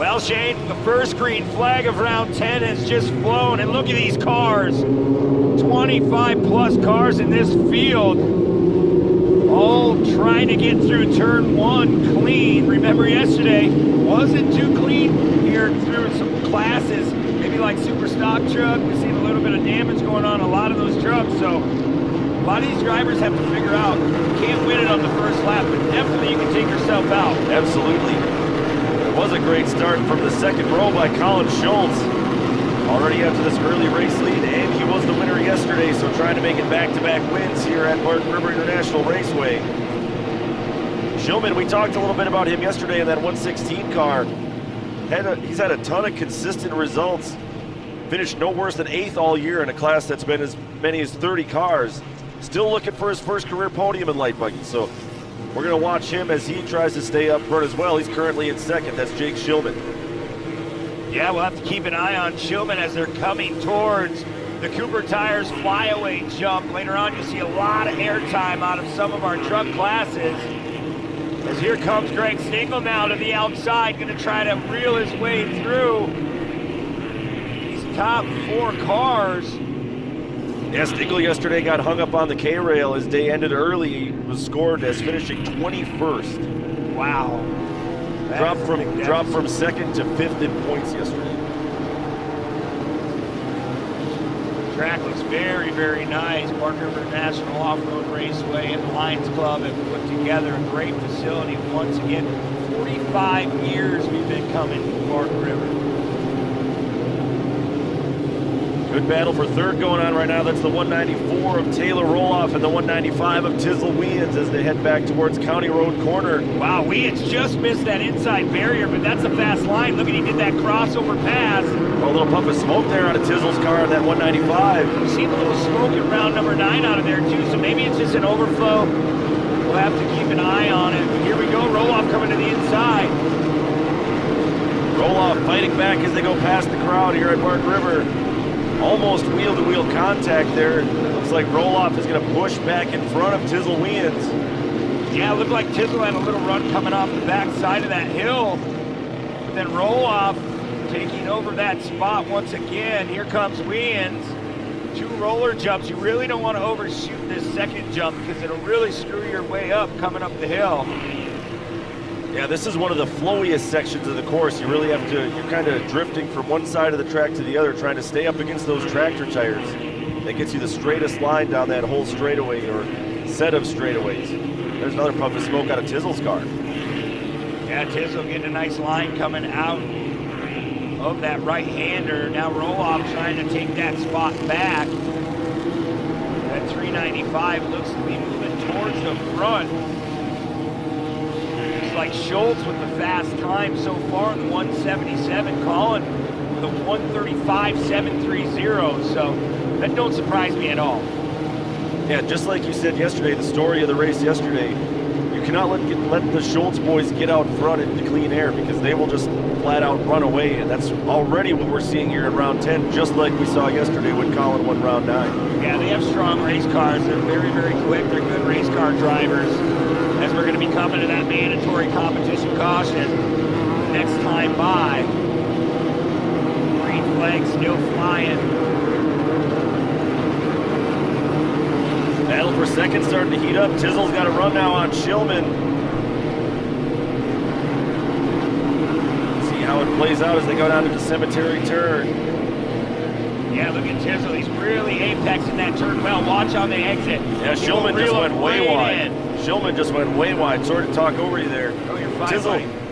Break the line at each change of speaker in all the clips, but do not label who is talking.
Well, Shane, the first green flag of round 10 has just flown, and look at these cars. 25 plus cars in this field, all trying to get through turn 1 clean. Remember yesterday, wasn't too clean here through some classes, maybe like super stock truck. We've seen a little bit of damage going on a lot of those trucks, so a lot of these drivers have to figure out, you can't win it on the first lap, but definitely you can take yourself out.
Absolutely. It was a great start from the second row by Colin Schultz. Already after this early race lead, and he was the winner yesterday, so trying to make it back-to-back wins here at Barton River International Raceway. Shillman, we talked a little bit about him yesterday in that 116 car. He's had a ton of consistent results. Finished no worse than 8th all year in a class that's been as many as 30 cars. Still looking for his first career podium in light buggy, so we're going to watch him as he tries to stay up front as well. He's currently in second. That's Jake Shillman.
Yeah, we'll have to keep an eye on Shillman as they're coming towards the Cooper Tires flyaway jump. Later on, you'll see a lot of airtime out of some of our truck classes. As here comes Greg Stingle now to the outside, going to try to reel his way through these top 4 cars.
Yeah, Stingle yesterday got hung up on the K-rail. His day ended early. He was scored as finishing 21st.
Wow.
Dropped from second to 5th in points yesterday.
Track looks very, very nice. Barton River National Off-Road Raceway and the Lions Club have put together a great facility. Once again, 45 years we've been coming to Barton River.
Good battle for third going on right now. That's the 194 of Taylor Roloff and the 195 of Tizzle Weans as they head back towards County Road Corner.
Wow, Weans just missed that inside barrier, but that's a fast line. Look at, he did that crossover pass.
A little puff of smoke there out of Tizzle's car at that 195.
We've seen a little smoke in round number 9 out of there too, so maybe it's just an overflow. We'll have to keep an eye on it. But here we go, Roloff coming to the inside.
Roloff fighting back as they go past the crowd here at Barton River. Almost wheel-to-wheel contact there. Looks like Roloff is going to push back in front of Tizzle Weans.
Yeah, it looked like Tizzle had a little run coming off the back side of that hill. But then Roloff taking over that spot once again. Here comes Weans. 2 roller jumps. You really don't want to overshoot this second jump because it'll really screw your way up coming up the hill.
Yeah, this is one of the flowiest sections of the course. You really have to, you're kind of drifting from one side of the track to the other, trying to stay up against those tractor tires. That gets you the straightest line down that whole straightaway or set of straightaways. There's another puff of smoke out of Tizzle's car.
Yeah, Tizzle getting a nice line coming out of that right-hander. Now Roloff trying to take that spot back. That 395 looks to be moving towards the front. Like Schultz with the fast time so far in the 177, Colin with a 135.730, so that don't surprise me at all.
Yeah, just like you said yesterday, the story of the race yesterday, you cannot let the Schultz boys get out front into clean air because they will just flat out run away, and that's already what we're seeing here in round 10, just like we saw yesterday when Colin won round 9.
Yeah, they have strong race cars. They're very, very quick. They're good race car drivers. As we're going to be coming to that mandatory competition caution next time by. Green flag still flying.
Battle for second starting to heat up. Tizzle's got a run now on Shillman. See how it plays out as they go down to the cemetery turn.
Yeah, look at Tizzle. He's really apexing that turn well. Watch how they exit.
Yeah, Shillman just went way wide. Shillman just went way wide. Sorry to talk over you there.
Oh, you're fine,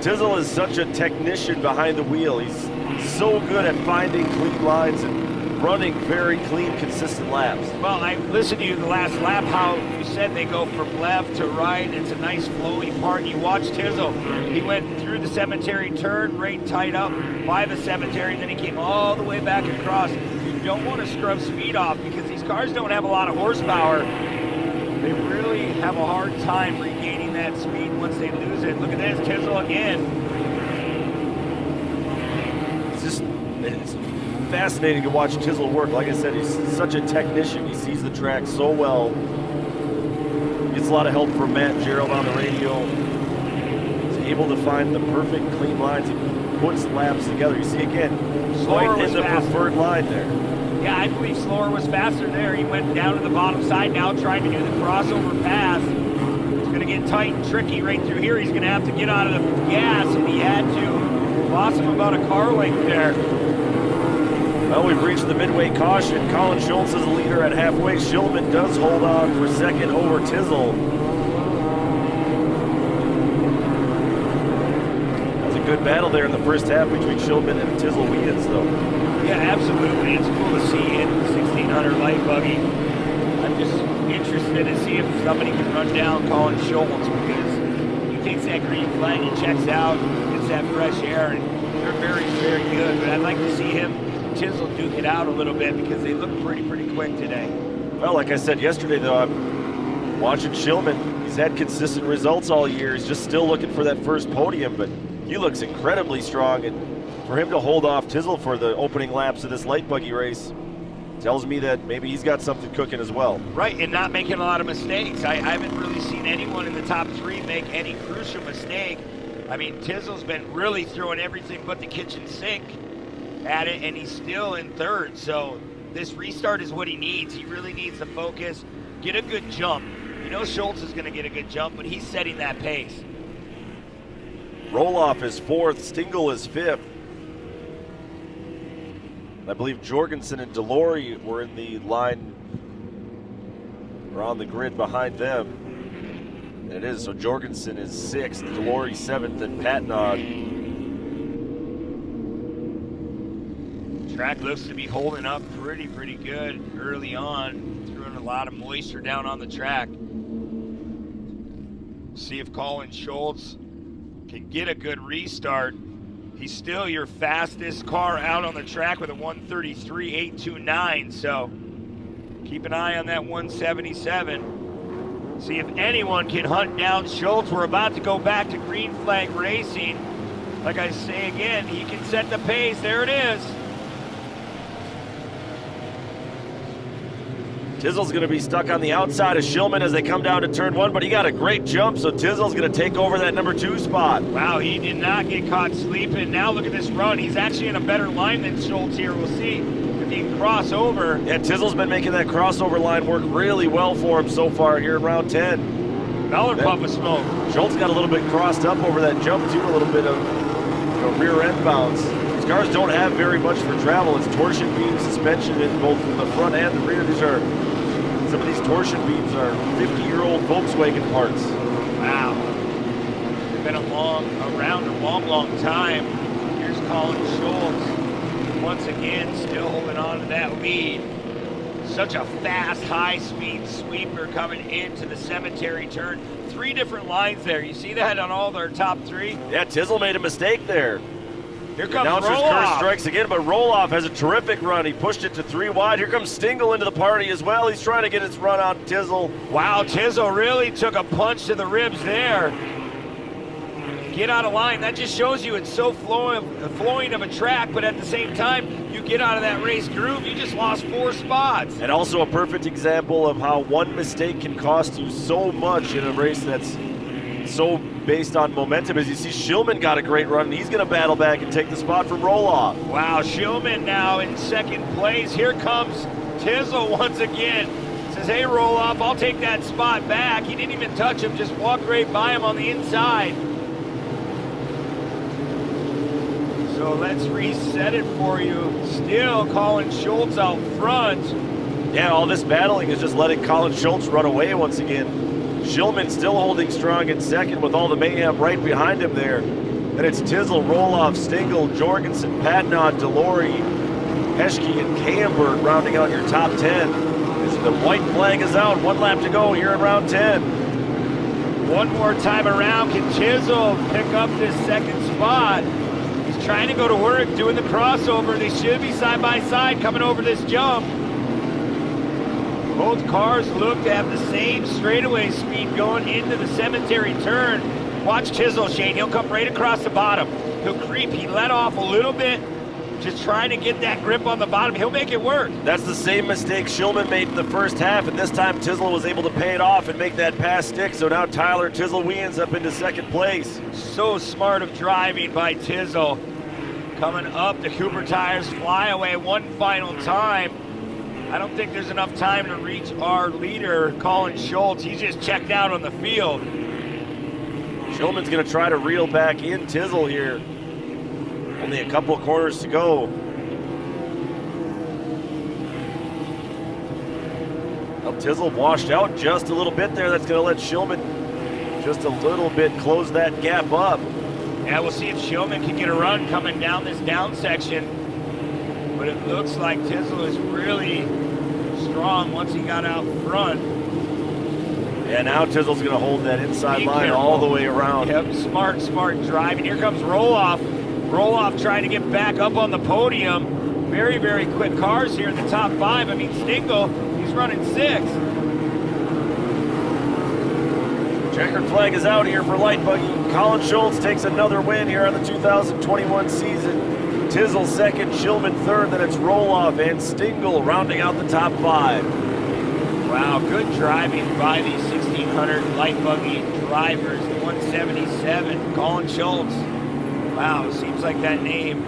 Tizzle is such a technician behind the wheel. He's so good at finding clean lines and running very clean, consistent laps.
Well, I listened to you the last lap, how you said they go from left to right. It's a nice flowy part. You watch Tizzle. He went through the cemetery turn, right tight up by the cemetery, and then he came all the way back across. You don't want to scrub speed off because these cars don't have a lot of horsepower. They really have a hard time regaining that speed once they lose it. Look at this, Tizzle again.
It's fascinating to watch Tizzle work. Like I said, he's such a technician. He sees the track so well. Gets a lot of help from Matt Gerald on the radio. He's able to find the perfect clean lines. He puts laps together. You see again,
Slower
right in the
faster.
preferred line there.
Yeah, I believe Slower was faster there. He went down to the bottom side now trying to do the crossover pass. It's going to get tight and tricky right through here. He's going to have to get out of the gas, and he had to. Lost him about a car length there.
Well, we've reached the midway caution. Colin Schultz is the leader at halfway. Shillman does hold on for second over Tizzle. That's a good battle there in the first half between Shillman and Tizzle Weekends, though.
Yeah, absolutely. It's cool to see in the 1600 light buggy. I'm just interested to see if somebody can run down Colin Schultz, because he takes that green flag and checks out, gets that fresh air, and they're very, very good. But I'd like to see him Tizzle duke it out a little bit, because they look pretty quick today.
Well, like I said yesterday, though, I'm watching Shillman. He's had consistent results all year. He's just still looking for that first podium, but he looks incredibly strong. And for him to hold off Tizzle for the opening laps of this light buggy race tells me that maybe he's got something cooking as well.
Right, and not making a lot of mistakes. I haven't really seen anyone in the top three make any crucial mistake. I mean, Tizzle's been really throwing everything but the kitchen sink at it, and he's still in third. So this restart is what he needs. He really needs to focus, get a good jump. You know Schultz is going to get a good jump, but he's setting that pace.
Roloff is fourth, Stingle is fifth. I believe Jorgensen and Delory were in the line, or on the grid behind them. And it is, so Jorgensen is sixth, Delory seventh, and Patnod.
Track looks to be holding up pretty good early on. Threw in a lot of moisture down on the track. See if Colin Schultz can get a good restart. He's still your fastest car out on the track with a 133.829, so keep an eye on that 177. See if anyone can hunt down Schultz. We're about to go back to green flag racing. Like I say again, he can set the pace. There it is.
Tizzle's going to be stuck on the outside of Shillman as they come down to turn one, but he got a great jump, so Tizzle's going to take over that number 2 spot.
Wow, he did not get caught sleeping. Now look at this run. He's actually in a better line than Schultz here. We'll see if he can cross over.
Yeah, Tizzle's been making that crossover line work really well for him so far here in round 10.
Another puff of smoke.
Schultz got a little bit crossed up over that jump too, a little bit of rear end bounce. These cars don't have very much for travel. It's torsion beam suspension in both the front and the rear. Some of these torsion beams are 50-year-old Volkswagen parts.
Wow. They've been around a long time. Here's Colin Schultz. Once again, still holding on to that lead. Such a fast, high-speed sweeper coming into the cemetery turn. 3 different lines there. You see that on all their top 3?
Yeah, Tizzle made a mistake there.
Here comes
Announcer's curse
Roloff.
strikes again, but Roloff has a terrific run. He pushed it to 3 wide. Here comes Stingle into the party as well. He's trying to get his run on Tizzle.
Wow, Tizzle really took a punch to the ribs there. Get out of line. That just shows you it's so flowing of a track, but at the same time, you get out of that race groove, you just lost 4 spots.
And also a perfect example of how one mistake can cost you so much in a race that's so based on momentum. As you see, Shillman got a great run, and he's going to battle back and take the spot from Roloff.
Wow, Shillman now in second place. Here comes Tizzle once again. Says, hey, Roloff, I'll take that spot back. He didn't even touch him, just walked right by him on the inside. So let's reset it for you. Still Colin Schultz out front.
Yeah, all this battling is just letting Colin Schultz run away once again. Shillman still holding strong in second with all the mayhem right behind him there. Then it's Tizzle, Roloff, Stingle, Jorgensen, Patnod, Delory, Heschke, and Camberg rounding out your top 10. As the white flag is out, 1 lap to go here in round 10.
One more time around, can Tizzle pick up this second spot? He's trying to go to work, doing the crossover. They should be side by side coming over this jump. Both cars look to have the same straightaway speed going into the cemetery turn. Watch Tizzle, Shane. He'll come right across the bottom. He'll creep. He let off a little bit, just trying to get that grip on the bottom. He'll make it work.
That's the same mistake Shillman made in the first half, and this time Tizzle was able to pay it off and make that pass stick. So now Tyler Tizzle Weans up into second place.
So smart of driving by Tizzle. Coming up, the Cooper tires fly away one final time. I don't think there's enough time to reach our leader, Colin Schultz. He's just checked out on the field.
Shulman's going to try to reel back in Tizzle here. Only a couple of corners to go. Well, Tizzle washed out just a little bit there. That's going to let Shulman just a little bit close that gap up.
Yeah, we'll see if Shulman can get a run coming down this down section. But it looks like Tizzle is really strong once he got out front.
Yeah, now Tizzle's going to hold that inside line
careful.
all the way around.
Yep, smart driving. Here comes Roloff. Roloff trying to get back up on the podium. Very, very quick cars here in the top 5. I mean, Stingle, he's running 6th.
Checkered flag is out here for light buggy. Colin Schultz takes another win here on the 2021 season. Tizzle second, Shulman third, then it's Roloff and Stingle rounding out the top 5.
Wow, good driving by these 1600 light buggy drivers. The 177, Colin Schultz. Wow, it seems like that name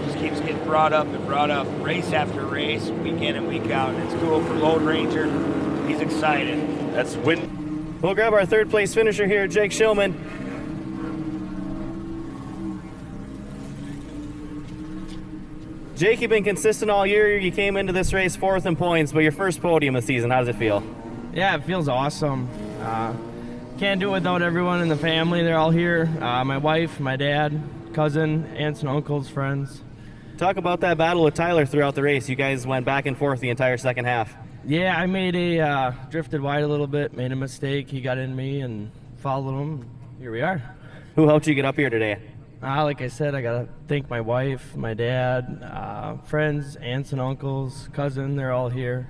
just keeps getting brought up and brought up race after race, week in and week out. And it's cool for Lone Ranger. He's excited.
That's win.
We'll grab our third place finisher here, Jake Shulman. Jake, you've been consistent all year. You came into this race 4th in points, but your first podium of the season. How does it feel?
Yeah, it feels awesome. Can't do it without everyone in the family. They're all here. My wife, my dad, cousin, aunts and uncles, friends.
Talk about that battle with Tyler throughout the race. You guys went back and forth the entire second half.
Yeah, I made drifted wide a little bit, made a mistake. He got in me and followed him. Here we are.
Who helped you get up here today?
Like I said, I got to thank my wife, my dad, friends, aunts and uncles, cousin, they're all here.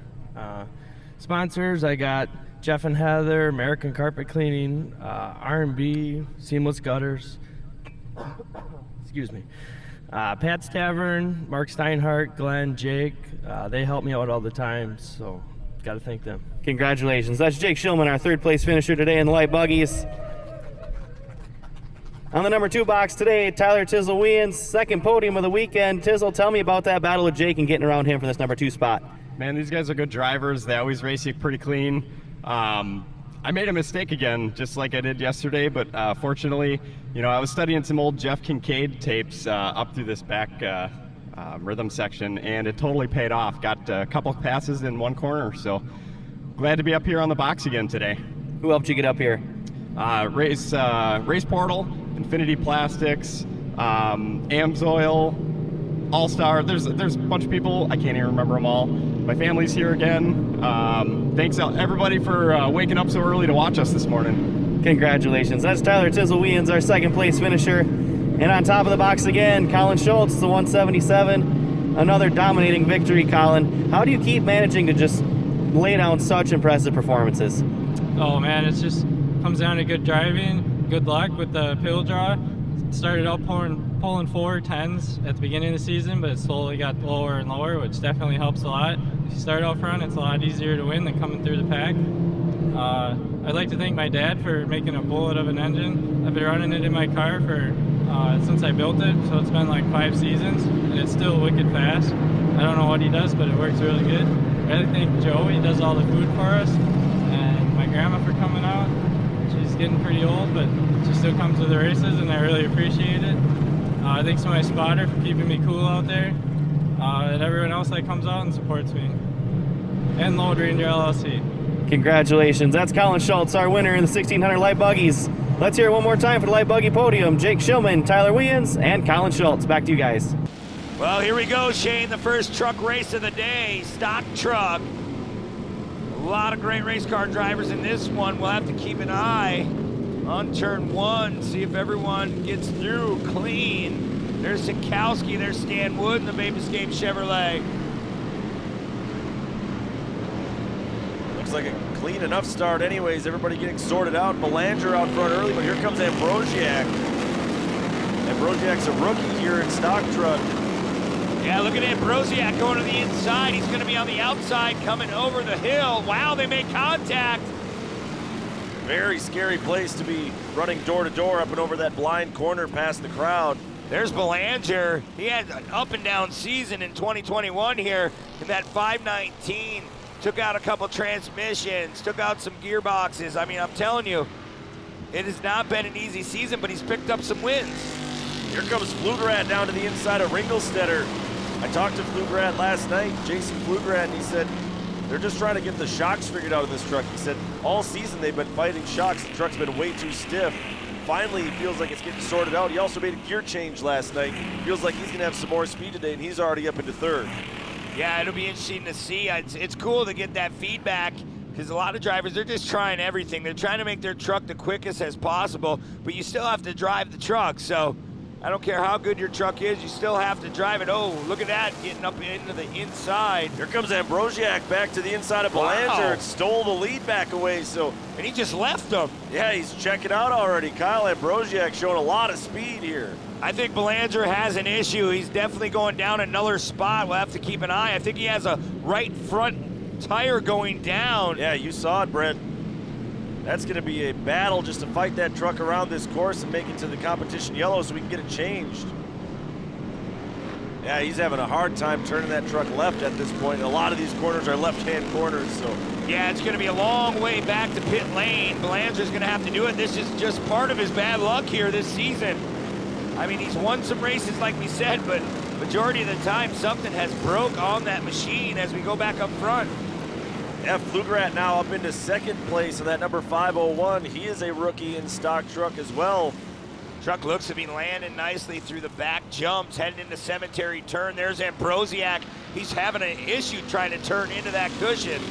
Sponsors, I got Jeff and Heather, American Carpet Cleaning, R&B, Seamless Gutters. Excuse me. Pat's Tavern, Mark Steinhardt, Glenn, Jake, they help me out all the time, so got to thank them.
Congratulations. That's Jake Shulman, our third place finisher today in the light buggies. On the number 2 box today, Tyler Tizzle wins, second podium of the weekend. Tizzle, tell me about that battle with Jake and getting around him for this number 2 spot.
Man, these guys are good drivers. They always race you pretty clean. I made a mistake again, just like I did yesterday, but fortunately, I was studying some old Jeff Kincaid tapes up through this back rhythm section, and it totally paid off. Got a couple of passes in one corner, so glad to be up here on the box again today.
Who helped you get up here?
Race Portal, Infinity Plastics, Amsoil, All-Star. There's a bunch of people. I can't even remember them all. My family's here again. Thanks everybody for waking up so early to watch us this morning.
Congratulations. That's Tyler Tizzle wins, our second place finisher. And on top of the box again, Colin Schultz, the 177. Another dominating victory, Colin. How do you keep managing to just lay down such impressive performances?
Oh man, it's just comes down to good driving, good luck with the pill draw. Started out pulling 410s at the beginning of the season, but it slowly got lower and lower, which definitely helps a lot. If you start out front, it's a lot easier to win than coming through the pack. I'd like to thank my dad for making a bullet of an engine. I've been running it in my car for since I built it, so it's been like 5 seasons, and it's still wicked fast. I don't know what he does, but it works really good. I'd like to thank Joe, he does all the food for us, and my grandma for coming out. She's getting pretty old, but she still comes to the races, and I really appreciate it. Thanks to my spotter for keeping me cool out there, and everyone else that comes out and supports me. And Lone Ranger LLC.
Congratulations. That's Colin Schultz, our winner in the 1600 light buggies. Let's hear it one more time for the light buggy podium. Jake Shulman, Tyler Williams, and Colin Schultz. Back to you guys.
Well, here we go, Shane, the first truck race of the day, stock truck. A lot of great race car drivers in this one. We'll have to keep an eye on turn 1, see if everyone gets through clean. There's Sikowski, there's Stan Wood in the Bay Biscayne Chevrolet.
Looks like a clean enough start anyways. Everybody getting sorted out. Belanger out front early, but here comes Ambrosiak. Ambrosiak's a rookie here in stock truck.
Yeah, look at Ambrosiak going to the inside. He's going to be on the outside coming over the hill. Wow, they made contact.
Very scary place to be running door to door up and over that blind corner past the crowd.
There's Belanger. He had an up and down season in 2021 here in that 519. Took out a couple transmissions, took out some gearboxes. I mean, I'm telling you, it has not been an easy season, but he's picked up some wins.
Here comes Pflugerad down to the inside of Ringelstetter. I talked to Pflugerad last night, Jason Pflugerad, and he said they're just trying to get the shocks figured out of this truck. He said all season they've been fighting shocks. The truck's been way too stiff. Finally, he feels like it's getting sorted out. He also made a gear change last night. Feels like he's going to have some more speed today, and he's already up into third.
Yeah, it'll be interesting to see. It's cool to get that feedback because a lot of drivers, they're just trying everything. They're trying to make their truck the quickest as possible, but you still have to drive the truck. So I don't care how good your truck is, you still have to drive it. Oh, look at that, getting up into the inside.
Here comes Ambrosiak back to the inside of Belanger and stole the lead back away.
And he just left him.
Yeah, he's checking out already. Kyle Ambrosiak showing a lot of speed here.
I think Belanger has an issue. He's definitely going down another spot. We'll have to keep an eye. I think he has a right front tire going down.
Yeah, you saw it, Brent. That's going to be a battle just to fight that truck around this course and make it to the competition yellow so we can get it changed. Yeah, he's having a hard time turning that truck left at this point. A lot of these corners are left-hand corners, so.
Yeah, it's going to be a long way back to pit lane. Belanger's going to have to do it. This is just part of his bad luck here this season. I mean, he's won some races, like we said, but majority of the time, something has broke on that machine as we go back up front.
Yeah, Pflugerad now up into second place in that number 501. He is a rookie in stock truck as well.
Truck looks to be landing nicely through the back jumps, heading into cemetery turn. There's Ambrosiak. He's having an issue trying to turn into that cushion.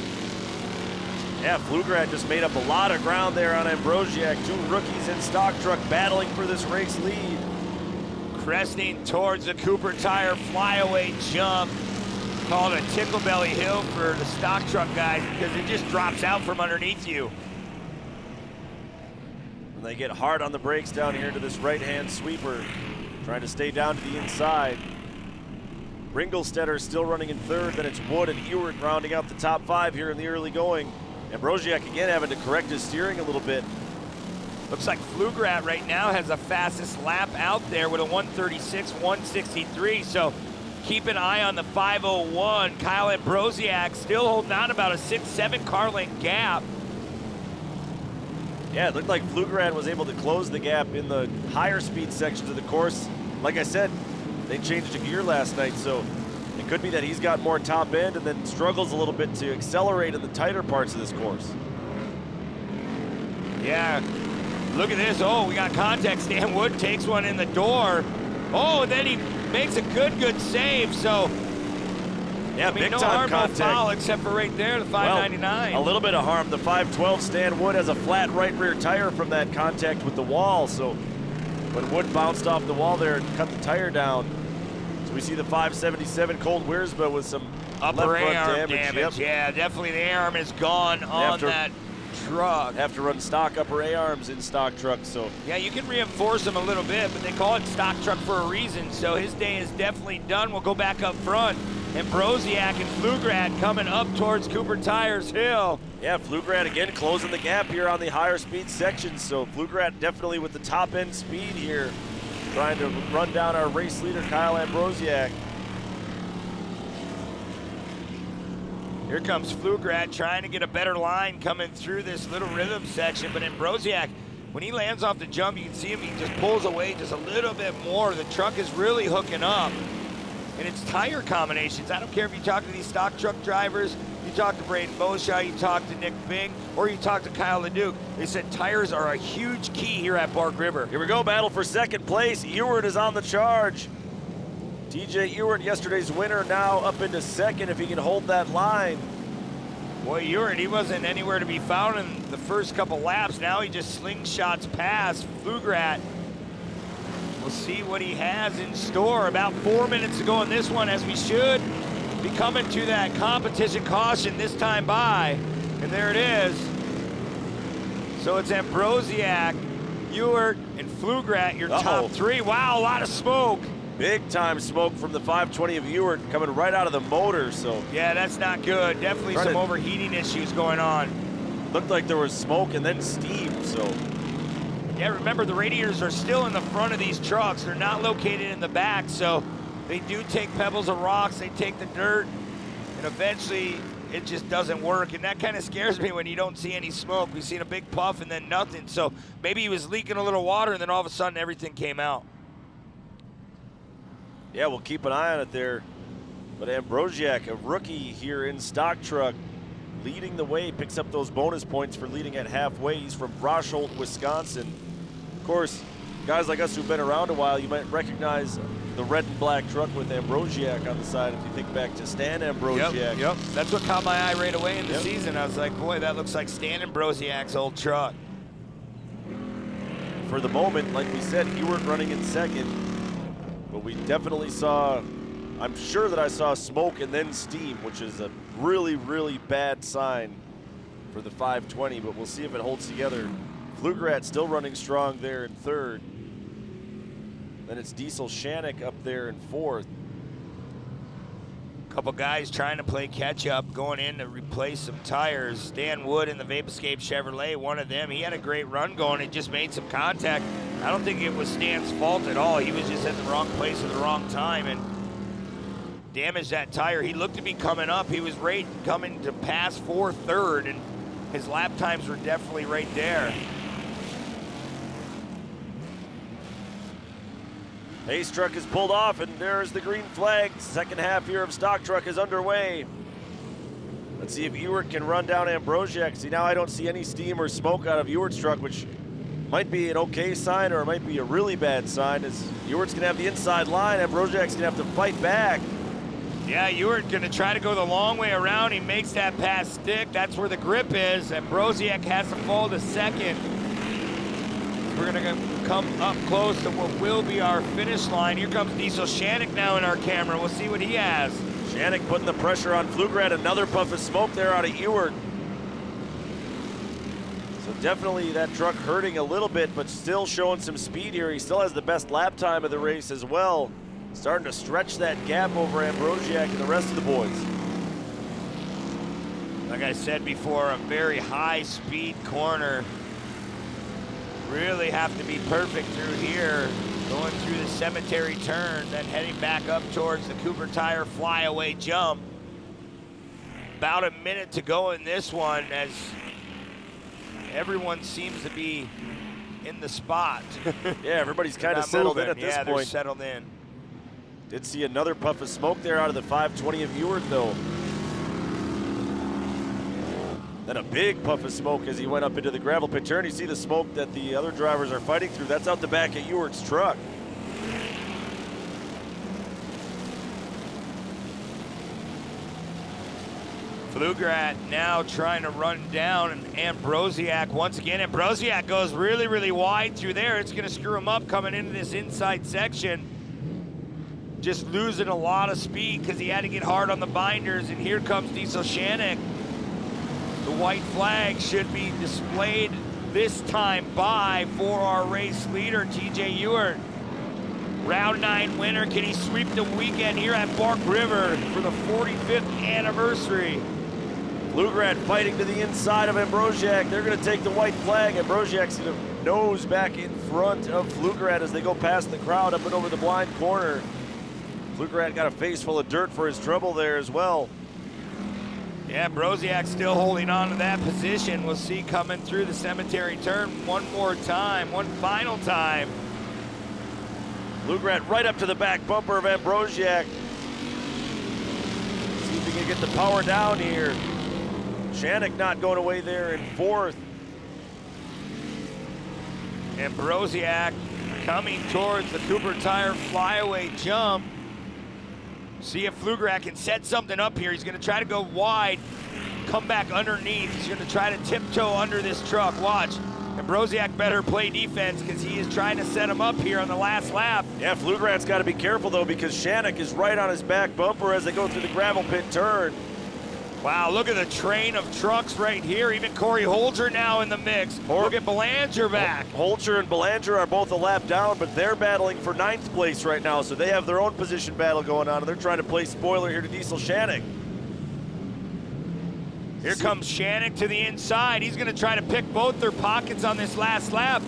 Yeah, Pflugerad just made up a lot of ground there on Ambrosiak. Two rookies in stock truck battling for this race lead.
Cresting towards the Cooper Tire flyaway jump. Called a tickle belly hill for the stock truck guys because it just drops out from underneath you.
And they get hard on the brakes down here to this right-hand sweeper, trying to stay down to the inside. Ringelstetter still running in third, then it's Wood and Ewert rounding out the top five here in the early going. Ambrosiak again having to correct his steering a little bit.
Looks like Pflugerad right now has the fastest lap out there with a 136, 163. So keep an eye on the 501. Kyle Ambrosiak still holding on about a 6-7 car length gap.
Yeah, it looked like Pflugerad was able to close the gap in the higher speed sections of the course. Like I said, they changed a gear last night, so it could be that he's got more top end and then struggles a little bit to accelerate in the tighter parts of this course.
Yeah. Look at this. Oh, we got contact. Stan Wood takes one in the door. Oh, and then he makes a good save. So,
yeah,
I mean,
big
no
time
harm,
contact.
no foul, except for right there, the 599.
Well, a little bit of harm. The 512 Stan Wood has a flat right rear tire from that contact with the wall. So when Wood bounced off the wall there and cut the tire down, so we see the 577 Colt Wiersma with some
upper
left front
A-arm
damage. Yep.
Yeah, definitely the A-arm is gone on that truck.
Have to run stock upper A-arms in stock trucks, so.
Yeah, you can reinforce them a little bit, but they call it stock truck for a reason, so his day is definitely done. We'll go back up front. Ambrosiak and Pflugerad coming up towards Cooper Tires Hill.
Yeah, Pflugerad again closing the gap here on the higher speed section, so Pflugerad definitely with the top end speed here, trying to run down our race leader, Kyle Ambrosiak.
Here comes Pflugerad trying to get a better line coming through this little rhythm section, but Ambrosiak, when he lands off the jump, you can see him, he just pulls away just a little bit more. The truck is really hooking up. And it's tire combinations. I don't care if you talk to these stock truck drivers, you talk to Braden Boshaw, you talk to Nick Bing, or you talk to Kyle LeDuc. They said tires are a huge key here at Bark River.
Here we go, battle for second place. Ewert is on the charge. TJ Ewert, yesterday's winner, now up into second if he can hold that line.
Boy, Ewert, he wasn't anywhere to be found in the first couple laps. Now he just slingshots past Pflugerad. We'll see what he has in store. About 4 minutes to go in this one, as we should be coming to that competition caution this time by. And there it is. So it's Ambrosiak, Ewert, and Pflugerad, your top three. Wow, a lot of smoke.
Big time smoke from the 520 of Ewert coming right out of the motor, so.
Yeah, that's not good. Definitely some overheating issues going on.
Looked like there was smoke and then steam, so.
Yeah, remember the radiators are still in the front of these trucks. They're not located in the back, so they do take pebbles and rocks, they take the dirt, and eventually it just doesn't work. And that kind of scares me when you don't see any smoke. We've seen a big puff and then nothing. So maybe he was leaking a little water and then all of a sudden everything came out.
Yeah, we'll keep an eye on it there. But Ambrosiak, a rookie here in stock truck, leading the way, picks up those bonus points for leading at halfway. He's from Rosholt, Wisconsin. Of course, guys like us who've been around a while, you might recognize the red and black truck with Ambrosiak on the side if you think back to Stan Ambrosiak.
Yep. That's what caught my eye right away in the season. I was like, boy, that looks like Stan Ambrosiak's old truck.
For the moment, like we said, Ewart running in second, but we definitely saw, I'm sure that I saw smoke and then steam, which is a really, really bad sign for the 520, but we'll see if it holds together. Pflugerat still running strong there in third. Then it's Diesel Shannick up there in fourth.
Couple guys trying to play catch up, going in to replace some tires. Dan Wood in the Vapescape Chevrolet, one of them. He had a great run going. He just made some contact. I don't think it was Stan's fault at all. He was just at the wrong place at the wrong time and damaged that tire. He looked to be coming up. He was right coming to pass for third, and his lap times were definitely right there.
Ace truck is pulled off, and there's the green flag. Second half here of stock truck is underway. Let's see if Ewart can run down Ambrosiak. See, now I don't see any steam or smoke out of Ewart's truck, which might be an okay sign or it might be a really bad sign, as Ewart's gonna have the inside line. Ambrosiak's gonna have to fight back.
Yeah, Ewart gonna try to go the long way around. He makes that pass stick. That's where the grip is. Ambrosiak has to fall to second. We're gonna come up close to what will be our finish line. Here comes Diesel Shannick now in our camera. We'll see what he has.
Shannick putting the pressure on Pflugerat. Another puff of smoke there out of Ewart. So definitely that truck hurting a little bit, but still showing some speed here. He still has the best lap time of the race as well. Starting to stretch that gap over Ambrosiak and the rest of the boys.
Like I said before, a very high speed corner. Really have to be perfect through here, going through the cemetery turn, then heading back up towards the Cooper Tire flyaway jump. About a minute to go in this one, as everyone seems to be in the spot.
Yeah, everybody's kind of settled in at this point.
They're settled in.
Did see another puff of smoke there out of the 520 of Ewart, though. Then a big puff of smoke as he went up into the gravel pit turn. You see the smoke that the other drivers are fighting through. That's out the back of Ewart's truck.
Pflugerat now trying to run down, and Ambrosiak once again. Ambrosiak goes really, really wide through there. It's going to screw him up coming into this inside section. Just losing a lot of speed because he had to get hard on the binders, and here comes Diesel Shannick. The white flag should be displayed this time for our race leader, TJ Ewart. Round 9 winner. Can he sweep the weekend here at Bark River for the 45th anniversary?
Pflugerat fighting to the inside of Ambrosiak. They're going to take the white flag. Ambrosiak's going to nose back in front of Pflugerat as they go past the crowd up and over the blind corner. Pflugerat got a face full of dirt for his trouble there as well.
Yeah, Ambrosiak still holding on to that position. We'll see coming through the cemetery turn one more time, one final time.
Pflugerat right up to the back bumper of Ambrosiak. See if he can get the power down here. Shannick not going away there in fourth.
Ambrosiak coming towards the Cooper Tire flyaway jump. See if Pflugerat can set something up here. He's going to try to go wide, come back underneath. He's going to try to tiptoe under this truck. Watch. Ambrosiak better play defense because he is trying to set him up here on the last lap.
Yeah, Pflugerat's got to be careful, though, because Shannick is right on his back bumper as they go through the gravel pit turn.
Wow, look at the train of trucks right here. Even Corey Holzer now in the mix. Look at Belanger back.
Holzer and Belanger are both a lap down, but they're battling for 9th place right now, so they have their own position battle going on, and they're trying to play spoiler here to Diesel Shannick.
Here comes Shannick to the inside. He's going to try to pick both their pockets on this last lap.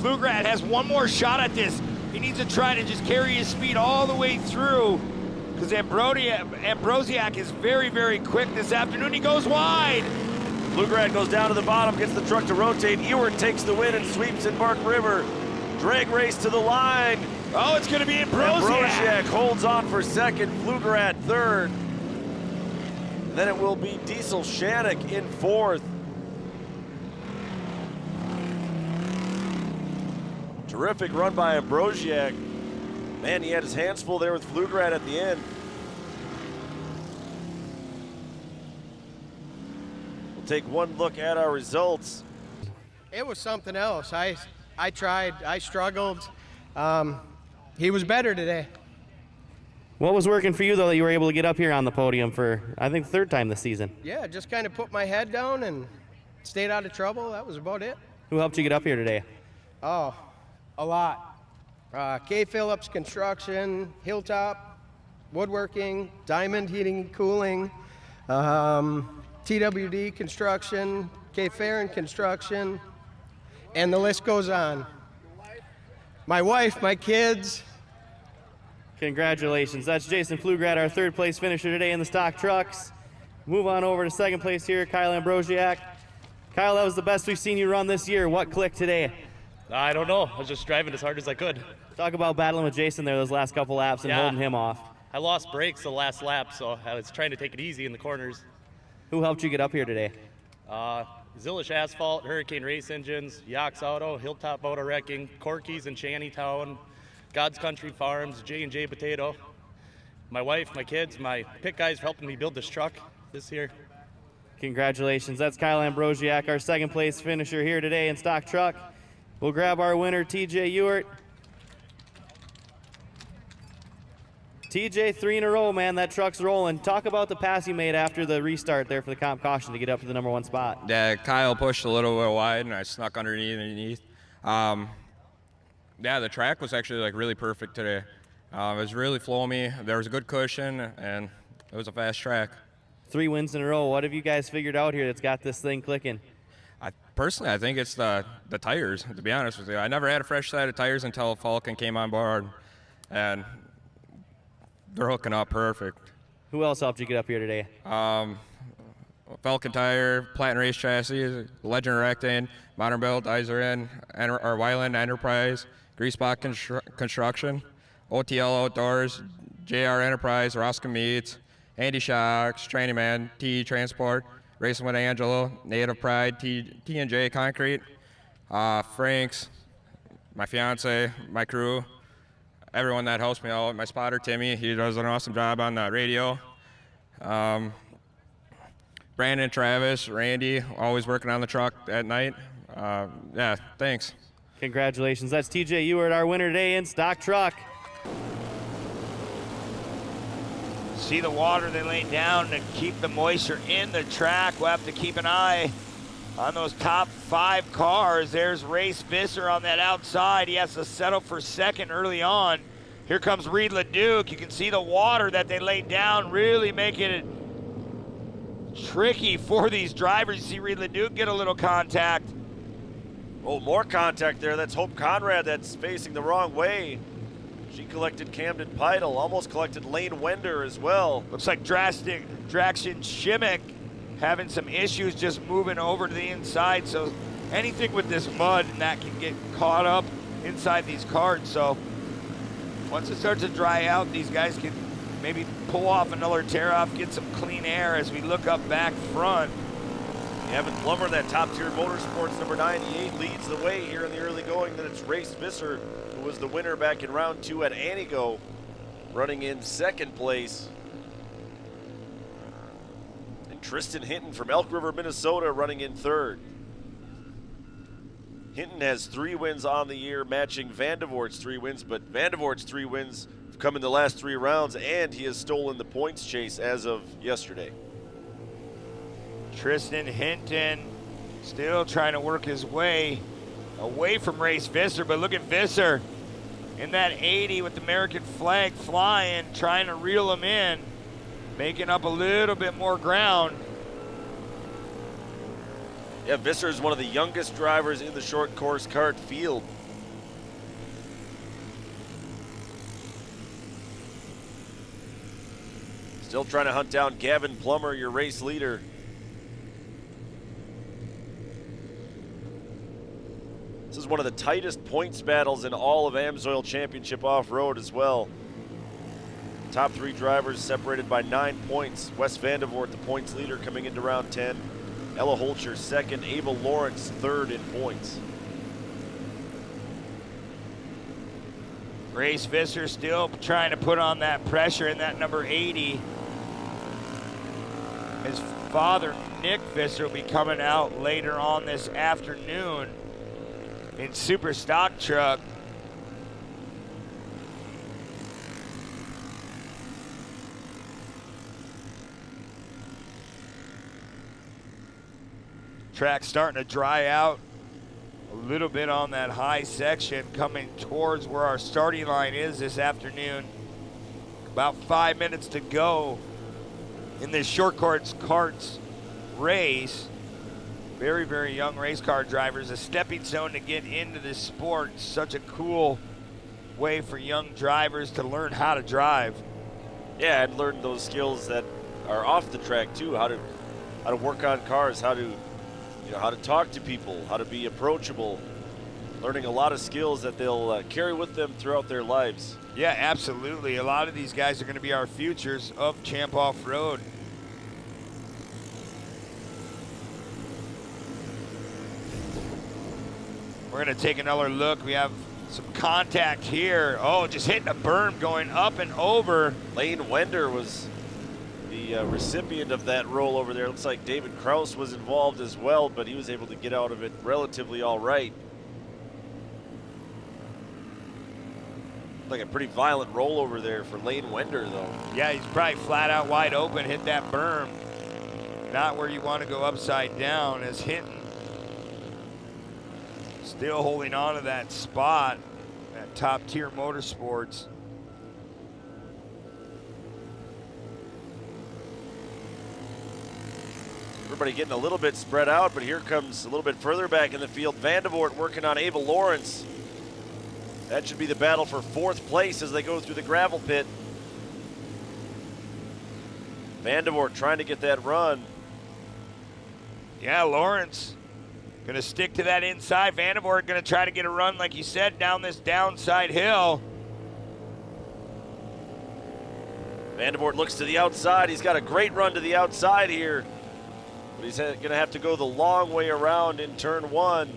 Pflugrad has one more shot at this. He needs to try to just carry his speed all the way through, because Ambrosiak is very, very quick this afternoon. He goes wide.
Pflugrad goes down to the bottom, gets the truck to rotate. Ewart takes the win and sweeps in Bark River. Drag race to the line.
Oh, it's going to be Ambrosiak.
Ambrosiak holds on for second, Pflugrad third. Then it will be Diesel Shannock in fourth. Terrific run by Ambrosiak. Man, he had his hands full there with Pflugrad at the end. We'll take one look at our results.
It was something else. I tried, I struggled. He was better today.
What was working for you, though, that you were able to get up here on the podium for, I think, the third time this season?
Yeah, just kind of put my head down and stayed out of trouble. That was about it.
Who helped you get up here today?
Oh, a lot. K. Phillips Construction, Hilltop Woodworking, Diamond Heating and Cooling, TWD Construction, K. Farron Construction, and the list goes on. My wife, my kids.
Congratulations. That's Jason Pflugrad, our third place finisher today in the stock trucks. Move on over to second place here, Kyle Ambrosiak. Kyle, that was the best we've seen you run this year. What clicked today?
I don't know. I was just driving as hard as I could.
Talk about battling with Jason there those last couple laps and holding him off.
I lost brakes the last lap, so I was trying to take it easy in the corners.
Who helped you get up here today?
Zillish Asphalt, Hurricane Race Engines, Yox Auto, Hilltop Auto Wrecking, Corky's in Shantytown, God's Country Farms, J&J Potato. My wife, my kids, my pit guys for helping me build this truck this year.
Congratulations. That's Kyle Ambrosiak, our second place finisher here today in stock truck. We'll grab our winner, TJ Ewart. TJ, 3 in a row, man. That truck's rolling. Talk about the pass you made after the restart there for the comp caution to get up to the number 1 spot.
Yeah, Kyle pushed a little bit wide, and I snuck underneath. Yeah, the track was actually like really perfect today. It was really flowy. There was a good cushion, and it was a fast track.
3 wins in a row. What have you guys figured out here that's got this thing clicking?
Personally, I think it's the tires, to be honest with you. I never had a fresh set of tires until Falcon came on board, and they're hooking up perfect.
Who else helped you get up here today?
Falcon Tire, Platinum Race Chassis, Legend Rectain, Modern Build, Iserin, or Wyland Enterprise, Greasebot Construction, OTL Outdoors, JR Enterprise, Roscoe Meats, Andy Shocks, Training Man, T Transport, Racing with Angelo, Native Pride, T&J Concrete, Frank's, my fiance, my crew, everyone that helps me out. My spotter, Timmy, he does an awesome job on the radio. Brandon, Travis, Randy, always working on the truck at night. Yeah, thanks.
Congratulations. That's TJ Ewart, our winner today in stock truck.
See the water they laid down to keep the moisture in the track. We'll have to keep an eye on those top 5 cars. There's Race Visser on that outside. He has to settle for second early on. Here comes Reed LeDuc. You can see the water that they laid down really making it tricky for these drivers. You see Reed LeDuc get a little contact.
Oh, more contact there. That's Hope Conrad that's facing the wrong way. She collected Camden Pidle, almost collected Lane Wender as well.
Looks like Draxton Shimmick having some issues just moving over to the inside. So anything with this mud and that can get caught up inside these cars. So once it starts to dry out, these guys can maybe pull off another tear off, get some clean air as we look up back front.
Evan Plummer, that top tier motorsports number 98, leads the way here in the early going. Then it's Race Visser, who was the winner back in round 2 at Anigo, running in second place. And Tristan Hinton from Elk River, Minnesota, running in third. Hinton has 3 wins on the year, matching Vandevoort's 3 wins, but Vandevoort's 3 wins have come in the last 3 rounds, and he has stolen the points chase as of yesterday.
Tristan Hinton still trying to work his way away from Race Visser, but look at Visser in that 80 with the American flag flying, trying to reel him in, making up a little bit more ground.
Yeah, Visser is one of the youngest drivers in the short course kart field. Still trying to hunt down Gavin Plummer, your race leader. This is one of the tightest points battles in all of AMSOIL Championship Off-Road as well. Top 3 drivers separated by 9 points. Wes Vandevoort, the points leader, coming into round 10. Ella Holcher second, Ava Lawrence third in points.
Grace Visser still trying to put on that pressure in that number 80. His father, Nick Visser, will be coming out later on this afternoon in Super Stock Truck. Track's starting to dry out a little bit on that high section, coming towards where our starting line is this afternoon. About 5 minutes to go in this short course karts race. Very, very young race car drivers, a stepping stone to get into this sport. Such a cool way for young drivers to learn how to drive.
Yeah, and learn those skills that are off the track too. How to work on cars, how to talk to people, how to be approachable. Learning a lot of skills that they'll carry with them throughout their lives.
Yeah, absolutely. A lot of these guys are going to be our futures of Champ Off-Road. We're going to take another look. We have some contact here. Oh, just hitting a berm going up and over.
Lane Wender was the recipient of that roll over there. Looks like David Kraus was involved as well, but he was able to get out of it relatively all right. Like a pretty violent roll over there for Lane Wender, though.
Yeah, he's probably flat out wide open, hit that berm. Not where you want to go upside down as Hinton still holding on to that spot at Top Tier Motorsports.
Everybody getting a little bit spread out, but here comes a little bit further back in the field. Vandevoort working on Ava Lawrence. That should be the battle for 4th place as they go through the gravel pit. Vandevoort trying to get that run.
Yeah, Lawrence gonna stick to that inside. Vandevoort gonna try to get a run, like you said, down this downside hill.
Vandevoort looks to the outside. He's got a great run to the outside here, but he's gonna have to go the long way around in turn 1.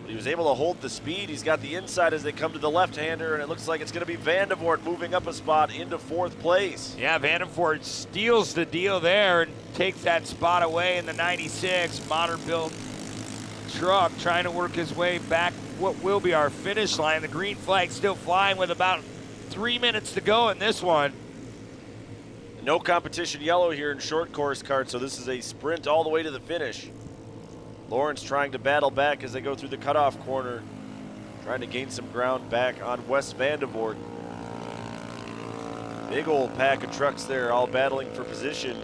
But he was able to hold the speed. He's got the inside as they come to the left-hander, and it looks like it's going to be Vandevoort moving up a spot into 4th place.
Yeah, Vandevoort steals the deal there and takes that spot away in the 96 modern build truck, trying to work his way back what will be our finish line. The green flag still flying with about 3 minutes to go in this one.
No competition yellow here in short course kart, so this is a sprint all the way to the finish. Lawrence trying to battle back as they go through the cutoff corner, trying to gain some ground back on Wes Vandevoort. Big old pack of trucks there, all battling for position.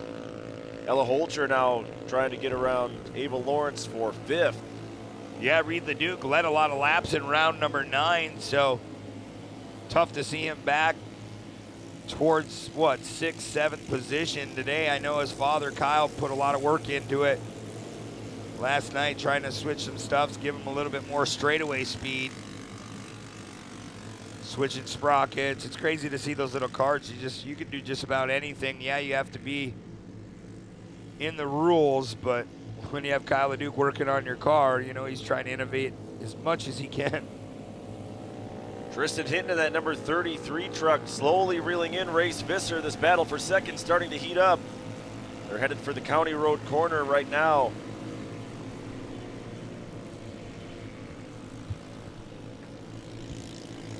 Ella Holcher now trying to get around Ava Lawrence for 5th.
Yeah, Reed LeDuc led a lot of laps in round number 9, so tough to see him back towards, what, 6th, 7th position today. I know his father, Kyle, put a lot of work into it last night, trying to switch some stuff, give him a little bit more straightaway speed. Switching sprockets. It's crazy to see those little carts. You can do just about anything. Yeah, you have to be in the rules, but when you have Kyle LeDuc working on your car, you know, he's trying to innovate as much as he can.
Tristan Hinton in that number 33 truck, slowly reeling in Race Visser. This battle for 2nd starting to heat up. They're headed for the County Road corner right now.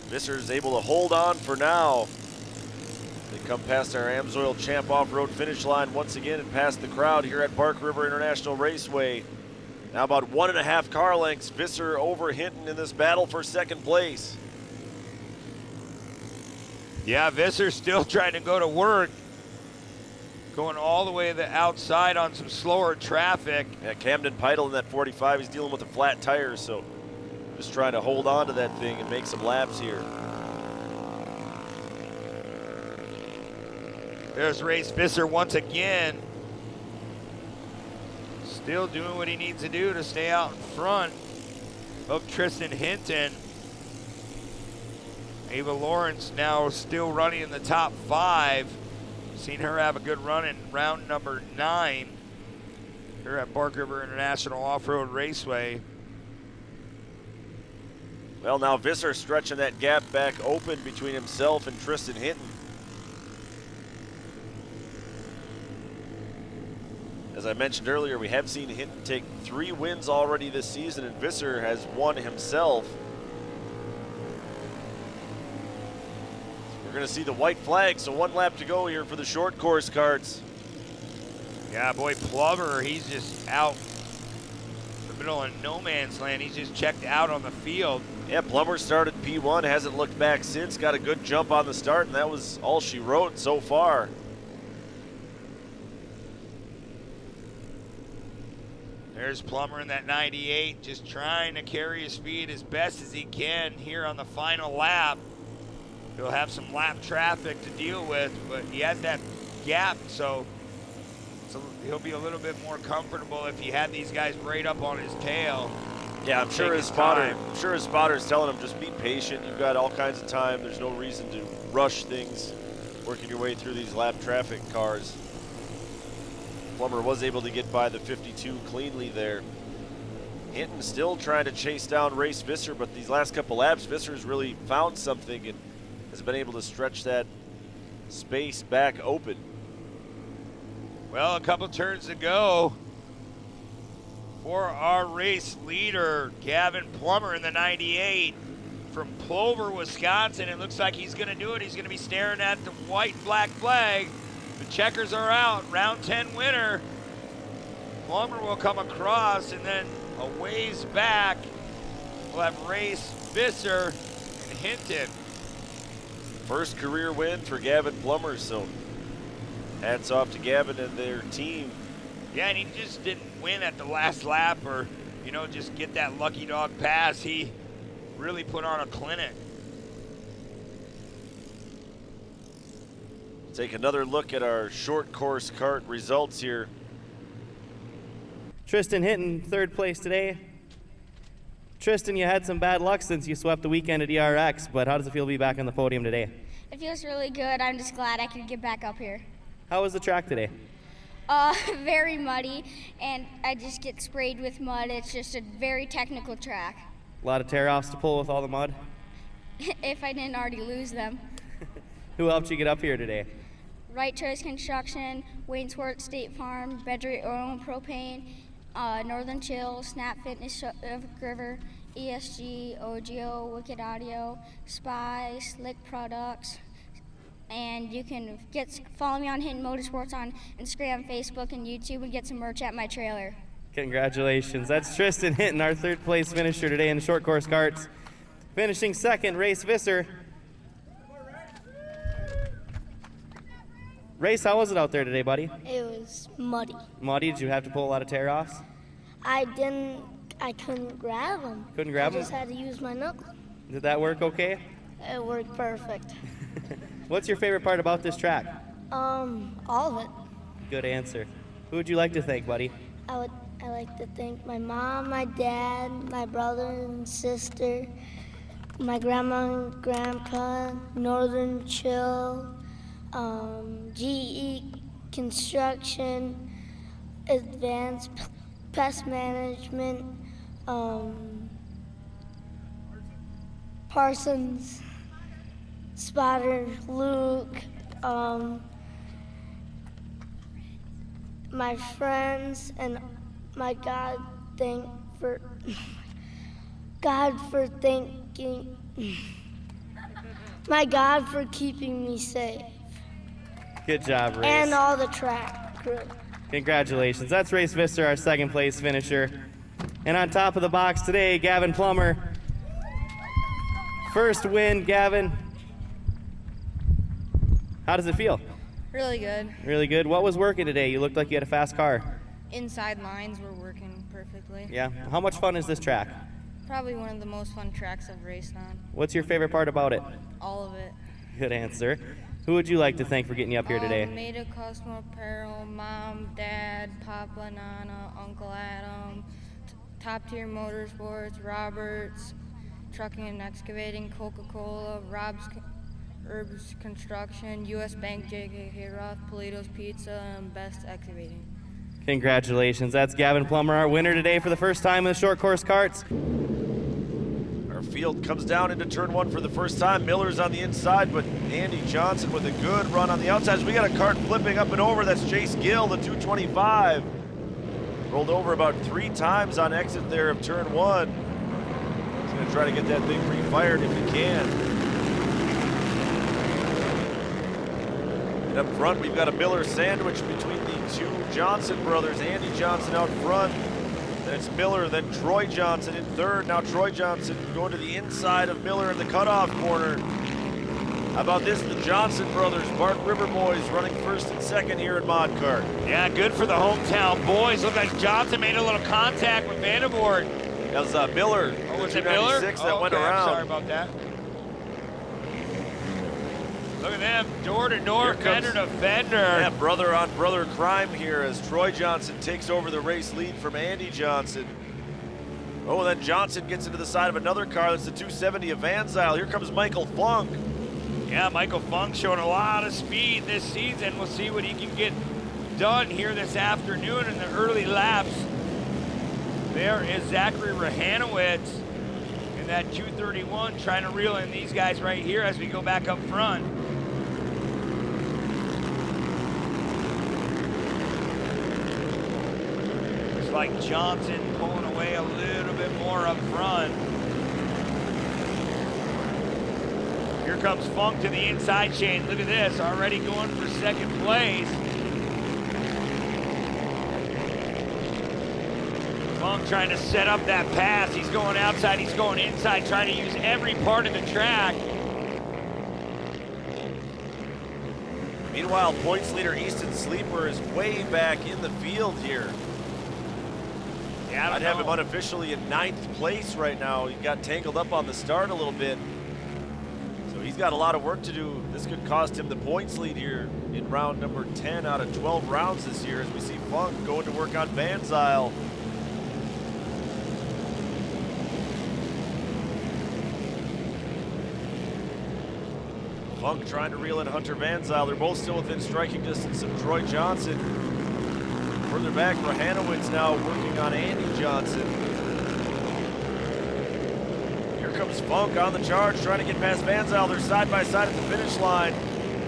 Visser is able to hold on for now. They come past our AMSOIL Champ Off-Road finish line once again and past the crowd here at Bark River International Raceway. Now about 1.5 car lengths, Visser over Hinton in this battle for 2nd place.
Yeah, Visser still trying to go to work. Going all the way to the outside on some slower traffic.
Yeah, Camden Peitel in that 45, he's dealing with a flat tire, so just trying to hold on to that thing and make some laps here.
There's Race Visser once again. Still doing what he needs to do to stay out in front of Tristan Hinton. Ava Lawrence now still running in the top 5. Seen her have a good run in round number 9 here at Bark River International Off-Road Raceway.
Well, now Visser stretching that gap back open between himself and Tristan Hinton. As I mentioned earlier, we have seen Hinton take 3 wins already this season, and Visser has won himself. We're going to see the white flag, so 1 lap to go here for the short course carts.
Yeah, boy, Plover, he's just out in the middle of no man's land. He's just checked out on the field.
Yeah, Plummer started P1, hasn't looked back since, got a good jump on the start, and that was all she wrote so far.
There's Plummer in that 98, just trying to carry his speed as best as he can here on the final lap. He'll have some lap traffic to deal with, but he has that gap, so he'll be a little bit more comfortable if he had these guys right up on his tail.
Yeah, I'm sure his spotter's telling him, just be patient. You've got all kinds of time. There's no reason to rush things, working your way through these lap traffic cars. Plummer was able to get by the 52 cleanly there. Hinton still trying to chase down Race Visser, but these last couple laps, Visser's really found something and has been able to stretch that space back open.
Well, a couple turns to go for our race leader, Gavin Plummer in the 98 from Plover, Wisconsin. It looks like he's going to do it. He's going to be staring at the white-black flag. The checkers are out. Round 10 winner. Plummer will come across, and then a ways back, we'll have Race Visser and Hinton.
First career win for Gavin Plummer, so hats off to Gavin and their team.
Yeah, and he just didn't win at the last lap or, you know, just get that lucky dog pass. He really put on a clinic.
Take another look at our short course kart results here.
Tristan Hinton, 3rd place today. Tristan, you had some bad luck since you swept the weekend at ERX, but how does it feel to be back on the podium today?
It feels really good. I'm just glad I could get back up here.
How was the track today?
Very muddy, and I just get sprayed with mud. It's just a very technical track.
A lot of tear-offs to pull with all the mud?
If I didn't already lose them.
Who helped you get up here today?
Right Choice Construction, Waynesworth State Farm, Bedry Oil and Propane, Northern Chill, Snap Fitness River, ESG, OGO, Wicked Audio, Spy, Slick Products. And you can follow me on Hinton Motorsports on Instagram, Facebook, and YouTube, and get some merch at my trailer.
Congratulations. That's Tristan Hinton, our 3rd place finisher today in the short course karts. Finishing 2nd, Race Visser. Race, how was it out there today, buddy?
It was muddy.
Muddy? Did you have to pull a lot of tear-offs?
I couldn't grab them.
Couldn't grab them?
I just had to use my knuckle.
Did that work okay?
It worked perfect.
What's your favorite part about this track?
All of it.
Good answer. Who would you like to thank, buddy?
I like to thank my mom, my dad, my brother and sister, my grandma and grandpa, Northern Chill, GE Construction, Advanced Pest Management, Parsons, Spotter, Luke, my friends, and my God for keeping me safe.
Good job, Race.
And all the track crew.
Congratulations. That's Race Visser, our 2nd place finisher. And on top of the box today, Gavin Plummer. First win, Gavin. How does it feel?
Really good.
Really good. What was working today? You looked like you had a fast car.
Inside lines were working perfectly.
Yeah. How much fun is this track?
Probably one of the most fun tracks I've raced on.
What's your favorite part about it?
All of it.
Good answer. Who would you like to thank for getting you up here today?
Made a Custom Apparel, Mom, Dad, Papa, Nana, Uncle Adam, Top Tier Motorsports, Roberts, Trucking and Excavating, Coca-Cola, Rob's Herbs Construction, U.S. Bank, J.K. Roth, Polito's Pizza, and Best Excavating.
Congratulations. That's Gavin Plummer, our winner today for the first time in the short course karts.
Our field comes down into turn 1 for the first time. Miller's on the inside, but Andy Johnson with a good run on the outside. We got a kart flipping up and over. That's Jace Gill, the 225. Rolled over about 3 times on exit there of turn 1. He's going to try to get that thing re-fired if he can. And up front, we've got a Miller sandwich between the 2 Johnson brothers. Andy Johnson out front. Then it's Miller, then Troy Johnson in third. Now Troy Johnson going to the inside of Miller in the cutoff corner. How about this? The Johnson brothers, Bart River boys, running first and second here in Mod Kart.
Yeah, good for the hometown boys. Look like Johnson made a little contact with Vandervoort.
That was Miller.
Oh, was it Miller?
That went around.
I'm sorry about that. Look at them, door to door, fender to fender.
Yeah, brother on brother crime here as Troy Johnson takes over the race lead from Andy Johnson. Oh, and then Johnson gets into the side of another car. That's the 270 of Van Zyl. Here comes Michael Funk.
Yeah, Michael Funk showing a lot of speed this season. We'll see what he can get done here this afternoon in the early laps. There is Zachary Rahanowitz in that 231 trying to reel in these guys right here as we go back up front. Looks like Johnson pulling away a little bit more up front. Here comes Funk to the inside chain. Look at this, already going for second place. Funk trying to set up that pass. He's going outside, he's going inside, trying to use every part of the track.
Meanwhile, points leader Easton Sleeper is way back in the field here.
Yeah,
I'd have him unofficially in 9th place right now. He got tangled up on the start a little bit. So he's got a lot of work to do. This could cost him the points lead here in round number 10 out of 12 rounds this year as we see Funk going to work on Van Zyl. Funk trying to reel in Hunter Van Zyl. They're both still within striking distance of Troy Johnson. Further back, Rahanowitz now working on Andy Johnson. Here comes Funk on the charge, trying to get past Van Zyl. They're side by side at the finish line.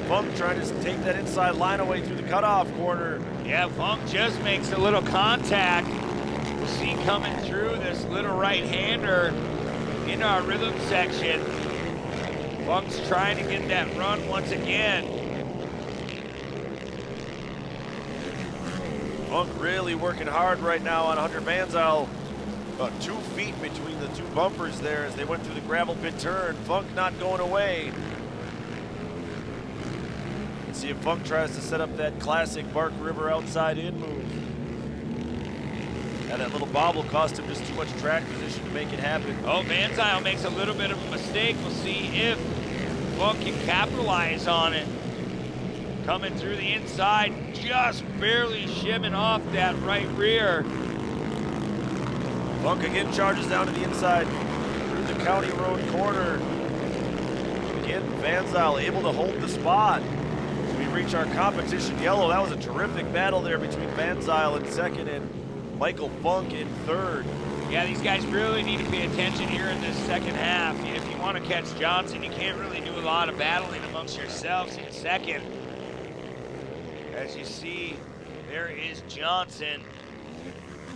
Funk trying to take that inside line away through the cutoff corner.
Yeah, Funk just makes a little contact. We'll see coming through this little right-hander in our rhythm section. Funk's trying to get that run once again.
Funk really working hard right now on Hunter Van Zyl. About 2 feet between the 2 bumpers there as they went through the gravel pit turn. Funk not going away. Let's see if Funk tries to set up that classic Bark River outside in move. And that little bobble cost him just too much track position to make it happen.
Oh, Van Zyl makes a little bit of a mistake. We'll see if Funk can capitalize on it. Coming through the inside, just barely shimming off that right rear.
Funk again charges down to the inside through the County Road corner. Again, Van Zyl able to hold the spot. As we reach our competition yellow, that was a terrific battle there between Van Zyl in second and Michael Funk in third.
Yeah, these guys really need to pay attention here in this second half. If you want to catch Johnson, you can't really do a lot of battling amongst yourselves in second. As you see, there is Johnson.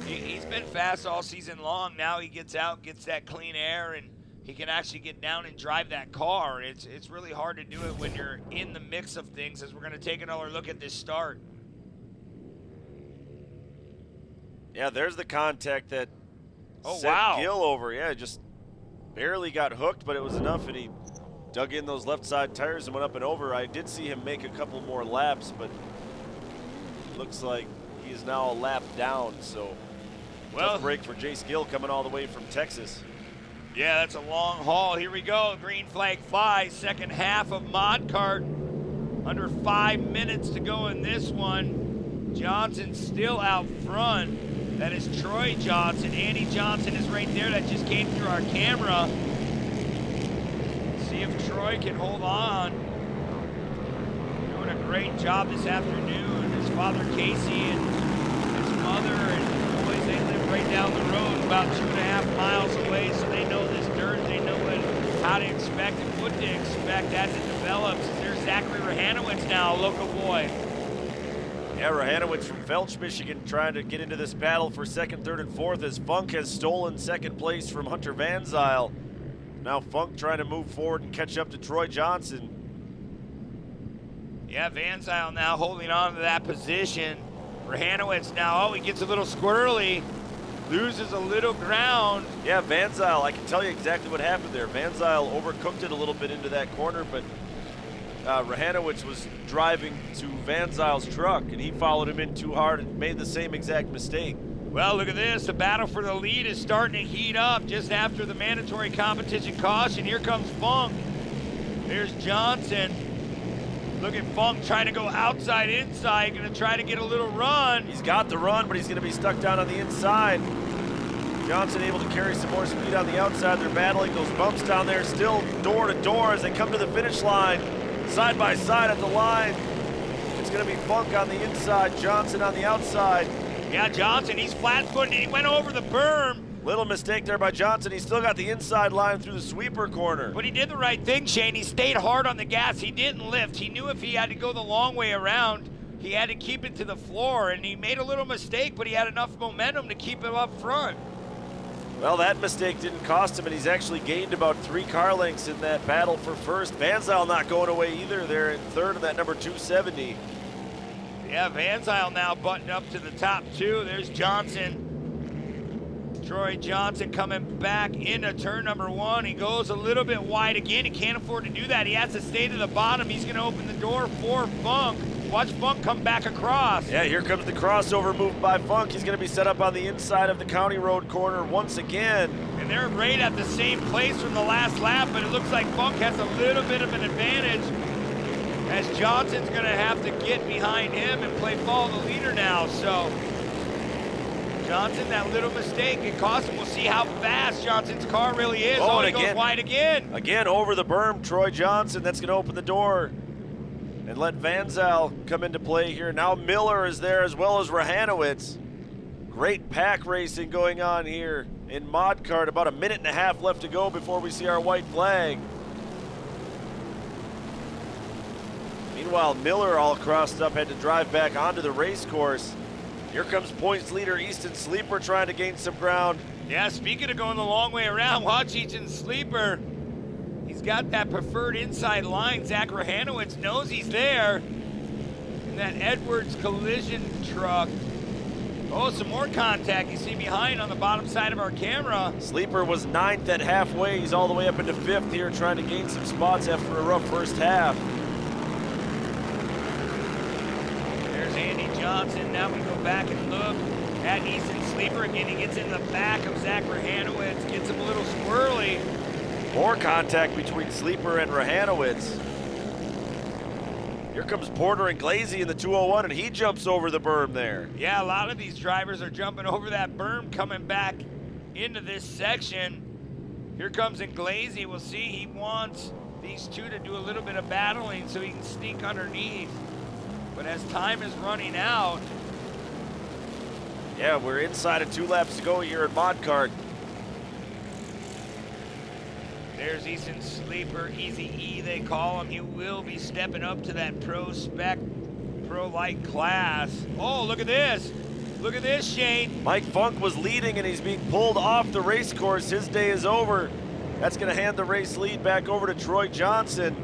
He's been fast all season long. Now he gets out, gets that clean air, and he can actually get down and drive that car. It's really hard to do it when you're in the mix of things, as we're going to take another look at this start.
Yeah, there's the contact that
sent
Gill over. Yeah, just barely got hooked, but it was enough, and he dug in those left side tires and went up and over. I did see him make a couple more laps, but looks like he is now a lap down, so tough break for Jace Gill coming all the way from Texas.
Yeah, that's a long haul. Here we go, green flag 5, second half of Mod Kart. Under 5 minutes to go in this one. Johnson still out front. That is Troy Johnson. Andy Johnson is right there. That just came through our camera. See if Troy can hold on. Doing a great job this afternoon. His father Casey and his mother and the boys, they live right down the road, about 2.5 miles away, so they know this dirt. They know how to expect and what to expect as it develops. There's Zachary Rahanowitz now, a local boy.
Yeah, Rahanowitz from Felch, Michigan, trying to get into this battle for second, third, and fourth as Funk has stolen second place from Hunter Van Zyl. Now Funk trying to move forward and catch up to Troy Johnson.
Yeah, Van Zyl now holding on to that position. Rahanowitz now, he gets a little squirrely, loses a little ground.
Yeah, Van Zyl, I can tell you exactly what happened there. Van Zyl overcooked it a little bit into that corner, but Rahanowitz was driving to Van Zyl's truck, and he followed him in too hard and made the same exact mistake.
Well, look at this. The battle for the lead is starting to heat up just after the mandatory competition caution. Here comes Funk. There's Johnson. Look at Funk trying to go outside, inside, going to try to get a little run.
He's got the run, but he's going to be stuck down on the inside. Johnson able to carry some more speed on the outside. They're battling those bumps down there, still door to door as they come to the finish line. Side by side at the line. It's going to be Funk on the inside, Johnson on the outside.
Yeah, Johnson, he's flat-footed. He went over the berm.
Little mistake there by Johnson. He still got the inside line through the sweeper corner.
But he did the right thing, Shane. He stayed hard on the gas. He didn't lift. He knew if he had to go the long way around, he had to keep it to the floor. And he made a little mistake, but he had enough momentum to keep it up front.
Well, that mistake didn't cost him, and he's actually gained about 3 car lengths in that battle for first. Van Zyl not going away either. They're in third in that number 270.
Yeah, Van Zyl now buttoned up to the top 2. There's Johnson. Troy Johnson coming back into turn number 1. He goes a little bit wide again. He can't afford to do that. He has to stay to the bottom. He's going to open the door for Funk. Watch Funk come back across.
Yeah, here comes the crossover move by Funk. He's going to be set up on the inside of the County Road corner once again.
And they're right at the same place from the last lap, but it looks like Funk has a little bit of an advantage as Johnson's going to have to get behind him and play follow the leader now. So Johnson, that little mistake, it cost him. We'll see how fast Johnson's car really is.
Oh, and
he goes wide again.
Again, over the berm, Troy Johnson. That's going to open the door and let Van Zyl come into play here. Now Miller is there as well as Rahanowitz. Great pack racing going on here in Mod Kart. About 1.5 minutes left to go before we see our white flag. Meanwhile, Miller, all crossed up, had to drive back onto the race course. Here comes points leader Easton Sleeper trying to gain some ground.
Yeah, speaking of going the long way around, watch Easton Sleeper. He's got that preferred inside line. Zach Rahanowitz knows he's there. And that Edwards collision truck. Oh, some more contact you see behind on the bottom side of our camera.
Sleeper was 9th at halfway. He's all the way up into 5th here, trying to gain some spots after a rough first half.
There's Andy Johnson. Now we go back and look at Easton Sleeper again. He gets in the back of Zach Rahanowitz, gets him a little squirrely.
More contact between Sleeper and Rahanowitz. Here comes Porter and Glazy in the 201, and he jumps over the berm there.
Yeah, a lot of these drivers are jumping over that berm coming back into this section. Here comes Glazy. We'll see. He wants these two to do a little bit of battling so he can sneak underneath. But as time is running out.
Yeah, we're inside of 2 laps to go here at Mod Kart.
There's Easton Sleeper, Easy E they call him. He will be stepping up to that pro spec, pro light class. Oh, look at this. Look at this, Shane.
Mike Funk was leading and he's being pulled off the race course. His day is over. That's going to hand the race lead back over to Troy Johnson.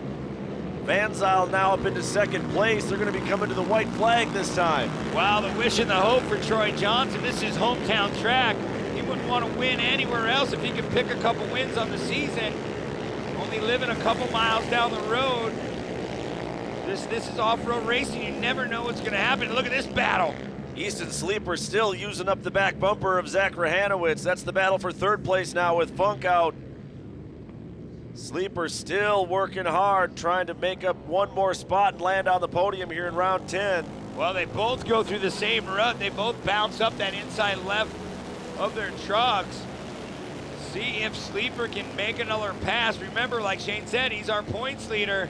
Van Zyl now up into 2nd place. They're going to be coming to the white flag this time.
Wow, the wish and the hope for Troy Johnson. This is his hometown track. He wouldn't want to win anywhere else if he could pick a couple wins on the season. Only living a couple miles down the road. This is off-road racing. You never know what's going to happen. Look at this battle.
Easton Sleeper still using up the back bumper of Zach Rahanowitz. That's the battle for 3rd place now with Funk out. Sleeper still working hard, trying to make up one more spot and land on the podium here in round 10.
Well, they both go through the same rut. They both bounce up that inside left of their trucks. See if Sleeper can make another pass. Remember, like Shane said, he's our points leader.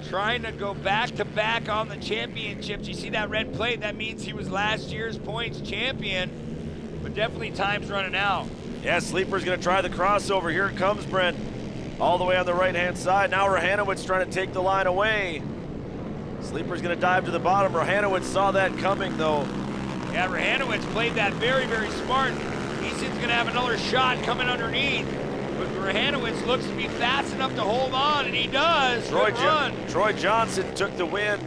Trying to go back-to-back on the championships. You see that red plate? That means he was last year's points champion. But definitely time's running out.
Yeah, Sleeper's gonna try the crossover. Here it comes, Brent. All the way on the right-hand side. Now Rohanowitz trying to take the line away. Sleeper's gonna dive to the bottom. Rohanowitz saw that coming, though.
Yeah, Rohanowitz played that very, very smart. Easton's gonna have another shot coming underneath. But Rohanowitz looks to be fast enough to hold on, and he does.
Troy Johnson took the win.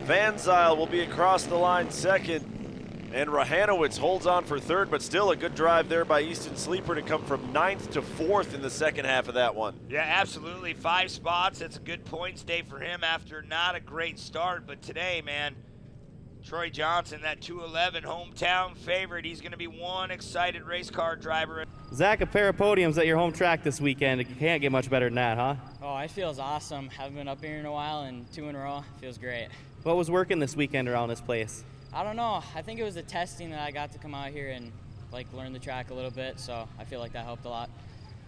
Van Zyl will be across the line second. And Rohanowitz holds on for third, but still a good drive there by Easton Sleeper to come from 9th to 4th in the second half of that one.
Yeah, absolutely. 5 spots. That's a good points day for him after not a great start. But today, man, Troy Johnson, that 211 hometown favorite, he's going to be one excited race car driver.
Zach, a pair of podiums at your home track this weekend. It can't get much better than that, huh?
Oh, it feels awesome. Haven't been up here in a while, and 2 in a row. Feels great.
What was working this weekend around this place?
I don't know. I think it was the testing that I got to come out here and learn the track a little bit, so I feel like that helped a lot.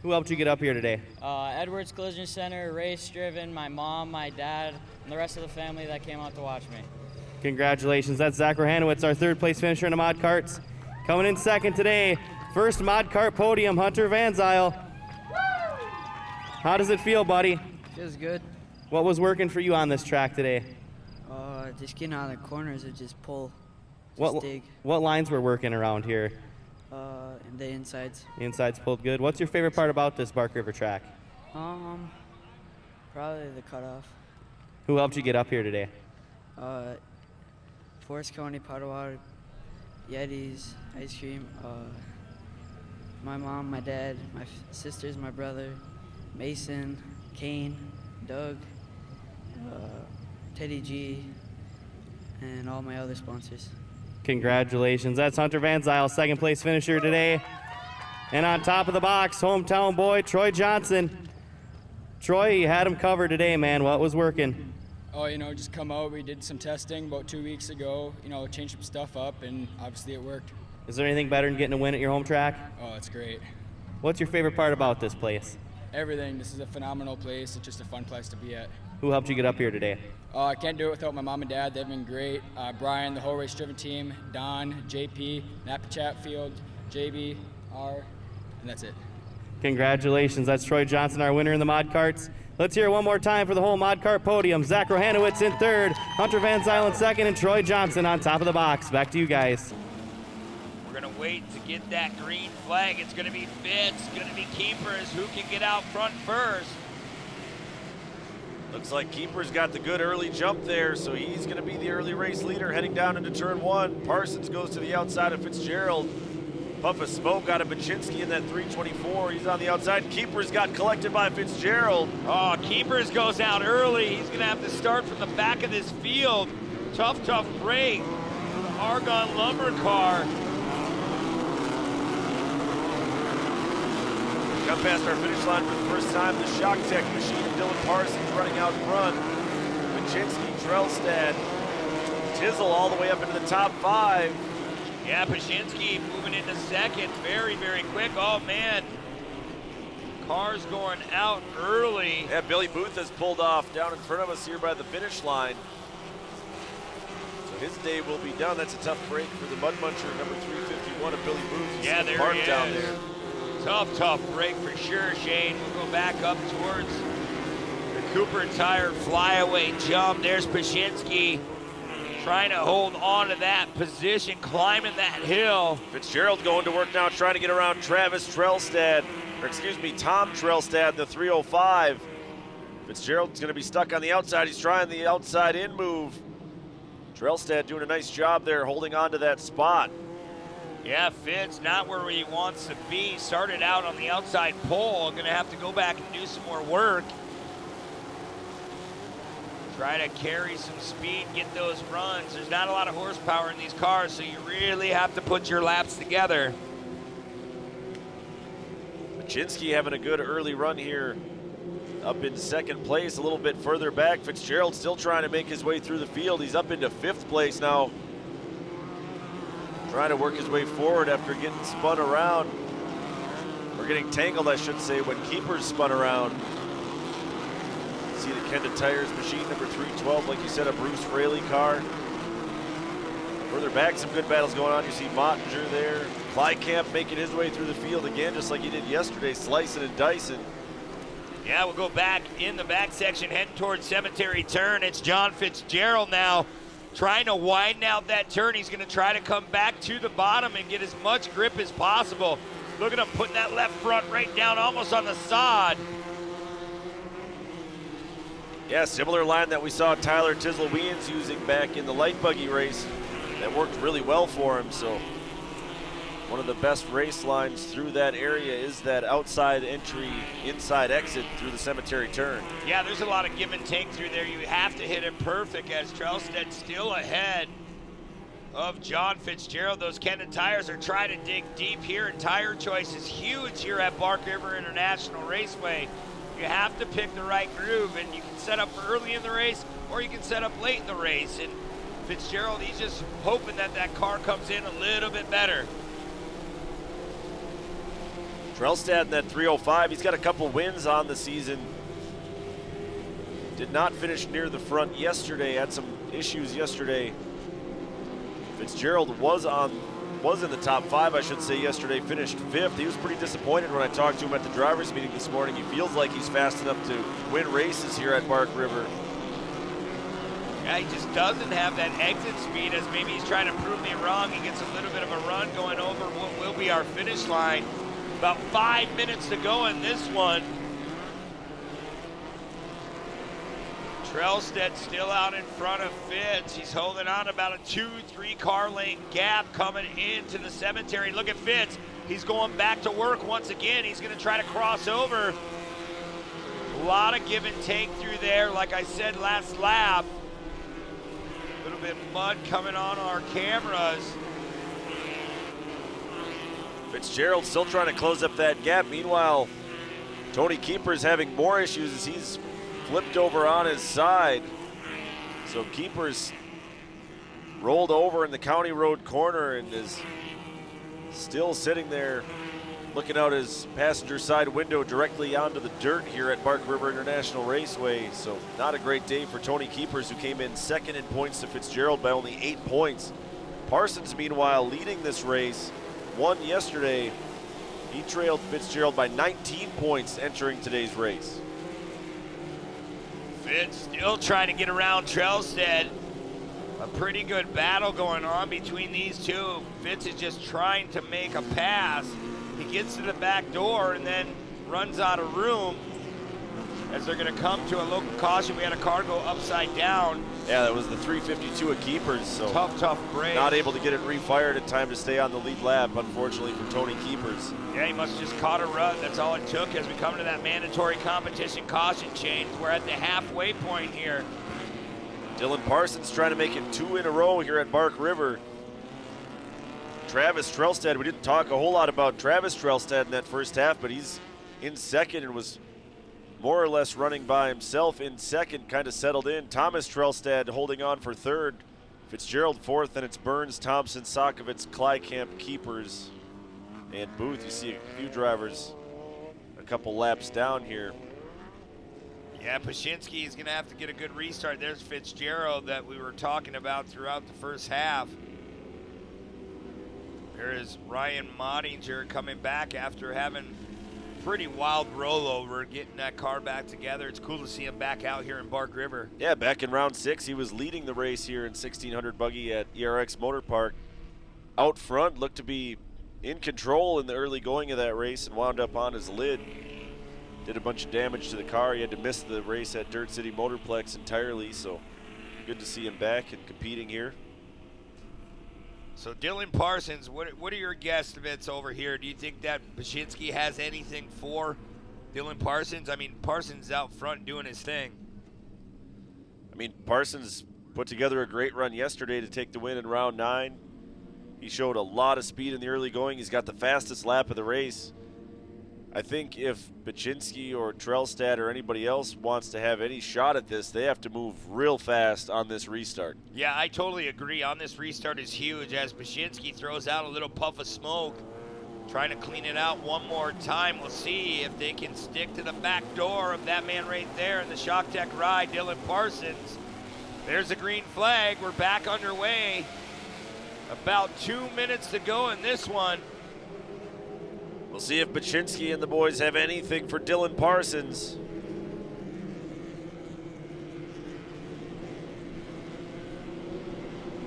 Who helped you get up here today?
Edwards Collision Center, race driven, my mom, my dad, and the rest of the family that came out to watch me.
Congratulations. That's Zach Rohanowitz, our 3rd place finisher in the mod carts. Coming in second today, first mod cart podium, Hunter Van Zyl. How does it feel, buddy?
Feels good.
What was working for you on this track today?
Just getting out of the corners or just pull, dig.
What lines were working around here?
And the insides.
The insides pulled good. What's your favorite part about this Bark River track?
Probably the cutoff.
Who helped you get up here today?
Forest County, Powder Water, Yetis, ice cream, my mom, my dad, my sisters, my brother, Mason, Kane, Doug, Teddy G, and all my other sponsors.
Congratulations. That's Hunter Van Zyl, 2nd place finisher today. And on top of the box, hometown boy, Troy Johnson. Troy, you had him covered today, man. What was working?
Oh, just come out. We did some testing about 2 weeks ago, changed some stuff up, and obviously it worked.
Is there anything better than getting a win at your home track?
Oh, it's great.
What's your favorite part about this place?
Everything. This is a phenomenal place. It's just a fun place to be at.
Who helped you get up here today?
I can't do it without my mom and dad. They've been great. Brian, the whole race-driven team, Don, JP, Napa Chatfield, JB, R, and that's it.
Congratulations. That's Troy Johnson, our winner in the mod carts. Let's hear it one more time for the whole mod cart podium. Zach Rohanowitz in 3rd, Hunter Van Zyl in 2nd, and Troy Johnson on top of the box. Back to you guys.
We're going to wait to get that green flag. It's going to be Fitz, going to be Keepers. Who can get out front first?
Looks like Keeper's got the good early jump there, so he's going to be the early race leader heading down into turn 1. Parsons goes to the outside of Fitzgerald. Puff of smoke out of Baczynski in that 324. He's on the outside. Keepers got collected by Fitzgerald.
Oh, Keepers goes out early. He's going to have to start from the back of this field. Tough break. Argonne Lumber Car.
Come past our finish line for the first time. The Shock Tech machine of Dylan Parsons running out front. Baczynski, Trelstad, Tizzle all the way up into the top 5.
Yeah, Baczynski moving into 2nd. Very, very quick. Oh, man. Cars going out early.
Yeah, Billy Booth has pulled off down in front of us here by the finish line. So his day will be done. That's a tough break for the Mud Muncher, number 351 of Billy Booth.
Yeah, there he is.
Down there.
Tough break for sure, Shane. We'll go back up towards the Cooper Tire flyaway jump. There's Baczynski trying to hold on to that position, climbing that hill.
Fitzgerald going to work now, trying to get around Travis Trelstad, Tom Trelstad, the 305. Fitzgerald's going to be stuck on the outside. He's trying the outside in move. Trelstad doing a nice job there, holding on to that spot.
Yeah, Fitz not where he wants to be. Started out on the outside pole. Going to have to go back and do some more work. Try to carry some speed, get those runs. There's not a lot of horsepower in these cars, so you really have to put your laps together.
Chinsky having a good early run here, up in second place. A little bit further back, Fitzgerald still trying to make his way through the field. He's up into 5th place now, trying to work his way forward after getting spun around, or getting tangled, I should say, when Keepers spun around. See the Kenda Tires machine number 312, like you said, a Bruce Fraley car. Further back, some good battles going on. You see Mottinger there. Kleikamp making his way through the field again, just like he did yesterday, slicing and dicing.
Yeah, we'll go back in the back section, heading towards Cemetery Turn. It's John Fitzgerald now trying to widen out that turn. He's going to try to come back to the bottom and get as much grip as possible. Look at him putting that left front right down almost on the sod.
Yeah, similar line that we saw Tyler Tizzle-Weans using back in the light buggy race. That worked really well for him, so one of the best race lines through that area is that outside entry, inside exit through the Cemetery Turn.
Yeah, there's a lot of give and take through there. You have to hit it perfect as Trelstead still ahead of John Fitzgerald. Those Kenda Tires are trying to dig deep here, and tire choice is huge here at Bark River International Raceway. You have to pick the right groove, and you can set up early in the race or you can set up late in the race. And Fitzgerald, he's just hoping that that car comes in a little bit better.
Trelstad in that 305, he's got a couple wins on the season. Did not finish near the front yesterday, had some issues yesterday. Fitzgerald was in the top 5, I should say, yesterday, finished 5th. He was pretty disappointed when I talked to him at the drivers meeting this morning. He feels like he's fast enough to win races here at Bark River.
Yeah, he just doesn't have that exit speed, as maybe he's trying to prove me wrong. He gets a little bit of a run going over what will be our finish line. About 5 minutes to go in this one. Trelstead still out in front of Fitz. He's holding on about a 2-3 car lane gap coming into the cemetery. Look at Fitz. He's going back to work once again. He's going to try to cross over. A lot of give and take through there. Like I said last lap, a little bit of mud coming on our cameras.
Fitzgerald still trying to close up that gap. Meanwhile, Tony Keeper's having more issues as he's flipped over on his side. So Keeper's rolled over in the County Road corner and is still sitting there looking out his passenger side window directly onto the dirt here at Bark River International Raceway. So not a great day for Tony Keepers, who came in second in points to Fitzgerald by only 8 points. Parsons, meanwhile, leading this race, won yesterday. He trailed Fitzgerald by 19 points entering today's race.
Fitz still trying to get around Trelstead. A pretty good battle going on between these two. Fitz is just trying to make a pass. He gets to the back door and then runs out of room as they're going to come to a local caution. We had a car go upside down.
Yeah, that was the 352 of Keepers. So
tough break.
Not able to get it refired in time to stay on the lead lap, unfortunately, for Tony Keepers.
Yeah, he must have just caught a rut. That's all it took as we come to that mandatory competition caution change. We're at the halfway point here.
Dylan Parsons trying to make it 2 in a row here at Bark River. Travis Trelstead, we didn't talk a whole lot about Travis Trelstead in that first half, but he's in second and was more or less running by himself in second, kind of settled in. Thomas Trelstead holding on for third. Fitzgerald fourth, and it's Burns, Thompson, Sokovitz, Kleikamp, Keepers, and Booth. You see a few drivers a couple laps down here.
Yeah, Pashinsky is going to have to get a good restart. There's Fitzgerald that we were talking about throughout the first half. There is Ryan Mottinger coming back after having pretty wild rollover, getting that car back together. It's cool to see him back out here in Bark River.
Yeah, back in round 6, he was leading the race here in 1600 buggy at ERX Motor Park. Out front, looked to be in control in the early going of that race and wound up on his lid. Did a bunch of damage to the car. He had to miss the race at Dirt City Motorplex entirely, so good to see him back and competing here.
So Dylan Parsons, what are your guesstimates over here? Do you think that Pashinsky has anything for Dylan Parsons? I mean, Parsons out front doing his thing.
I mean, Parsons put together a great run yesterday to take the win in round 9. He showed a lot of speed in the early going. He's got the fastest lap of the race. I think if Baczynski or Trelstad or anybody else wants to have any shot at this, they have to move real fast on this restart.
Yeah, I totally agree. On this restart is huge as Baczynski throws out a little puff of smoke, trying to clean it out one more time. We'll see if they can stick to the back door of that man right there in the Shock Tech ride, Dylan Parsons. There's the green flag. We're back underway. About 2 minutes to go in this one.
We'll see if Baczynski and the boys have anything for Dylan Parsons.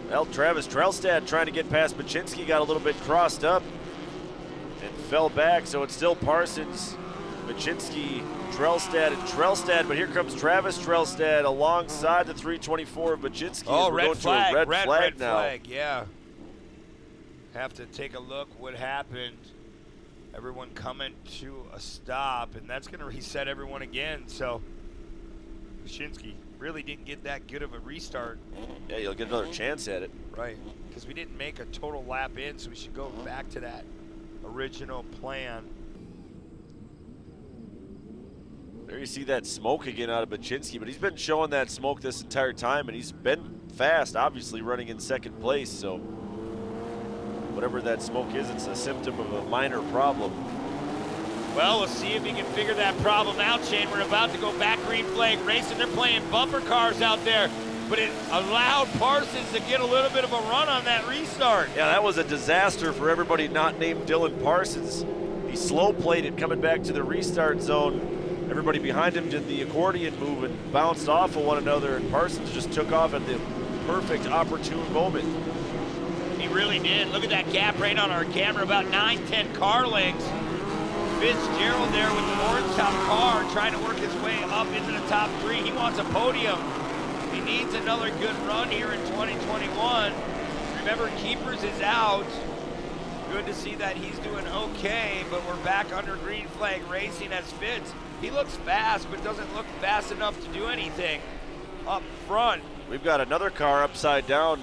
Well, Travis Trelstad trying to get past Baczynski, got a little bit crossed up and fell back, so it's still Parsons, Baczynski, Trelstad, but here comes Travis Trelstad alongside the 324 of Baczynski.
Oh, red flag,
red
flag
now.
Flag, yeah. Have to take a look what happened. Everyone coming to a stop, and that's going to reset everyone again. So Baczynski really didn't get that good of a restart.
Yeah, you'll get another chance at it.
Right, because we didn't make a total lap in, so we should go back to that original plan.
There you see that smoke again out of Baczynski, but he's been showing that smoke this entire time, and he's been fast, obviously running in second place, so whatever that smoke is, it's a symptom of a minor problem.
Well, we'll see if he can figure that problem out, Shane. We're about to go back green flag racing. They're playing bumper cars out there, but it allowed Parsons to get a little bit of a run on that restart.
Yeah, that was a disaster for everybody not named Dylan Parsons. He slow played it coming back to the restart zone. Everybody behind him did the accordion move and bounced off of one another, and Parsons just took off at the perfect opportune moment.
He really did. Look at that gap right on our camera, about 9-10 car lengths. Fitzgerald there with the orange top car trying to work his way up into the top three. He wants a podium. He needs another good run here in 2021. Remember, Keepers is out. Good to see that he's doing okay, but we're back under green flag racing as Fitz. He looks fast, but doesn't look fast enough to do anything up front.
We've got another car upside down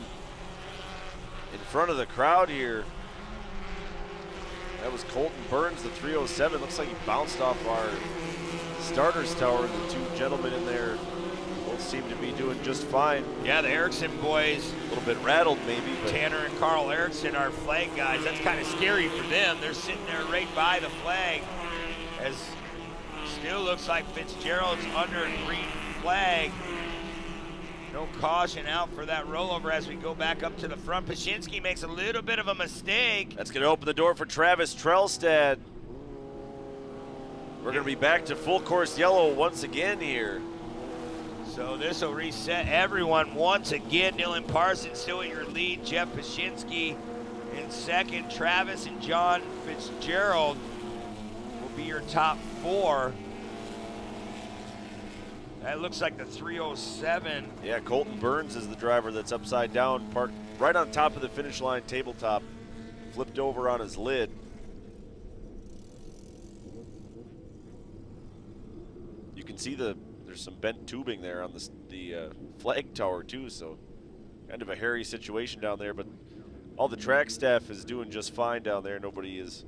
in front of the crowd here. That was Colton Burns, the 307. Looks like he bounced off our starters tower. The two gentlemen in there both seem to be doing just fine.
Yeah, the Erickson boys.
A little bit rattled maybe. But
Tanner and Carl Erickson, our flag guys. That's kind of scary for them. They're sitting there right by the flag. As still looks like Fitzgerald's under green flag. No caution out for that rollover as we go back up to the front. Baczynski makes a little bit of a mistake.
That's going to open the door for Travis Trelstad. We're going to be back to full course yellow once again here.
So this will reset everyone once again. Dylan Parsons still at your lead. Jeff Baczynski in second. Travis and John Fitzgerald will be your top four. That looks like the 307.
Yeah, Colton Burns is the driver that's upside down, parked right on top of the finish line tabletop, flipped over on his lid. You can see there's some bent tubing there on the flag tower too, so kind of a hairy situation down there, but all the track staff is doing just fine down there. Nobody is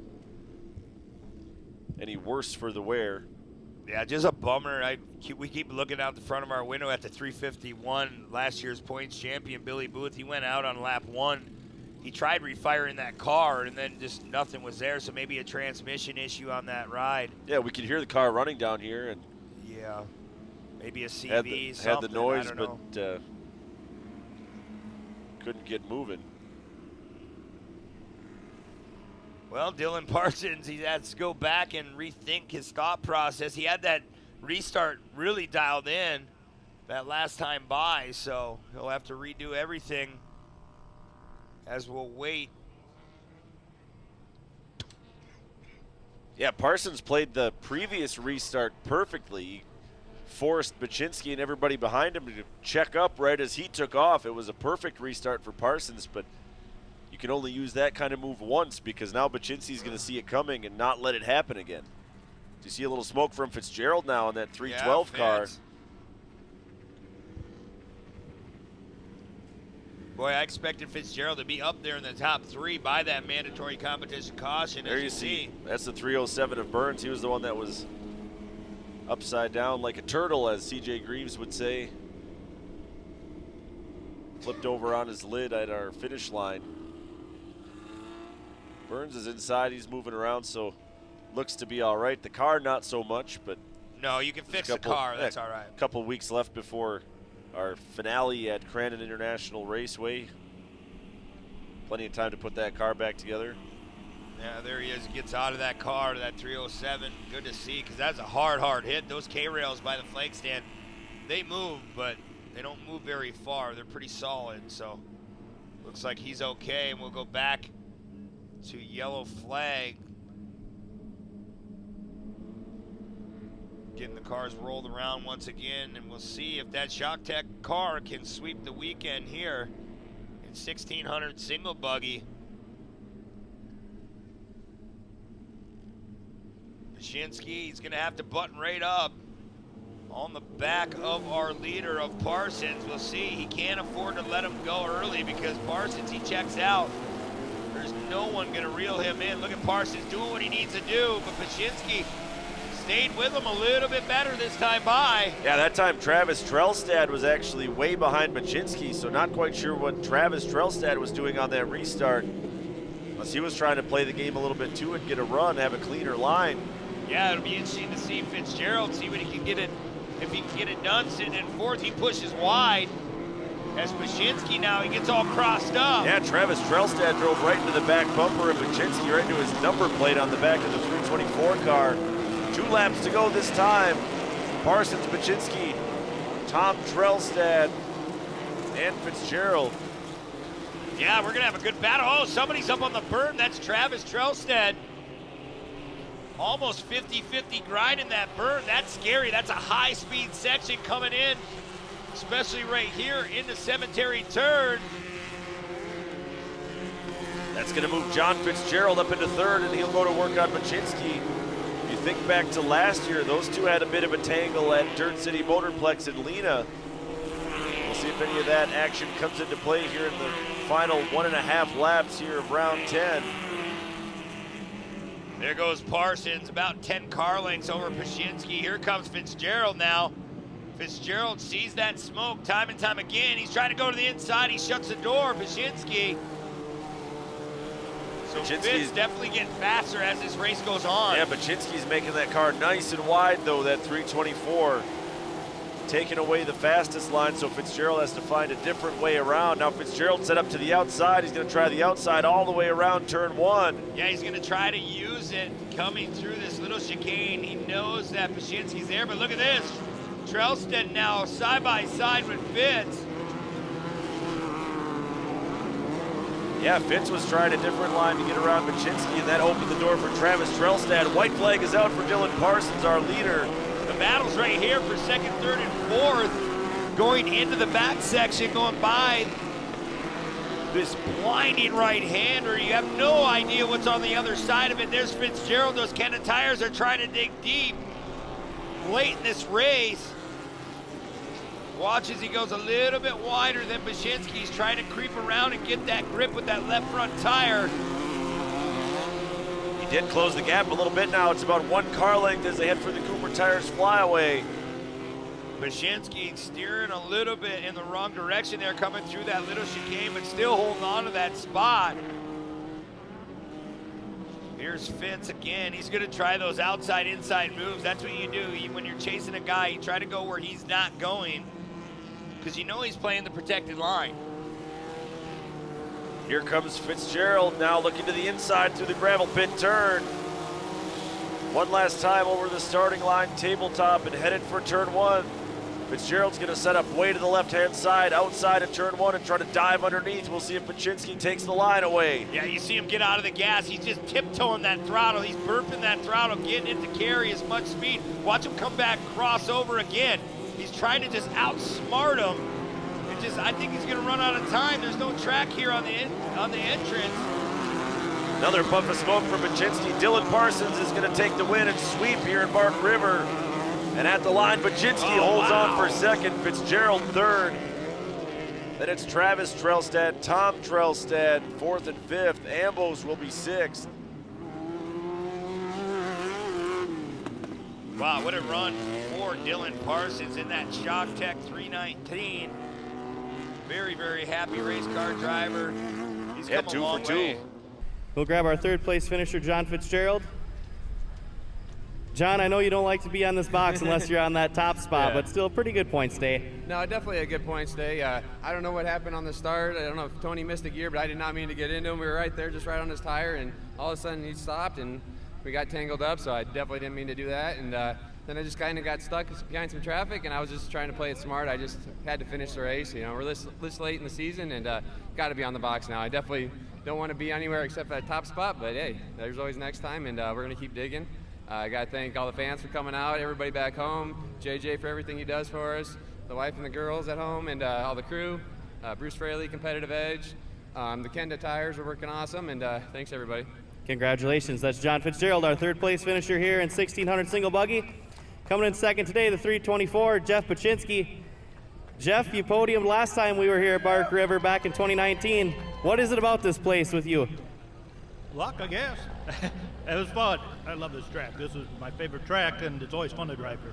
any worse for the wear.
Yeah, just a bummer. We keep looking out the front of our window at the 351, last year's points champion, Billy Booth. He went out on lap one. He tried refiring that car, and then just nothing was there, so maybe a transmission issue on that ride.
Yeah, we could hear the car running down here. And
yeah, maybe a CV,
had the noise,
but
couldn't get moving.
Well, Dylan Parsons, he has to go back and rethink his thought process. He had that restart really dialed in that last time by, so he'll have to redo everything as we'll wait.
Yeah, Parsons played the previous restart perfectly. He forced Baczynski and everybody behind him to check up right as he took off. It was a perfect restart for Parsons, but you can only use that kind of move once because now Baczynski's going to see it coming and not let it happen again. Do you see a little smoke from Fitzgerald now in that 312 car?
Boy, I expected Fitzgerald to be up there in the top 3 by that mandatory competition caution.
There you see. That's the 307 of Burns. He was the one that was upside down like a turtle, as CJ Greaves would say. Flipped over on his lid at our finish line. Burns is inside. He's moving around, so looks to be all right. The car, not so much, but
no, you can fix the car. That's all right.
A couple weeks left before our finale at Crandon International Raceway. Plenty of time to put that car back together.
Yeah, there he is. He gets out of that car to that 307. Good to see, because that's a hard hit. Those K-rails by the flag stand, they move, but they don't move very far. They're pretty solid, so looks like he's okay, and we'll go back to yellow flag. Getting the cars rolled around once again, and we'll see if that Shock Tech car can sweep the weekend here in 1600 single buggy. Wyszynski, he's gonna have to button right up on the back of our leader of Parsons. We'll see, he can't afford to let him go early because Parsons, he checks out. There's no one gonna reel him in. Look at Parsons doing what he needs to do, but Wyszynski stayed with him a little bit better this time by.
Yeah, that time Travis Trelstad was actually way behind Wyszynski, so not quite sure what Travis Trelstad was doing on that restart. Unless he was trying to play the game a little bit too and get a run, have a cleaner line.
Yeah, it'll be interesting to see Fitzgerald, see what he can get it, if he can get it done. Sitting in 4th, he pushes wide. As Wyszynski now, he gets all crossed up.
Yeah, Travis Trelstad drove right into the back bumper of Wyszynski, right into his number plate on the back of the 324 car. 2 laps to go this time. Parsons, Wyszynski, Tom Trelstad, and Fitzgerald.
Yeah, we're gonna have a good battle. Oh, somebody's up on the berm. That's Travis Trelstad. Almost 50-50 grind in that berm. That's scary. That's a high-speed section coming in, especially right here in the cemetery turn.
That's gonna move John Fitzgerald up into 3rd, and he'll go to work on Wyszynski. If you think back to last year, those two had a bit of a tangle at Dirt City Motorplex in Lena. We'll see if any of that action comes into play here in the final 1.5 laps here of round 10.
There goes Parsons, about 10 car lengths over Wyszynski. Here comes Fitzgerald now. Fitzgerald sees that smoke time and time again. He's trying to go to the inside. He shuts the door. Wyszynski. So Fitz definitely getting faster as this race goes on.
Yeah, Wyszynski's making that car nice and wide, though, that 324. Taking away the fastest line, so Fitzgerald has to find a different way around. Now Fitzgerald set up to the outside. He's going to try the outside all the way around turn 1.
Yeah, he's going to try to use it coming through this little chicane. He knows that Wyszynski's there, but look at this. Trelstad now side by side with Fitz.
Yeah, Fitz was trying a different line to get around Wyszynski, and that opened the door for Travis Trelstad. White flag is out for Dylan Parsons, our leader.
The battle's right here for 2nd, 3rd, and 4th. Going into the back section, going by this blinding right-hander. You have no idea what's on the other side of it. There's Fitzgerald. Those Kenna tires are trying to dig deep late in this race. Watch as he goes a little bit wider than Wyszynski. He's trying to creep around and get that grip with that left front tire.
He did close the gap a little bit now. It's about 1 car length as they head for the Cooper Tires flyaway.
Wyszynski steering a little bit in the wrong direction there, coming through that little chicane, but still holding on to that spot. Here's Fitz again. He's going to try those outside-inside moves. That's what you do. When you're chasing a guy, you try to go where he's not going, because you know he's playing the protected line.
Here comes Fitzgerald now looking to the inside through the gravel pit turn. One last time over the starting line tabletop and headed for turn 1. Fitzgerald's going to set up way to the left-hand side outside of turn 1 and try to dive underneath. We'll see if Wyszynski takes the line away.
Yeah, you see him get out of the gas. He's just tiptoeing that throttle. He's burping that throttle, getting it to carry as much speed. Watch him come back, cross over again. He's trying to just outsmart him. I think he's going to run out of time. There's no track here on the entrance.
Another puff of smoke for Wyszynski. Dylan Parsons is going to take the win and sweep here in Barton River. And at the line, Wyszynski holds on for 2nd, Fitzgerald 3rd. Then it's Travis Trelstad, Tom Trelstad, 4th and 5th. Ambos will be 6th.
Wow, what a run for Dylan Parsons in that Shock Tech 319. Very, very happy race car driver. He's come a long way.
We'll grab our 3rd place finisher, John Fitzgerald. John, I know you don't like to be on this box unless you're on that top spot, but still a pretty good points day.
No, definitely a good points day. I don't know what happened on the start. I don't know if Tony missed a gear, but I did not mean to get into him. We were right there, just right on his tire, and all of a sudden he stopped, and we got tangled up, so I definitely didn't mean to do that. And then I just kind of got stuck behind some traffic, and I was just trying to play it smart. I just had to finish the race. You know, we're this late in the season, and got to be on the box now. I definitely don't want to be anywhere except that top spot, but hey, there's always next time, and we're going to keep digging. I got to thank all the fans for coming out, everybody back home, JJ for everything he does for us, the wife and the girls at home, and all the crew, Bruce Fraley, Competitive Edge, the Kenda Tires are working awesome, and thanks everybody.
Congratulations. That's John Fitzgerald, our 3rd place finisher here in 1600 single buggy. Coming in 2nd today, the 324, Jeff Paczynski. Jeff, you podiumed last time we were here at Bark River back in 2019. What is it about this place with you?
Luck, I guess. It was fun. I love this track. This is my favorite track, and it's always fun to drive here.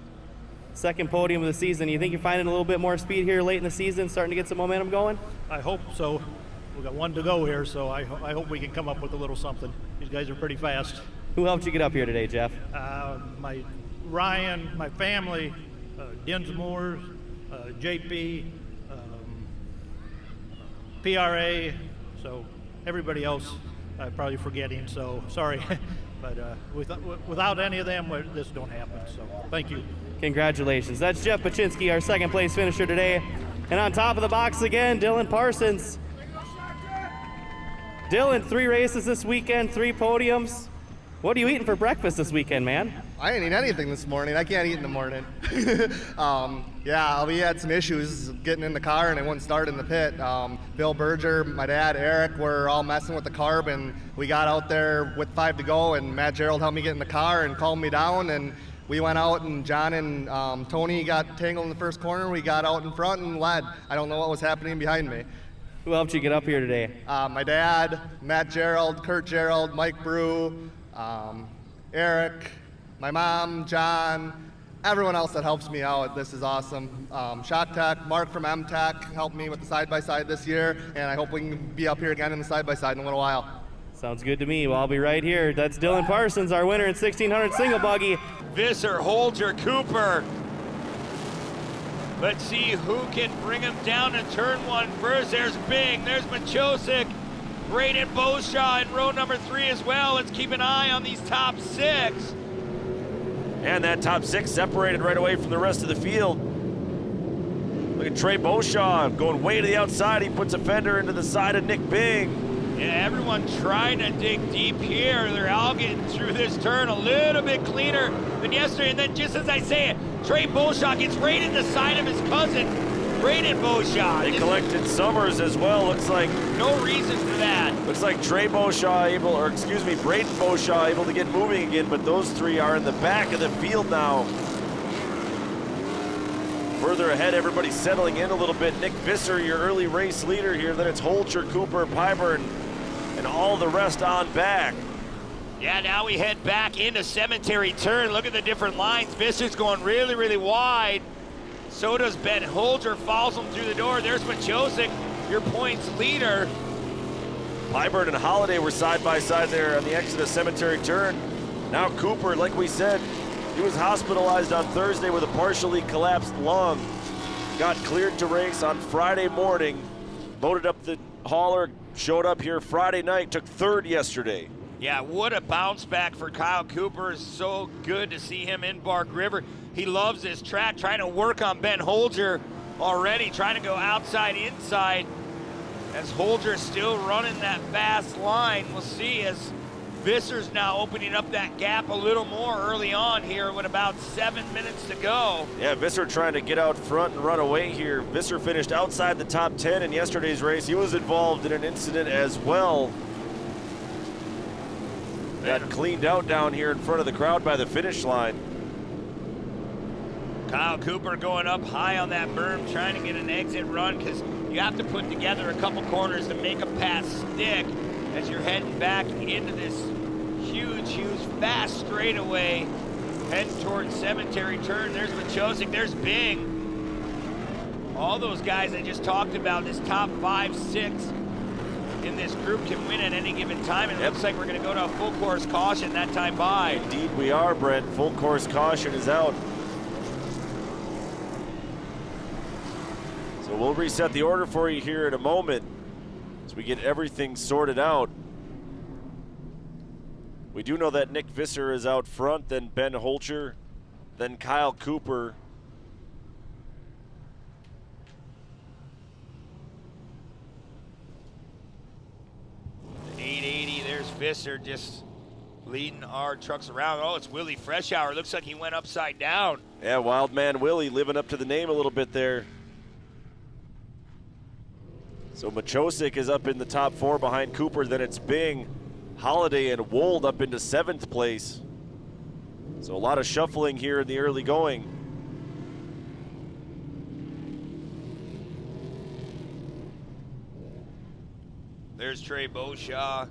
2nd podium of the season. You think you're finding a little bit more speed here late in the season, starting to get some momentum going?
I hope so. We've got 1 to go here, so I hope we can come up with a little something. These guys are pretty fast.
Who helped you get up here today, Jeff?
My Ryan, my family, Dinsmore, JP, PRA, so everybody else I'm probably forgetting, so sorry. But without any of them, this don't happen, so thank you.
Congratulations. That's Jeff Paczynski, our 2nd place finisher today. And on top of the box again, Dylan Parsons. Dylan, 3 races this weekend, 3 podiums. What are you eating for breakfast this weekend, man?
I ain't eating anything this morning. I can't eat in the morning. Yeah, we had some issues getting in the car and it wouldn't start in the pit. Bill Berger, my dad, Eric, were all messing with the carb, and we got out there with 5 to go, and Matt Gerald helped me get in the car and calmed me down, and we went out, and John and Tony got tangled in the first corner. We got out in front and led. I don't know what was happening behind me.
Who helped you get up here today?
My dad, Matt Gerald, Kurt Gerald, Mike Brew, Eric, my mom, John, everyone else that helps me out. This is awesome. Shock Tech, Mark from M-Tech helped me with the side-by-side this year, and I hope we can be up here again in the side-by-side in a little while.
Sounds good to me. Well, I'll be right here. That's Dylan Parsons, our winner in 1600 single buggy.
Visser, Holger, Cooper. Let's see who can bring him down to turn 1 first. There's Bing, there's Machosik, Braden Boshaw in row number 3 as well. Let's keep an eye on these top 6.
And that top 6 separated right away from the rest of the field. Look at Trey Boshaw going way to the outside. He puts a fender into the side of Nick Bing.
Yeah, everyone trying to dig deep here. They're all getting through this turn a little bit cleaner than yesterday. And then just as I say it, Trey Boshaw gets right in the side of his cousin, Braden Boshaw.
They collected Summers as well. Looks like
no reason for that.
Looks like Trey Boshaw Braden Boshaw able to get moving again, but those 3 are in the back of the field now. Further ahead, everybody's settling in a little bit. Nick Visser, your early race leader here. Then it's Holcher, Cooper, Pyburn, and all the rest on back.
Yeah, now we head back into Cemetery Turn. Look at the different lines. Visser's going really, really wide. So does Ben Holger, follows him through the door. There's Machosik, your points leader.
Pyburn and Holiday were side by side there on the exit of Cemetery Turn. Now Cooper, like we said, he was hospitalized on Thursday with a partially collapsed lung. Got cleared to race on Friday morning. Loaded up the hauler, showed up here Friday night, took 3rd yesterday.
Yeah, what a bounce back for Kyle Cooper. It's so good to see him in Bark River. He loves this track, trying to work on Ben Holger already, trying to go outside, inside. As Holger still running that fast line. We'll see as Visser's now opening up that gap a little more early on here with about 7 minutes to go.
Yeah, Visser trying to get out front and run away here. Visser finished outside the top 10 in yesterday's race. He was involved in an incident as well. Got cleaned out down here in front of the crowd by the finish line.
Kyle Cooper going up high on that berm, trying to get an exit run because You have to put together a couple corners to make a pass stick as you're heading back into this huge, fast straightaway, heading towards Cemetery Turn. There's Machosik, there's Bing. All those guys I just talked about, this top 5, 6 in this group can win at any given time. It looks like we're going to go to a full course caution that time by.
Indeed we are, Brent. Full course caution is out. So we'll reset the order for you here in a moment as we get everything sorted out. We do know that Nick Visser is out front, then Ben Holcher, then Kyle Cooper.
The 880, there's Visser just leading our trucks around. Oh, it's Willie Freshour. Looks like he went upside down.
Yeah, Wildman Willie living up to the name a little bit there. So Machosik is up in the top 4 behind Cooper. Then it's Bing, Holiday, and Wold up into 7th place. So a lot of shuffling here in the early going.
There's Trey Beauchamp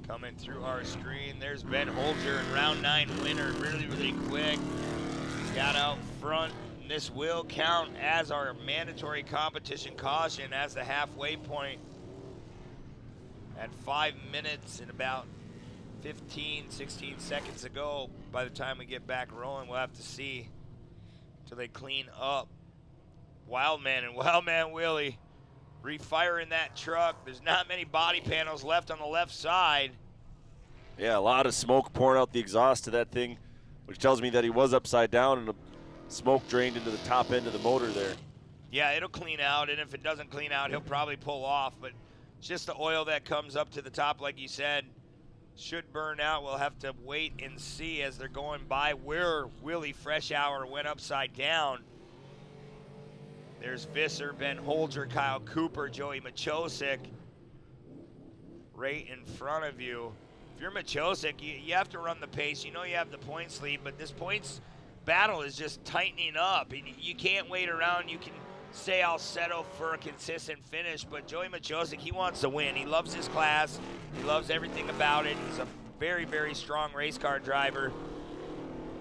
coming through our screen. There's Ben Holger in round 9 winner, really quick. Got out front. This will count as our mandatory competition caution as the halfway point at 5 minutes and about 15, 16 seconds ago. By the time we get back rolling, we'll have to see till they clean up. Wildman and Wildman Willie refiring that truck. There's not many body panels left on the left side.
Yeah, a lot of smoke pouring out the exhaust of that thing, which tells me that he was upside down and the smoke drained into the top end of the motor there.
Yeah, it'll clean out, and if it doesn't clean out, he'll probably pull off, but it's just the oil that comes up to the top, like you said, should burn out. We'll have to wait and see as they're going by where Willie Freshour went upside down. There's Visser, Ben Holger, Kyle Cooper, Joey Machosik right in front of you. If you're Machosik, you have to run the pace. You know you have the points lead, but this points battle is just tightening up. You can't wait around. You can say I'll settle for a consistent finish, but Joey Machosik, he wants to win. He loves his class. He loves everything about it. He's a very strong race car driver.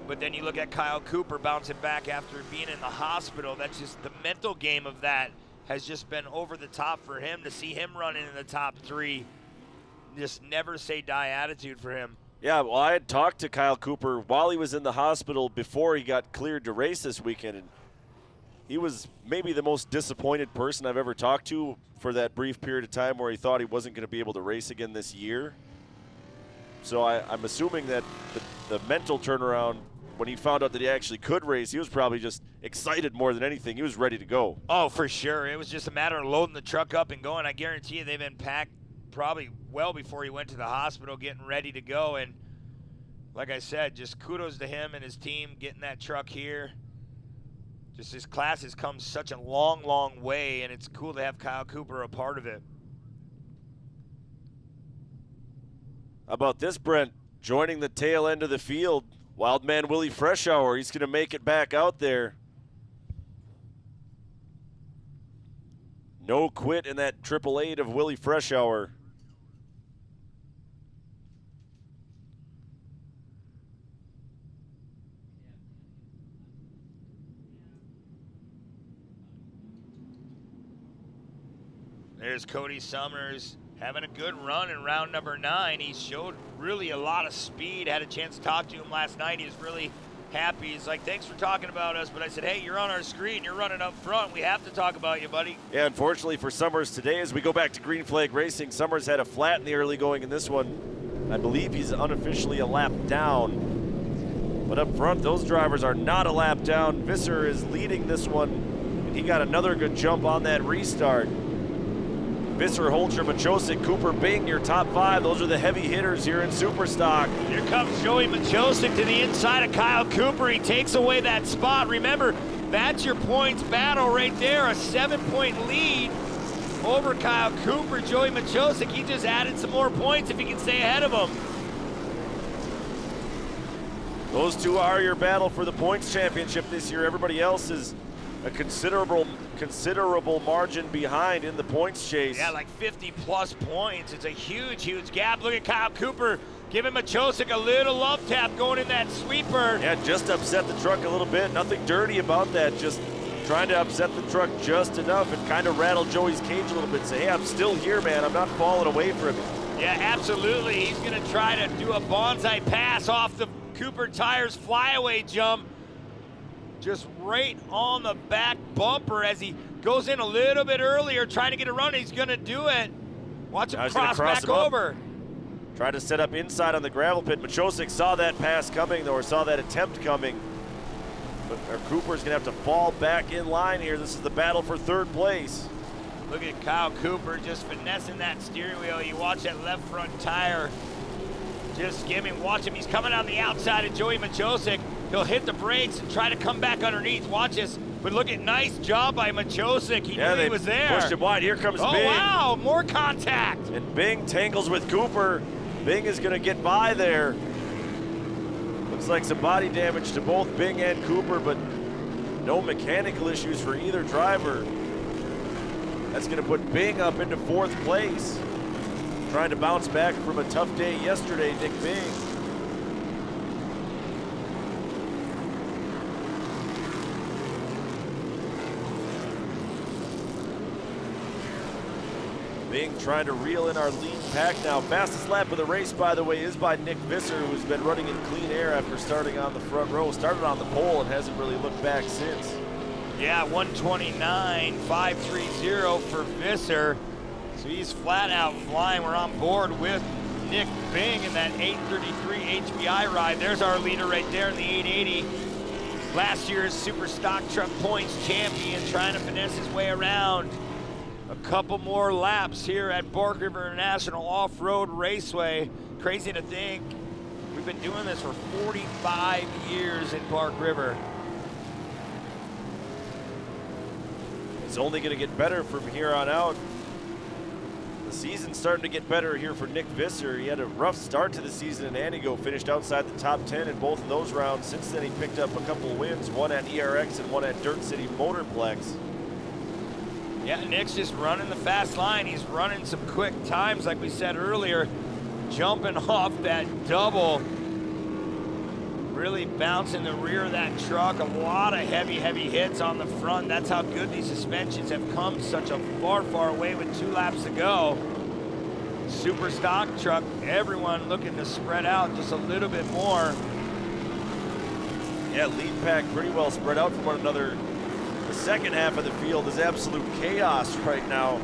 But then you look at Kyle Cooper bouncing back after being in the hospital. That's just the mental game of that has just been over the top for him. To see him running in the top 3, just never say die attitude for him.
Yeah, well, I had talked to Kyle Cooper while he was in the hospital before he got cleared to race this weekend, and he was maybe the most disappointed person I've ever talked to for that brief period of time where he thought he wasn't going to be able to race again this year. So I'm assuming that the mental turnaround, when he found out that he actually could race, he was probably just excited more than anything. He was ready to go.
Oh, for sure. It was just a matter of loading the truck up and going. I guarantee you they've been packed probably well before he went to the hospital, getting ready to go. And like I said, just kudos to him and his team getting that truck here. Just his class has come such a long way, and it's cool to have Kyle Cooper a part of it.
How about this, Brent? Joining the tail end of the field, Wildman Willie Freshour. He's going to make it back out there. No quit in that 888 of Willie Freshour.
There's Cody Summers having a good run in round number 9. He showed really a lot of speed. Had a chance to talk to him last night. He was really happy. He's like, thanks for talking about us. But I said, hey, you're on our screen. You're running up front. We have to talk about you, buddy.
Yeah, unfortunately for Summers today, as we go back to Green Flag Racing, Summers had a flat in the early going in this one. I believe he's unofficially a lap down. But up front, those drivers are not a lap down. Visser is leading this one, and he got another good jump on that restart. Visser, Holcher, Machosik, Cooper, Bing, your top 5. Those are the heavy hitters here in Superstock.
Here comes Joey Machosik to the inside of Kyle Cooper. He takes away that spot. Remember, that's your points battle right there. A 7-point lead over Kyle Cooper. Joey Machosik, he just added some more points if he can stay ahead of him.
Those two are your battle for the points championship this year. Everybody else is a considerable margin behind in the points chase.
Yeah, like 50+ points. It's a huge gap. Look at Kyle Cooper giving Machosik a little love tap going in that sweeper.
Yeah, just upset the truck a little bit. Nothing dirty about that. Just trying to upset the truck just enough and kind of rattle Joey's cage a little bit. Say, hey, I'm still here, man. I'm not falling away from it.
Yeah, absolutely. He's going to try to do a bonsai pass off the Cooper Tires flyaway jump. Just right on the back bumper as he goes in a little bit earlier, trying to get a run. He's going to do it. Watch him cross back over.
Try to set up inside on the gravel pit. Machosik saw that pass coming, though, or saw that attempt coming. But Cooper's going to have to fall back in line here. This is the battle for third place.
Look at Kyle Cooper just finessing that steering wheel. You watch that left front tire just skimming. Watch him. He's coming on the outside of Joey Machosik. He'll hit the brakes and try to come back underneath. Watch this. But look at, nice job by Machosik. He knew he was there.
Pushed him wide. Here comes Bing.
Oh, wow. More contact.
And Bing tangles with Cooper. Bing is going to get by there. Looks like some body damage to both Bing and Cooper, but no mechanical issues for either driver. That's going to put Bing up into fourth place. Trying to bounce back from a tough day yesterday, Nick Bing. Bing trying to reel in our lead pack now. Fastest lap of the race, by the way, is by Nick Visser, who's been running in clean air after starting on the front row. Started on the pole and hasn't really looked back since.
Yeah, 129.530 for Visser. So he's flat out flying. We're on board with Nick Bing in that 833 HBI ride. There's our leader right there in the 880. Last year's Super Stock Truck Points champion, trying to finesse his way around. A couple more laps here at Bark River International Off-Road Raceway. Crazy to think we've been doing this for 45 years in Bark River.
It's only going to get better from here on out. The season's starting to get better here for Nick Visser. He had a rough start to the season in Antigo, finished outside the top 10 in both of those rounds. Since then, he picked up a couple of wins, one at ERX and one at Dirt City Motorplex.
Yeah, Nick's just running the fast line. He's running some quick times, like we said earlier, jumping off that double, really bouncing the rear of that truck. A lot of heavy hits on the front. That's how good these suspensions have come such a far way with 2 laps to go. Super stock truck, everyone looking to spread out just a little bit more.
Yeah, lead pack pretty well spread out from one another. The second half of the field is absolute chaos right now.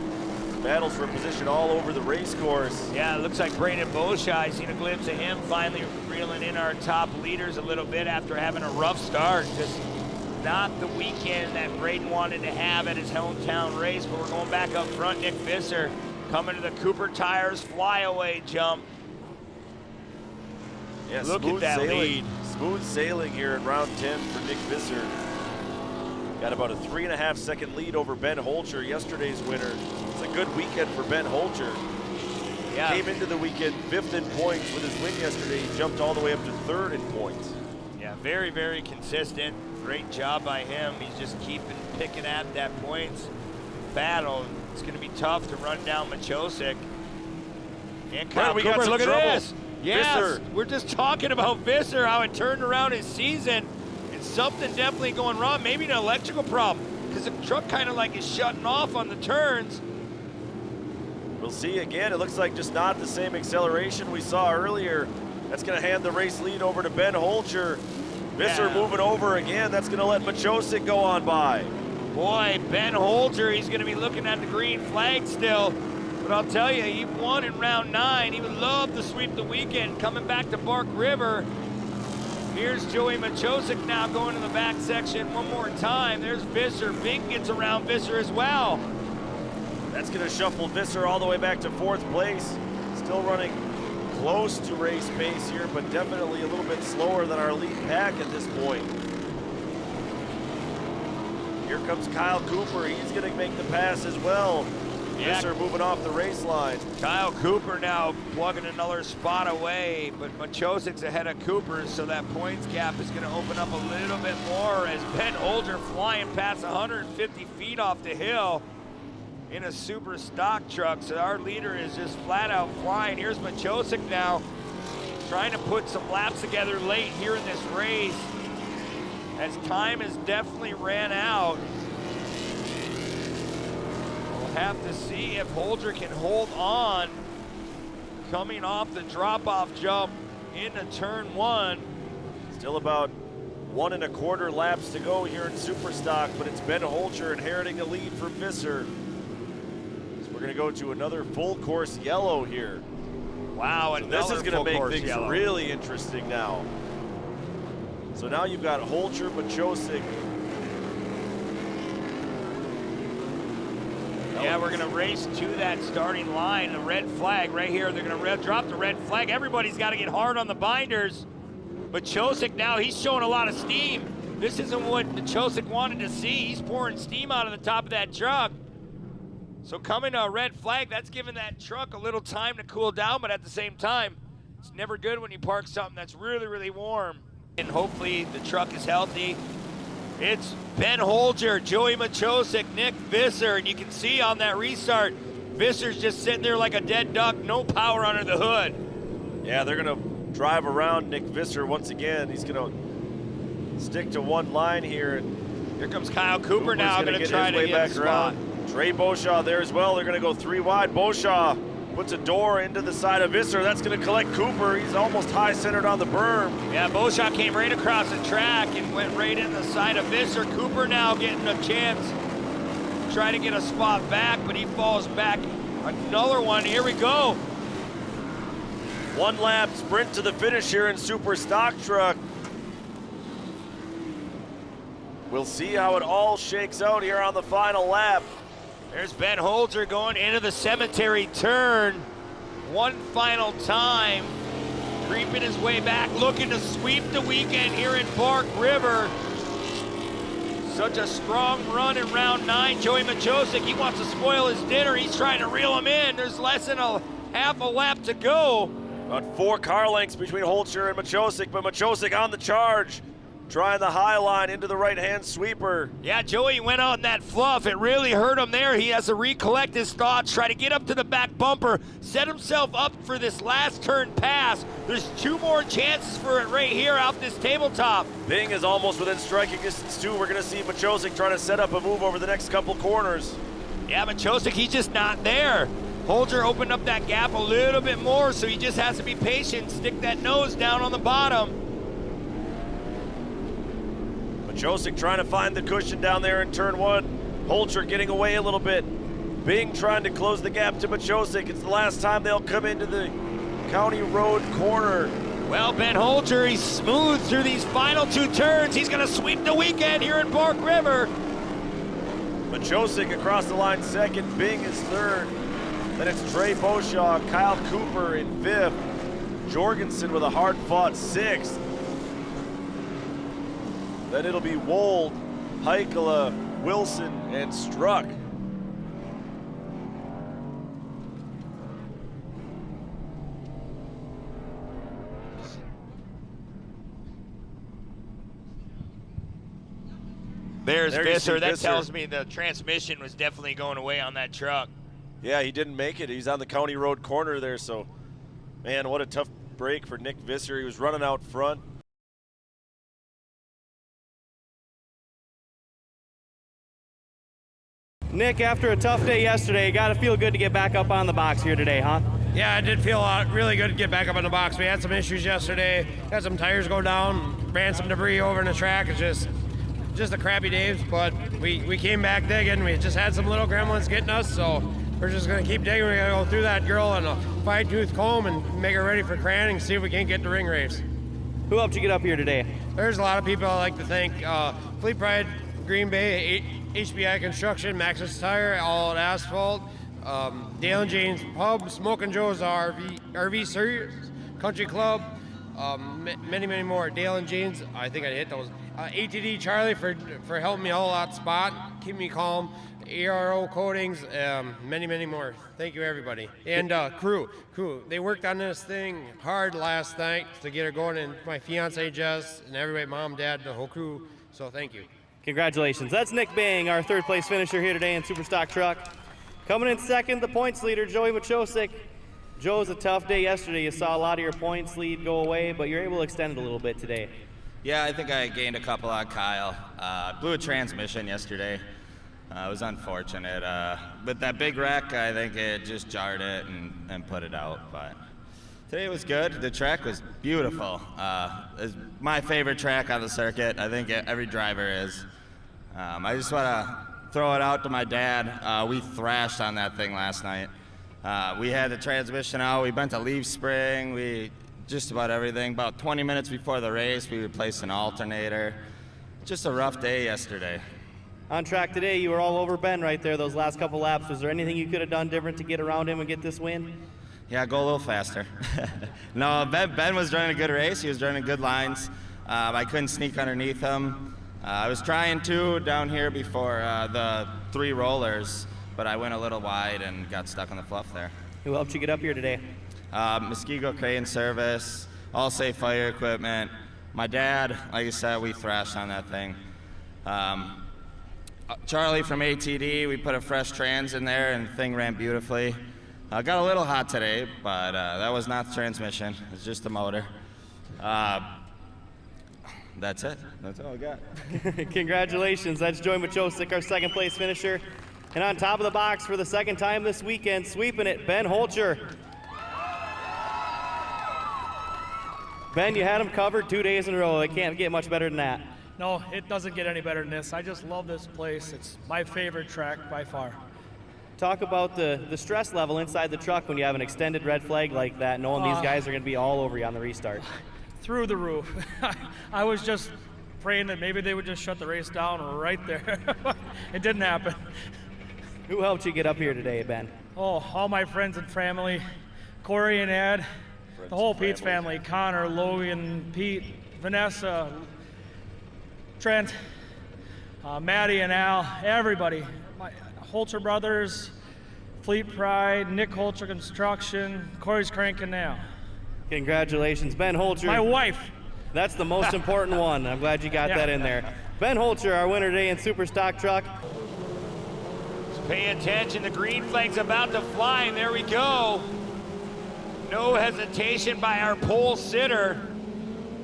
Battles for position all over the race course.
Yeah, it looks like Braden Beauchamp, seen a glimpse of him finally reeling in our top leaders a little bit after having a rough start. Just not the weekend that Braden wanted to have at his hometown race, but we're going back up front. Nick Visser coming to the Cooper Tires flyaway jump.
Yeah,
look at that lead.
Smooth sailing here in round 10 for Nick Visser. Got about a 3.5 second lead over Ben Holcher, yesterday's winner. It's a good weekend for Ben Holcher.
Yeah.
Came into the weekend 5th in points with his win yesterday. He jumped all the way up to 3rd in points.
Yeah, very consistent. Great job by him. He's just picking at that points battle. It's going to be tough to run down Machosik. And Kyle Cooper, look at this. Yes,
Visser.
we're just talking about Visser, how it turned around his season. Something definitely going wrong, maybe an electrical problem, because the truck kind of like is shutting off on the turns.
We'll see again. It looks like just not the same acceleration we saw earlier. That's going to hand the race lead over to Ben Holcher. Visser moving over again. That's going to let Machosik go on by.
Boy, Ben Holcher, he's going to be looking at the green flag still. But I'll tell you, he won in round 9. He would love to sweep the weekend coming back to Bark River. Here's Joey Machosik now going to the back section one more time. There's Visser. Bing gets around Visser as well.
That's going to shuffle Visser all the way back to 4th place. Still running close to race pace here, but definitely a little bit slower than our lead pack at this point. Here comes Kyle Cooper. He's going to make the pass as well.
Yeah.
Visser moving off the race line.
Kyle Cooper now plugging another spot away, but Machosik's ahead of Cooper, so that points gap is going to open up a little bit more as Ben Holger flying past 150 feet off the hill in a super stock truck. So our leader is just flat out flying. Here's Machosik now trying to put some laps together late here in this race as time has definitely ran out. Have to see if Holger can hold on coming off the drop-off jump into turn 1.
Still about 1 1/4 laps to go here in Superstock, but it's Ben Holger inheriting the lead from Visser. So we're going to go to another full course yellow here.
Wow,
so this is going to make things
yellow.
really interesting now. So now you've got Holger, Machosik.
Yeah, we're going to race to that starting line. The red flag right here. They're going to drop the red flag. Everybody's got to get hard on the binders. But Machosik now, he's showing a lot of steam. This isn't what Machosik wanted to see. He's pouring steam out of the top of that truck. So coming to a red flag, that's giving that truck a little time to cool down, but at the same time, it's never good when you park something that's really, really warm. And hopefully the truck is healthy. It's Ben Holger, Joey Machosik, Nick Visser, and you can see on that restart, Visser's just sitting there like a dead duck, no power under the hood.
Yeah, they're gonna drive around Nick Visser once again. He's gonna stick to one line here.
Here comes Kyle Cooper now, gonna try to get a spot.
Trey Beauchamp there as well. They're gonna go 3 wide. Beauchamp puts a door into the side of Visser. That's gonna collect Cooper. He's almost high-centered on the berm.
Yeah, Beauchamp came right across the track and went right in the side of Visser. Cooper now getting a chance, try to get a spot back, but he falls back. Another one, here we go.
1 lap sprint to the finish here in Super Stock Truck. We'll see how it all shakes out here on the final lap.
There's Ben Holger going into the cemetery turn. One final time, creeping his way back, looking to sweep the weekend here in Bark River. Such a strong run in round 9. Joey Machosik, he wants to spoil his dinner. He's trying to reel him in. There's less than a half a lap to go.
About 4 car lengths between Holger and Machosik, but Machosik on the charge. Trying the high line into the right-hand sweeper.
Yeah, Joey went on that fluff. It really hurt him there. He has to recollect his thoughts, try to get up to the back bumper, set himself up for this last turn pass. There's 2 more chances for it right here out this tabletop.
Bing is almost within striking distance too. We're gonna see Machosik trying to set up a move over the next couple corners.
Yeah, Machosik, he's just not there. Holger opened up that gap a little bit more, so he just has to be patient, stick that nose down on the bottom.
Machosik trying to find the cushion down there in turn 1. Holger getting away a little bit. Bing trying to close the gap to Machosik. It's the last time they'll come into the County Road corner.
Well, Ben Holger, he's smooth through these final 2 turns. He's gonna sweep the weekend here in Bark River.
Machosik across the line 2nd, Bing is 3rd. Then it's Trey Beauchamp, Kyle Cooper in 5th. Jorgensen with a hard-fought 6th. Then it'll be Wold, Heikela, Wilson, and Struck.
There's
There you
Visser.
see
That
Visser.
tells me the transmission was definitely going away on that truck.
Yeah, he didn't make it. He's on the County Road corner there, so man, what a tough break for Nick Visser. He was running out front.
Nick, after a tough day yesterday, you got to feel good to get back up on the box here today, huh?
Yeah, it did feel really good to get back up on the box. We had some issues yesterday, had some tires go down, ran some debris over in the track. It's just a crappy day, but we came back digging. We just had some little gremlins getting us, so we're just going to keep digging. We're going to go through that girl and a fine-tooth comb and make her ready for craning and see if we can't get the ring race.
Who helped you get up here today?
There's a lot of people I like to thank. Fleet Pride, Green Bay, HBI Construction, Maxis Tire, All Out Asphalt, Dale and Jane's Pub, Smokin' Joe's RV Series, Country Club, many, many more. Dale and Jane's, I think I hit those. ATD Charlie for helping me a whole lot spot, keep me calm. ARO coatings, many, many more. Thank you, everybody. And crew. They worked on this thing hard last night to get her going, and my fiance Jess, and everybody, mom, dad, the whole crew. So thank you.
Congratulations. That's Nick Bang, our third place finisher here today in Superstock Truck. Coming in second, the points leader, Joey Machosik. Joe, it was a tough day yesterday. You saw a lot of your points lead go away, but you're able to extend it a little bit today.
Yeah, I think I gained a couple on Kyle. Blew a transmission yesterday. It was unfortunate. With that big wreck, I think it just jarred it and put it out. But today was good. The track was beautiful. It's my favorite track on the circuit. I think every driver is. I just want to throw it out to my dad. We thrashed on that thing last night. We had the transmission out. We bent a leaf spring. Just about everything. About 20 minutes before the race, we replaced an alternator. Just a rough day yesterday.
On track today, you were all over Ben right there those last couple laps. Was there anything you could have done different to get around him and get this win?
Yeah, go a little faster. No, Ben was running a good race. He was running good lines. I couldn't sneak underneath him. I was trying to down here before the 3 rollers, but I went a little wide and got stuck on the fluff there.
Who helped you get up here today?
Muskego Crane Service, All Safe Fire Equipment. My dad, like I said, we thrashed on that thing. Charlie from ATD, we put a fresh trans in there and the thing ran beautifully. Got a little hot today, but that was not the transmission. It's just the motor. That's it. That's all I got.
Congratulations. That's Joey Machosik, our second place finisher. And on top of the box for the second time this weekend, sweeping it, Ben Holcher. Ben, you had him covered 2 days in a row. It can't get much better than that.
No, it doesn't get any better than this. I just love this place. It's my favorite track by far.
Talk about the stress level inside the truck when you have an extended red flag like that, knowing these guys are going to be all over you on the restart.
Through the roof. I was just praying that maybe they would just shut the race down right there. It didn't happen.
Who helped you get up here today, Ben?
Oh, all my friends and family, Corey and Ed, the whole Pete's family, Connor, Logan, Pete, Vanessa, Trent, Maddie and Al, everybody. My Holter Brothers, Fleet Pride, Nick Holter Construction, Corey's cranking now.
Congratulations, Ben Holter.
My wife.
That's the most important one. I'm glad you got that in there. Ben Holter, our winner today in Superstock Truck.
Just pay attention, the green flag's about to fly, and there we go. No hesitation by our pole sitter.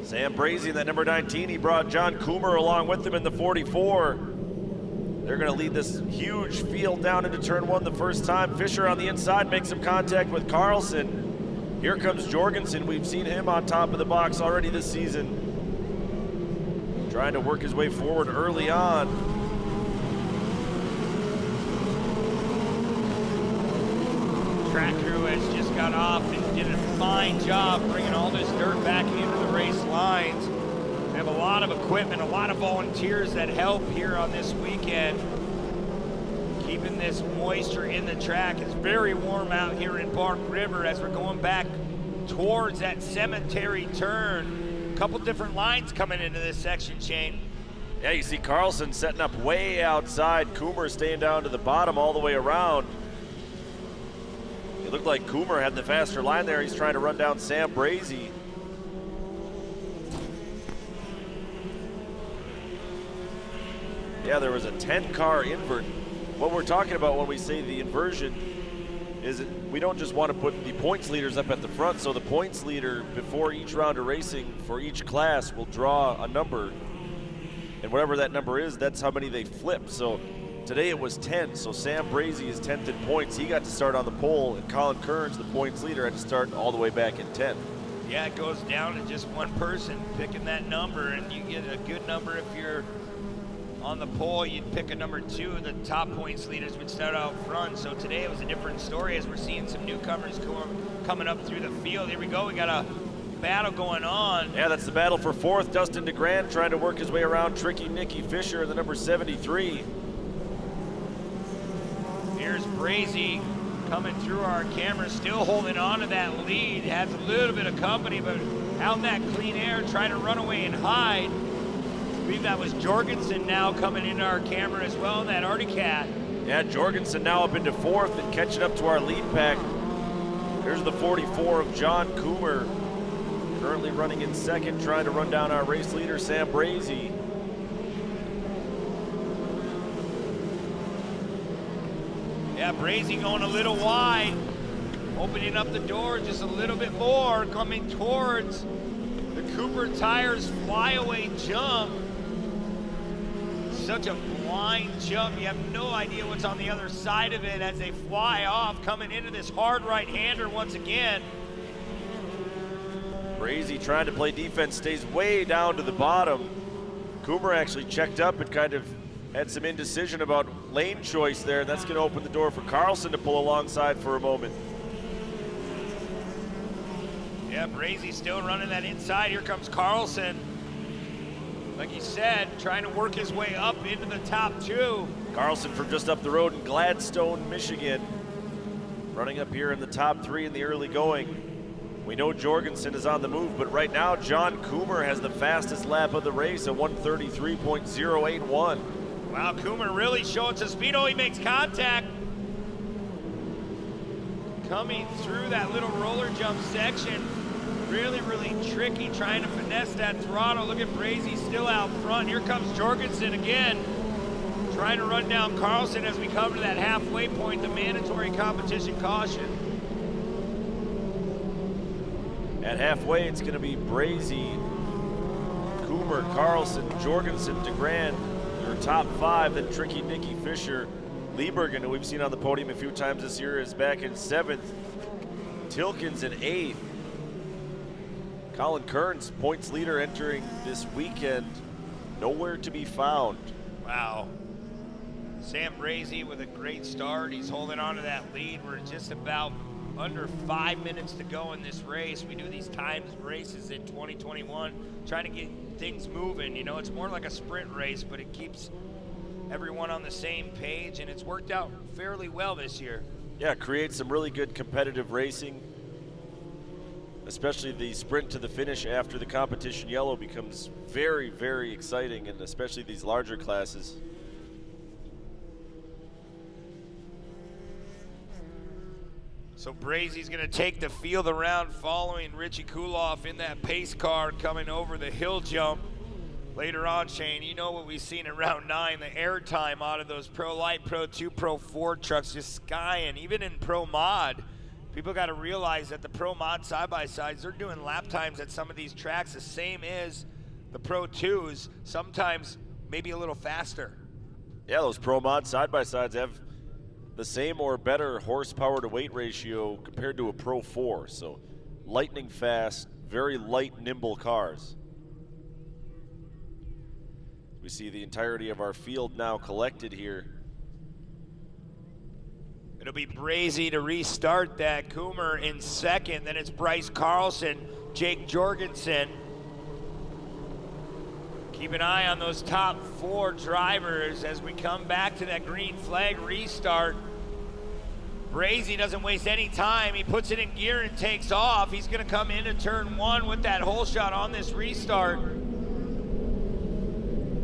Sam Brazy, that number 19, he brought John Coomer along with him in the 44. They're going to lead this huge field down into turn 1 the first time. Fisher on the inside makes some contact with Carlson. Here comes Jorgensen. We've seen him on top of the box already this season. Trying to work his way forward early on.
Track crew has just got off and did a fine job bringing all this dirt back into the race lines. We have a lot of equipment, a lot of volunteers that help here on this weekend, keeping this moisture in the track. It's very warm out here in Bark River as we're going back towards that cemetery turn. A couple different lines coming into this section, Shane.
Yeah, you see Carlson setting up way outside, Coomer staying down to the bottom all the way around. It looked like Coomer had the faster line there. He's trying to run down Sam Brazy. Yeah, there was a 10-car invert. What we're talking about when we say the inversion is we don't just want to put the points leaders up at the front, so the points leader before each round of racing for each class will draw a number, and whatever that number is, that's how many they flip. So today it was 10, so Sam Brazy is 10th in points. He got to start on the pole, and Colin Kearns, the points leader, had to start all the way back in 10th.
Yeah, it goes down to just one person picking that number, and you get a good number if you're on the pole. You'd pick a number 2. The top points leaders would start out front. So today it was a different story as we're seeing some newcomers coming up through the field. Here we go. We got a battle going on.
Yeah, that's the battle for 4th. Dustin DeGrand trying to work his way around Tricky Nicky Fisher, the number 73.
Here's Brazy coming through our camera, still holding on to that lead. Has a little bit of company, but out in that clean air, trying to run away and hide. I believe that was Jorgensen now coming into our camera as well in that Arctic Cat.
Yeah, Jorgensen now up into 4th and catching up to our lead pack. Here's the 44 of John Coomer, currently running in 2nd, trying to run down our race leader, Sam Brazy.
Yeah, Brazy going a little wide, opening up the door just a little bit more, coming towards the Cooper Tires flyaway jump. Such a blind jump, you have no idea what's on the other side of it as they fly off, coming into this hard right-hander once again.
Brazy trying to play defense, stays way down to the bottom. Coomer actually checked up and kind of had some indecision about lane choice there. That's going to open the door for Carlson to pull alongside for a moment.
Yeah, Brazy still running that inside. Here comes Carlson. Like he said, trying to work his way up into the top 2.
Carlson from just up the road in Gladstone, Michigan. Running up here in the top 3 in the early going. We know Jorgensen is on the move, but right now John Coomer has the fastest lap of the race at 1:33.081.
Wow, Coomer really showing some speed. Oh, he makes contact. Coming through that little roller jump section. Really, really tricky trying to finesse that throttle. Look at Brazy still out front. Here comes Jorgensen again. Trying to run down Carlson as we come to that halfway point, the mandatory competition caution.
At halfway, it's going to be Brazy, Coomer, Carlson, Jorgensen, DeGrand, your top 5. Then Tricky Nicky Fisher, Liebergen, who we've seen on the podium a few times this year, is back in 7th. Tilkins in 8th. Colin Kearns, points leader entering this weekend, nowhere to be found.
Wow. Sam Brazy with a great start. He's holding on to that lead. We're just about under 5 minutes to go in this race. We do these timed races in 2021, trying to get things moving. You know, it's more like a sprint race, but it keeps everyone on the same page, and it's worked out fairly well this year.
Yeah, creates some really good competitive racing, especially the sprint to the finish after the competition yellow becomes very, very exciting, and especially these larger classes.
So Brazy's gonna take the field around following Richie Kuloff in that pace car coming over the hill jump. Later on, Shane, you know what we've seen in round 9, the air time out of those Pro Light, Pro 2, Pro 4 trucks just skying. Even in Pro Mod, people gotta realize that the Pro Mod side-by-sides, they're doing lap times at some of these tracks the same as the Pro 2s, sometimes maybe a little faster.
Yeah, those Pro Mod side-by-sides have the same or better horsepower to weight ratio compared to a Pro 4. So lightning fast, very light, nimble cars. We see the entirety of our field now collected here.
It'll be Brazy to restart that. Coomer in 2nd, then it's Bryce Carlson, Jake Jorgensen. Keep an eye on those top 4 drivers as we come back to that green flag restart. Brazy doesn't waste any time. He puts it in gear and takes off. He's gonna come into turn 1 with that hole shot on this restart.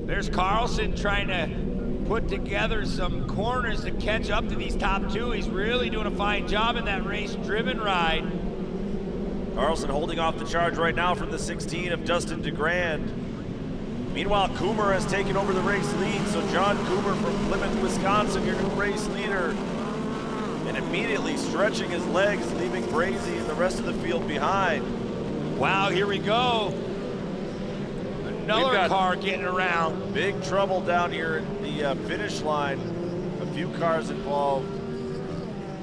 There's Carlson trying to put together some corners to catch up to these top 2. He's really doing a fine job in that race-driven ride.
Carlson holding off the charge right now from the 16 of Dustin DeGrand. Meanwhile, Coomer has taken over the race lead, so John Coomer from Plymouth, Wisconsin, your new race leader, and immediately stretching his legs, leaving Brazy and the rest of the field behind.
Wow, here we go. Another car getting around.
Big trouble down here at the finish line. A few cars involved.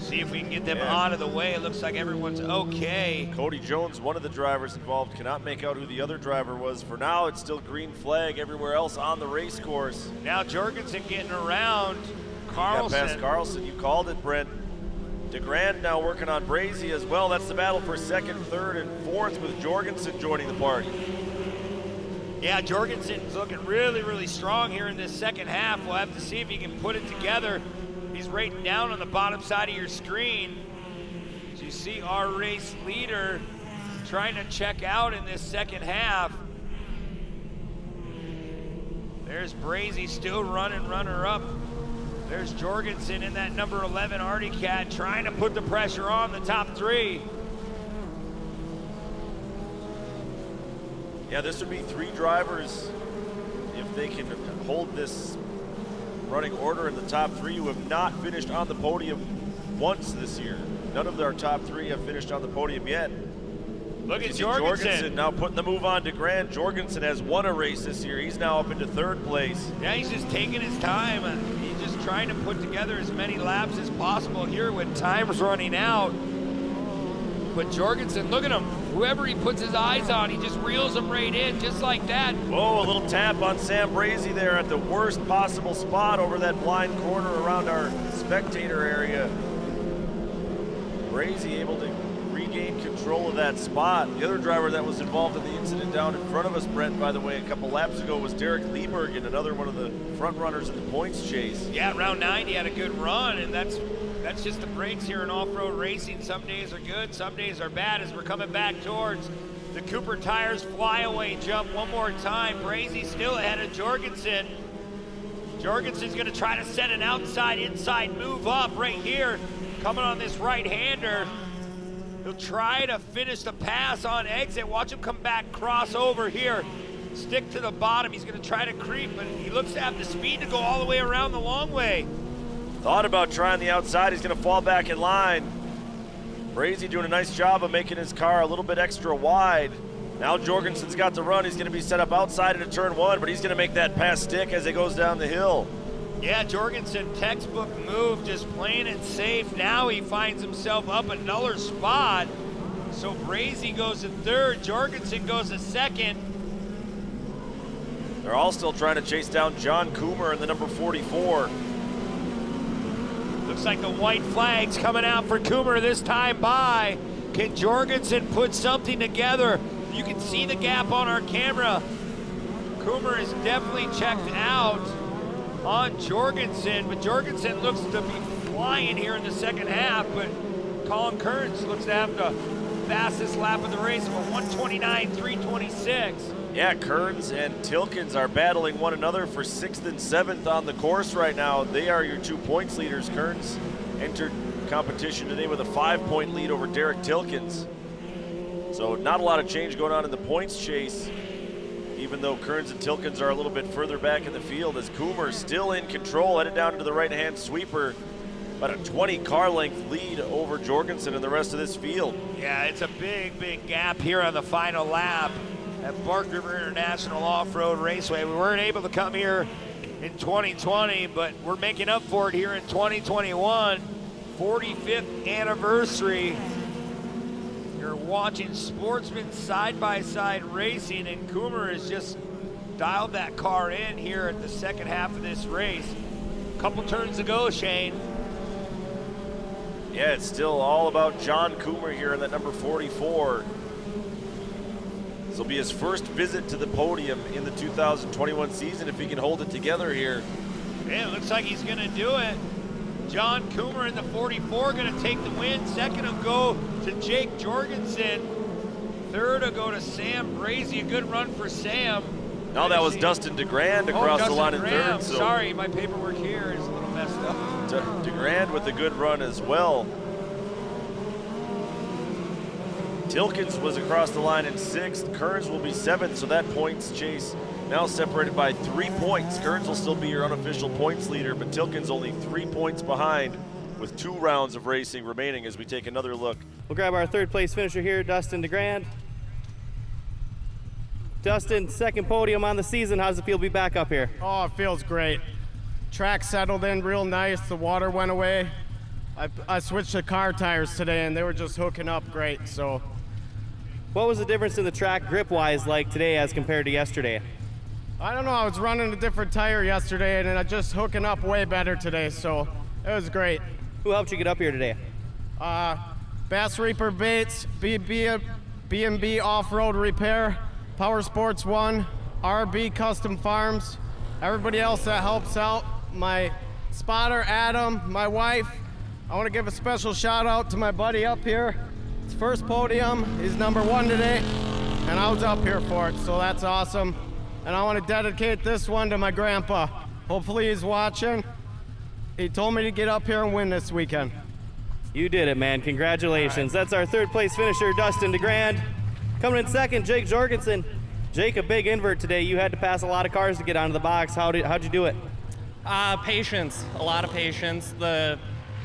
See if we can get them out of the way. It looks like everyone's okay.
Cody Jones, one of the drivers involved, cannot make out who the other driver was. For now, it's still green flag everywhere else on the race course.
Now Jorgensen getting around Carlson.
Got past Carlson, you called it, Brent. DeGrand now working on Brazy as well. That's the battle for 2nd, 3rd, and 4th with Jorgensen joining the party.
Yeah, Jorgensen's looking really, really strong here in this second half. We'll have to see if he can put it together. He's right down on the bottom side of your screen. So you see our race leader trying to check out in this second half. There's Brazy still running runner-up. There's Jorgensen in that number 11 Artie Cat trying to put the pressure on the top three.
Yeah, this would be 3 drivers if they can hold this running order in the top 3 who have not finished on the podium once this year. None of our top 3 have finished on the podium yet.
Look at Jorgensen.
Now putting the move on to Grant. Jorgensen has won a race this year. He's now up into 3rd place.
Yeah, he's just taking his time. He's just trying to put together as many laps as possible here when time's running out. But Jorgensen, look at him. Whoever he puts his eyes on, he just reels them right in, just like that.
Whoa, a little tap on Sam Brazy there at the worst possible spot over that blind corner around our spectator area. Brazy able to regain control of that spot. The other driver that was involved in the incident down in front of us, Brent, by the way, a couple laps ago was Derek Liebergen, another one of the front runners in the points chase.
Yeah, round 9 he had a good run, and that's just the breaks here in off-road racing. Some days are good, some days are bad as we're coming back towards the Cooper Tires flyaway jump one more time. Brazy still ahead of Jorgensen. Jorgensen's gonna try to set an outside-inside move up right here, coming on this right-hander. He'll try to finish the pass on exit. Watch him come back, cross over here, stick to the bottom. He's gonna try to creep, but he looks to have the speed to go all the way around the long way.
Thought about trying the outside. He's gonna fall back in line. Brazy doing a nice job of making his car a little bit extra wide. Now Jorgensen's got the run. He's gonna be set up outside into turn 1, but he's gonna make that pass stick as it goes down the hill.
Yeah, Jorgensen, textbook move, just playing it safe. Now he finds himself up another spot. So Brazy goes to 3rd, Jorgensen goes to 2nd.
They're all still trying to chase down John Coomer in the number 44.
Looks like the white flag's coming out for Coomer this time by. Can Jorgensen put something together? You can see the gap on our camera. Coomer is definitely checked out on Jorgensen, but Jorgensen looks to be flying here in the second half, but Colin Kearns looks to have the fastest lap of the race of a 1:29.326.
Yeah, Kearns and Tilkins are battling one another for 6th and 7th on the course right now. They are your 2 points leaders. Kearns entered competition today with a 5-point lead over Derek Tilkins. So not a lot of change going on in the points chase, even though Kearns and Tilkins are a little bit further back in the field, as Coomer still in control, headed down into the right-hand sweeper. About a 20 car length lead over Jorgensen and the rest of this field.
Yeah, it's a big gap here on the final lap at Bark River International Off-Road Raceway. We weren't able to come here in 2020, but we're making up for it here in 2021. 45th anniversary. You're watching Sportsman side-by-side racing, and Coomer has just dialed that car in here at the second half of this race. Couple turns to go, Shane.
Yeah, it's still all about John Coomer here in that number 44. This will be his first visit to the podium in the 2021 season if he can hold it together here.
Yeah, it looks like he's gonna do it. John Coomer in the 44 gonna take the win. Second will go to Jake Jorgensen. Third will go to Sam Brazy. A good run for Sam.
No, that was Dustin DeGrand across the line in 3rd. So
sorry, my paperwork here is a little messed up.
DeGrand with a good run as well. Tilkins was across the line in 6th. Kearns will be 7th, so that points chase now separated by 3 points. Kearns will still be your unofficial points leader, but Tilkins only 3 points behind with 2 rounds of racing remaining as we take another look.
We'll grab our 3rd place finisher here, Dustin DeGrand. Dustin, 2nd podium on the season. How does it feel to be back up here?
Oh, it feels great. Track settled in real nice. The water went away. I switched to car tires today, and they were just hooking up great. So,
what was the difference in the track grip-wise like today as compared to yesterday?
I don't know. I was running a different tire yesterday, and I just hooking up way better today. So it was great.
Who helped you get up here today?
Bass Reaper Baits, B&B Off-Road Repair, Power Sports 1, RB Custom Farms, everybody else that helps out, my spotter Adam, my wife. I want to give a special shout out to my buddy up here. His first podium, he's number 1 today, and I was up here for it, so that's awesome. And I want to dedicate this one to my grandpa. Hopefully he's watching. He told me to get up here and win this weekend.
You did it, man. Congratulations. That's our third place finisher, Dustin DeGrand. Coming in second, Jake Jorgensen. Jake, a big invert today. You had to pass a lot of cars to get onto the box. How'd you do it?
Patience, a lot of patience.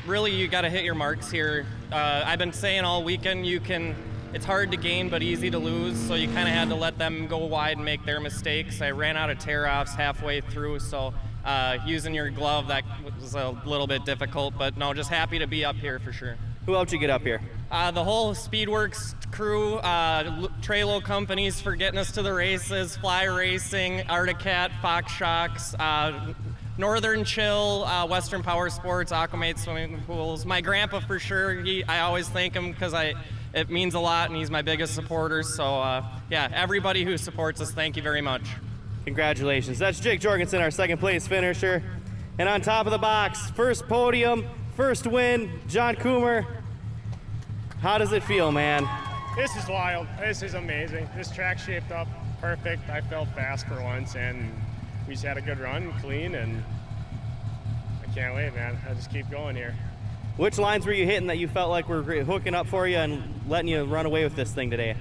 Really, you got to hit your marks here. I've been saying all weekend, it's hard to gain but easy to lose, so you kind of had to let them go wide and make their mistakes. I ran out of tear-offs halfway through, so using your glove, that was a little bit difficult, but no, just happy to be up here for sure.
Who helped you get up here?
The whole Speedworks crew, Trailer companies for getting us to the races, Fly Racing, Articat, Fox Shocks, Northern Chill, Western Power Sports, Aquamate Swimming Pools. My grandpa for sure, I always thank him because it means a lot and he's my biggest supporter. So yeah, everybody who supports us, thank you very much.
Congratulations. That's Jake Jorgensen, our second place finisher. And on top of the box, first podium, first win, John Coomer. How does it feel, man?
This is wild. This is amazing. This track shaped up perfect. I felt fast for once, and we just had a good run, clean, and I can't wait, man. I'll just keep going here.
Which lines were you hitting that you felt like were hooking up for you and letting you run away with this thing today?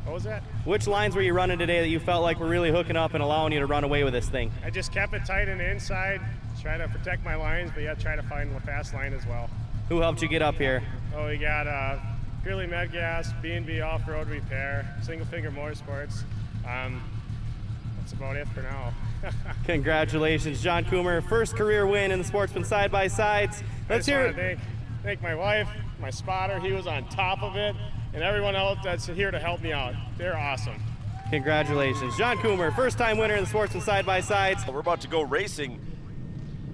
What was that?
Which lines were you running today that you felt like were really hooking up and allowing you to run away with this thing?
I just kept it tight in the inside, try to protect my lines, but yeah, try to find a fast line as well.
Who helped you get up here?
Oh, we got Purely Medgas, B&B Off-Road Repair, Single Finger Motorsports. That's about it for now.
Congratulations, John Coomer. First career win in the Sportsman side-by-sides. Let's hear it.
I just want to thank my wife, my spotter. He was on top of it, and everyone else that's here to help me out. They're awesome.
Congratulations. John Coomer, first-time winner in the Sportsman side-by-sides.
We're about to go racing.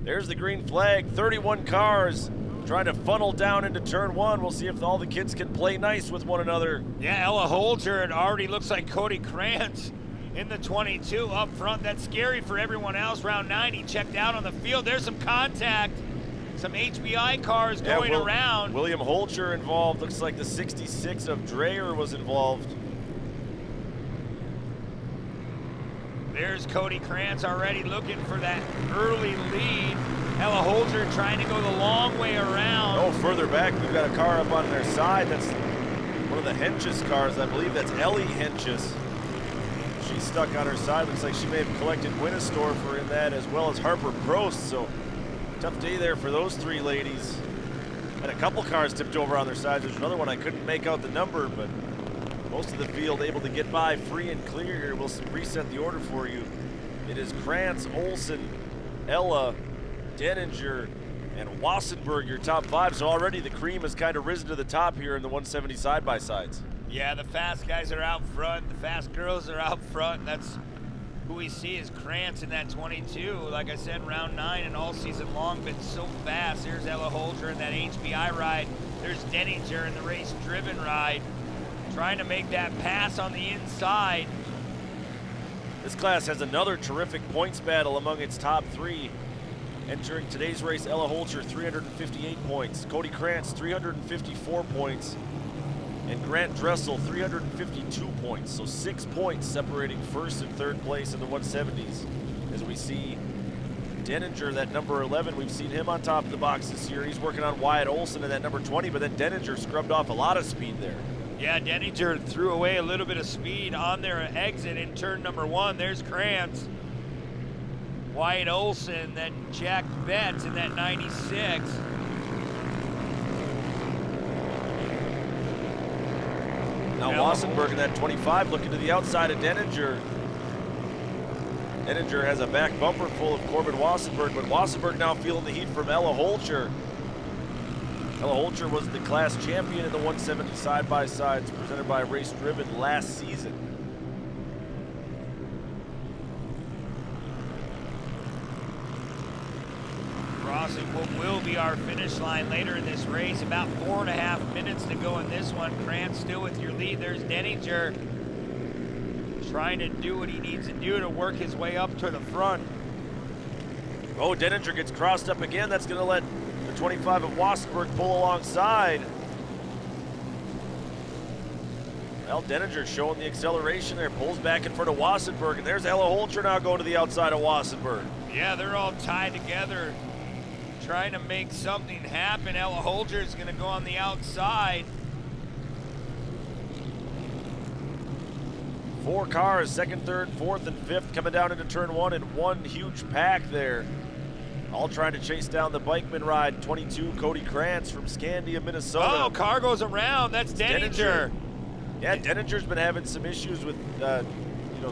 There's the green flag, 31 cars trying to funnel down into turn one. We'll see if all the kids can play nice with one another.
Yeah, Ella Holzer, it already looks like Cody Krantz in the 22 up front. That's scary for everyone else. Round 9, he checked out on the field. There's some contact, some HBI cars going around.
William Holzer involved. Looks like the 66 of Dreyer was involved.
There's Cody Krantz already looking for that early lead. Ella Holzer trying to go the long way around.
Oh, further back, we've got a car up on their side. That's one of the Henches cars. I believe that's Ellie Henches. She's stuck on her side. Looks like she may have collected Winnestorfer in that, as well as Harper Prost. So tough day there for those three ladies. And a couple cars tipped over on their sides. There's another one I couldn't make out the number, but most of the field able to get by free and clear here. We'll reset the order for you. It is Krantz, Olsen, Ella, Denninger, and Wassenberg, your top five. So already the cream has kind of risen to the top here in the 170 side-by-sides.
Yeah, the fast guys are out front. The fast girls are out front. That's who we see is Krantz in that 22. Like I said, round 9 and all season long been so fast. There's Ella Holzer in that HBI ride. There's Denninger in the race-driven ride, trying to make that pass on the inside.
This class has another terrific points battle among its top three. Entering today's race, Ella Holzer, 358 points. Cody Krantz, 354 points. And Grant Dressel, 352 points. So 6 points separating first and third place in the 170s. As we see Denninger, that number 11, we've seen him on top of the box this year. He's working on Wyatt Olsen in that number 20, but then Denninger scrubbed off a lot of speed there.
Yeah, Denninger threw away a little bit of speed on their exit in turn number 1. There's Krantz. Wyatt Olsen, then Jack Betts in that 96.
Now Wassenberg in that 25 looking to the outside of Denninger. Denninger has a back bumper full of Corbin Wassenberg, but Wassenberg now feeling the heat from Ella Holzer. Ella Holzer was the class champion in the 170 side-by-sides presented by Race Driven last season.
Crossing what will be our finish line later in this race. About 4.5 minutes to go in this one. Krantz still with your lead. There's Denninger trying to do what he needs to do to work his way up to the front.
Oh, Denninger gets crossed up again. That's going to let the 25 of Wassenberg pull alongside. Well, Denninger showing the acceleration there. Pulls back in front of Wassenberg. And there's Ella Holzer now going to the outside of Wassenberg.
Yeah, they're all tied together, trying to make something happen. Ella Holger is going to go on the outside.
4 cars, second, third, fourth, and fifth coming down into turn 1 in one huge pack there. All trying to chase down the Bikeman ride. 22, Cody Krantz from Scandia, Minnesota.
Oh, car goes around. That's Denninger.
Yeah, Denninger's been having some issues with,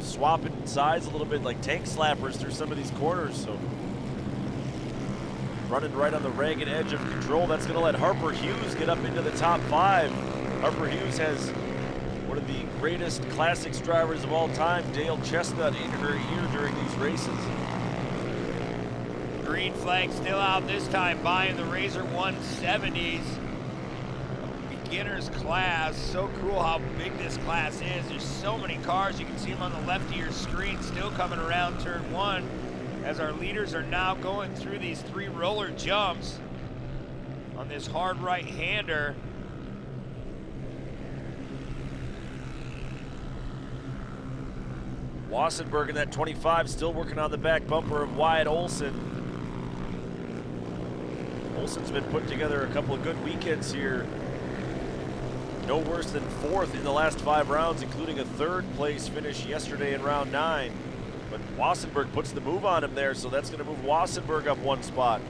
swapping sides a little bit, like tank slappers through some of these corners. So running right on the ragged edge of control. That's going to let Harper Hughes get up into the top 5. Harper Hughes has one of the greatest classics drivers of all time, Dale Chestnut, in her ear during these races.
Green flag still out this time, buying the Razor 170s. Beginners class. So cool how big this class is. There's so many cars. You can see them on the left of your screen still coming around turn 1 as our leaders are now going through these 3 roller jumps on this hard right-hander.
Wassenberg in that 25 still working on the back bumper of Wyatt Olson. Olson's been putting together a couple of good weekends here. No worse than 4th in the last 5 rounds, including a 3rd place finish yesterday in round 9. But Wassenberg puts the move on him there, so that's going to move Wassenberg up 1 spot.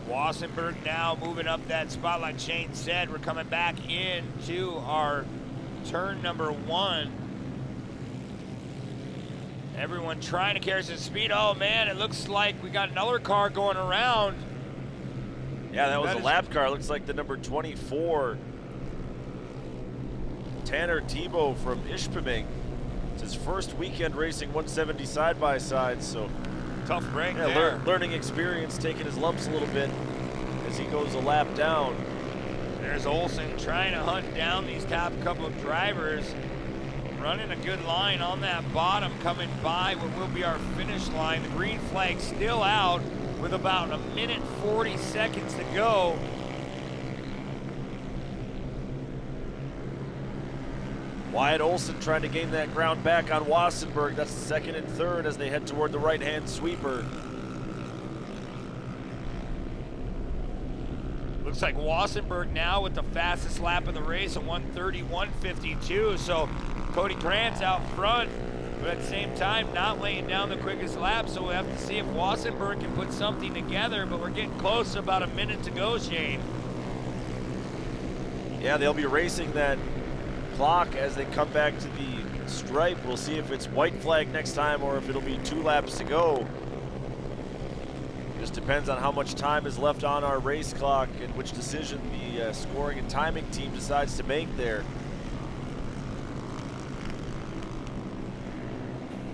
Wassenberg now moving up that spot. Like Shane said, we're coming back into our turn number 1. Everyone trying to carry some speed. Oh man, it looks like we got another car going around.
Yeah, that was a lap car. Looks like the number 24, Tanner Tebow from Ishpeming. It's his first weekend racing 170 side-by-side, so
tough break there.
Learning experience, taking his lumps a little bit as he goes a lap down.
There's Olson trying to hunt down these top couple of drivers. Running a good line on that bottom, coming by what will be our finish line. The green flag still out with about 1 minute 40 seconds to go.
Wyatt Olson trying to gain that ground back on Wassenberg. That's the 2nd and 3rd as they head toward the right-hand sweeper.
Looks like Wassenberg now with the fastest lap of the race, a 1:31.52. So Cody Krantz out front, but at the same time not laying down the quickest lap. So we'll have to see if Wassenberg can put something together, but we're getting close to about 1 minute to go, Shane.
Yeah, they'll be racing that clock as they come back to the stripe. We'll see if it's white flag next time or if it'll be 2 laps to go. Just depends on how much time is left on our race clock and which decision the scoring and timing team decides to make there.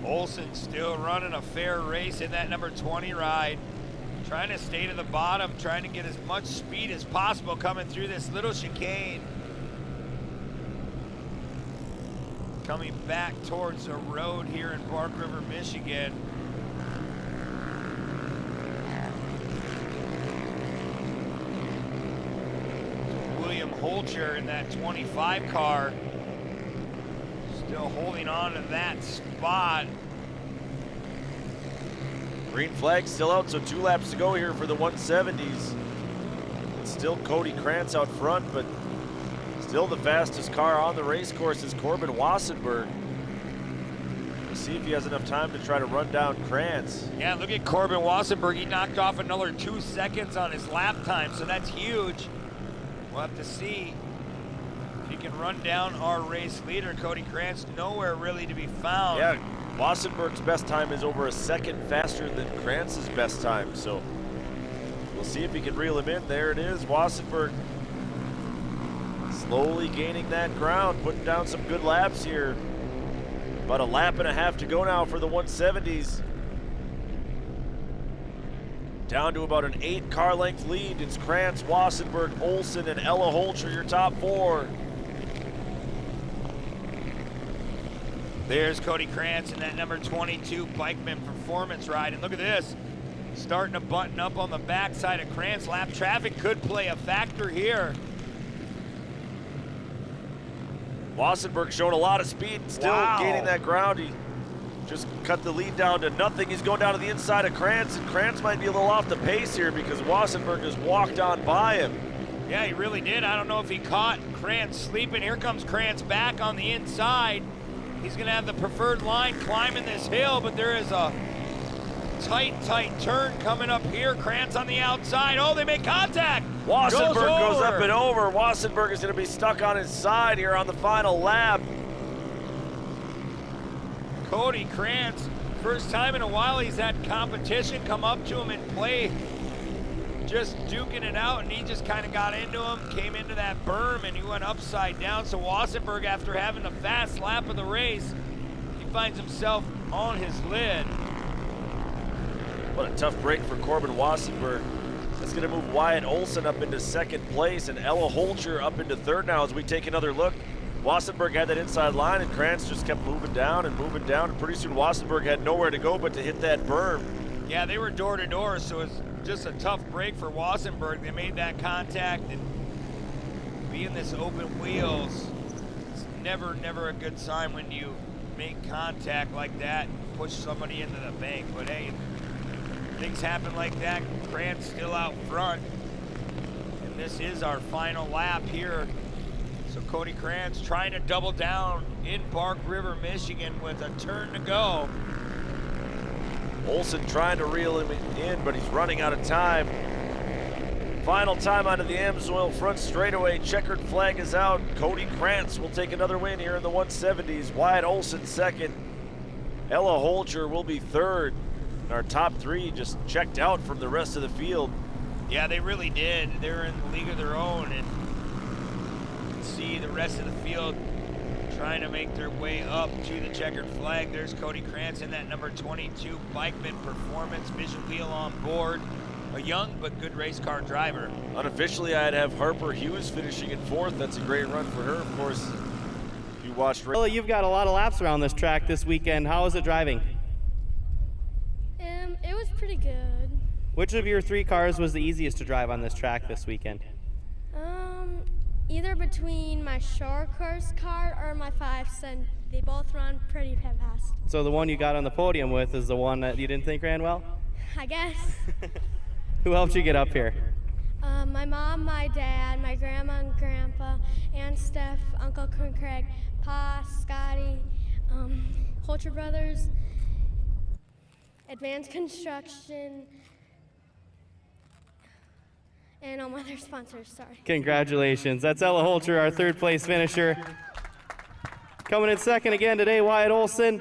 Olson still running a fair race in that number 20 ride. Trying to stay to the bottom, trying to get as much speed as possible coming through this little chicane. Coming back towards the road here in Park River, Michigan. William Holcher in that 25 car. Still holding on to that spot.
Green flag still out, so 2 laps to go here for the 170s. It's still Cody Krantz out front, but still the fastest car on the race course is Corbin Wassenberg. We'll see if he has enough time to try to run down Krantz.
Yeah, look at Corbin Wassenberg. He knocked off another 2 seconds on his lap time, so that's huge. We'll have to see if he can run down our race leader. Cody Krantz nowhere really to be found.
Yeah, Wassenberg's best time is over a second faster than Krantz's best time, so we'll see if he can reel him in. There it is, Wassenberg slowly gaining that ground, putting down some good laps here. About a lap and a half to go now for the 170s. Down to about an 8 car length lead. It's Krantz, Wassenberg, Olson, and Ella Holcher, your top 4.
There's Cody Krantz in that number 22 Bikeman Performance ride. And look at this, starting to button up on the backside of Krantz. Lap traffic could play a factor here.
Wassenberg showing a lot of speed, still gaining that ground. He just cut the lead down to nothing. He's going down to the inside of Krantz, and Krantz might be a little off the pace here because Wassenberg just walked on by him.
Yeah, he really did. I don't know if he caught Krantz sleeping. Here comes Krantz back on the inside. He's gonna have the preferred line climbing this hill, but there is a tight turn coming up here. Krantz on the outside. Oh, they make contact.
Wassenberg goes up and over. Wassenberg is going to be stuck on his side here on the final lap.
Cody Krantz, first time in a while he's had competition come up to him and play, just duking it out, and he just kind of got into him, came into that berm, and he went upside down. So Wassenberg, after having the fast lap of the race, he finds himself on his lid.
What a tough break for Corbin Wassenberg. That's going to move Wyatt Olson up into second place and Ella Holcher up into third now as we take another look. Wassenberg had that inside line, and Krantz just kept moving down, and pretty soon Wassenberg had nowhere to go but to hit that berm.
Yeah, they were door to door, so it's just a tough break for Wassenberg. They made that contact, and being this open wheels, it's never a good sign when you make contact like that and push somebody into the bank. But hey, things happen like that. Krantz still out front, and this is our final lap here. So Cody Krantz trying to double down in Bark River, Michigan with a turn to go.
Olson trying to reel him in, but he's running out of time. Final time onto the Amsoil front straightaway. Checkered flag is out. Cody Krantz will take another win here in the 170s. Wyatt Olson second. Ella Holcher will be third. And our top three just checked out from the rest of the field.
Yeah, they really did. They're in the league of their own, and you can see the rest of the field trying to make their way up to the checkered flag. There's Cody Krantz in that number 22 Bikeman Performance Vision Wheel on board. A young but good race car driver.
Unofficially, I'd have Harper Hughes finishing in fourth. That's a great run for her. Of course, you watched.
Well, you've got a lot of laps around this track this weekend. How was it driving?
It was pretty good.
Which of your three cars was the easiest to drive on this track this weekend?
Either between my short course car or my 5-cent. They both run pretty fast.
So the one you got on the podium with is the one that you didn't think ran well?
I guess.
Who helped you get up here?
My mom, my dad, my grandma and grandpa, Aunt Steph, Uncle Craig, Pa, Scotty, Holcher Brothers, Advanced Construction, and all my other sponsors, sorry.
Congratulations. That's Ella Holcher, our third place finisher. Coming in second again today, Wyatt Olson.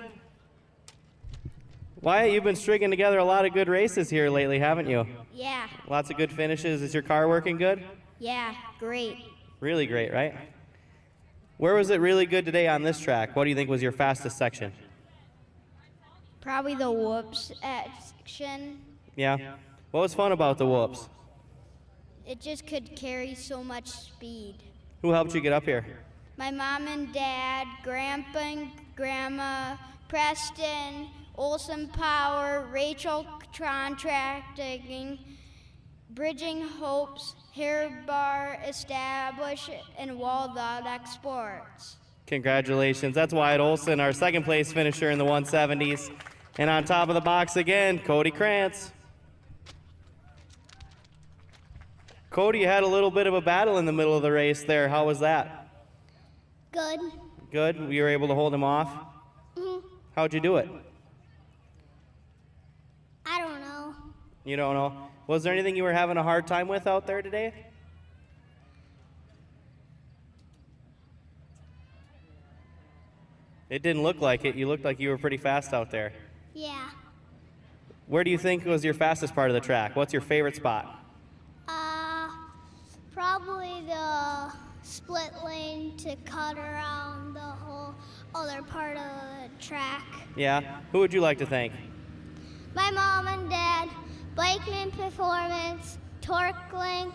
Wyatt, you've been stringing together a lot of good races here lately, haven't you?
Yeah.
Lots of good finishes. Is your car working good?
Yeah, great.
Really great, right? Where was it really good today on this track? What do you think was your fastest section?
Probably the whoops section.
Yeah? What was fun about the whoops?
It just could carry so much speed.
Who helped you get up here?
My mom and dad, grandpa and grandma, Preston, Olson Power, Rachel Contracting, Bridging Hopes, Hair Bar Establish, and Waldog Exports.
Congratulations. That's Wyatt Olson, our second place finisher in the 170s. And on top of the box again, Cody Krantz. Cody, you had a little bit of a battle in the middle of the race there. How was that?
Good.
Good? You were able to hold him off?
Mm-hmm.
How'd you do it?
I don't know.
You don't know? Was there anything you were having a hard time with out there today? It didn't look like it. You looked like you were pretty fast out there.
Yeah.
Where do you think was your fastest part of the track? What's your favorite spot?
Probably the split lane to cut around the whole other part of the track.
Yeah? Who would you like to thank?
My mom and dad, Bikeman Performance, Torque Link,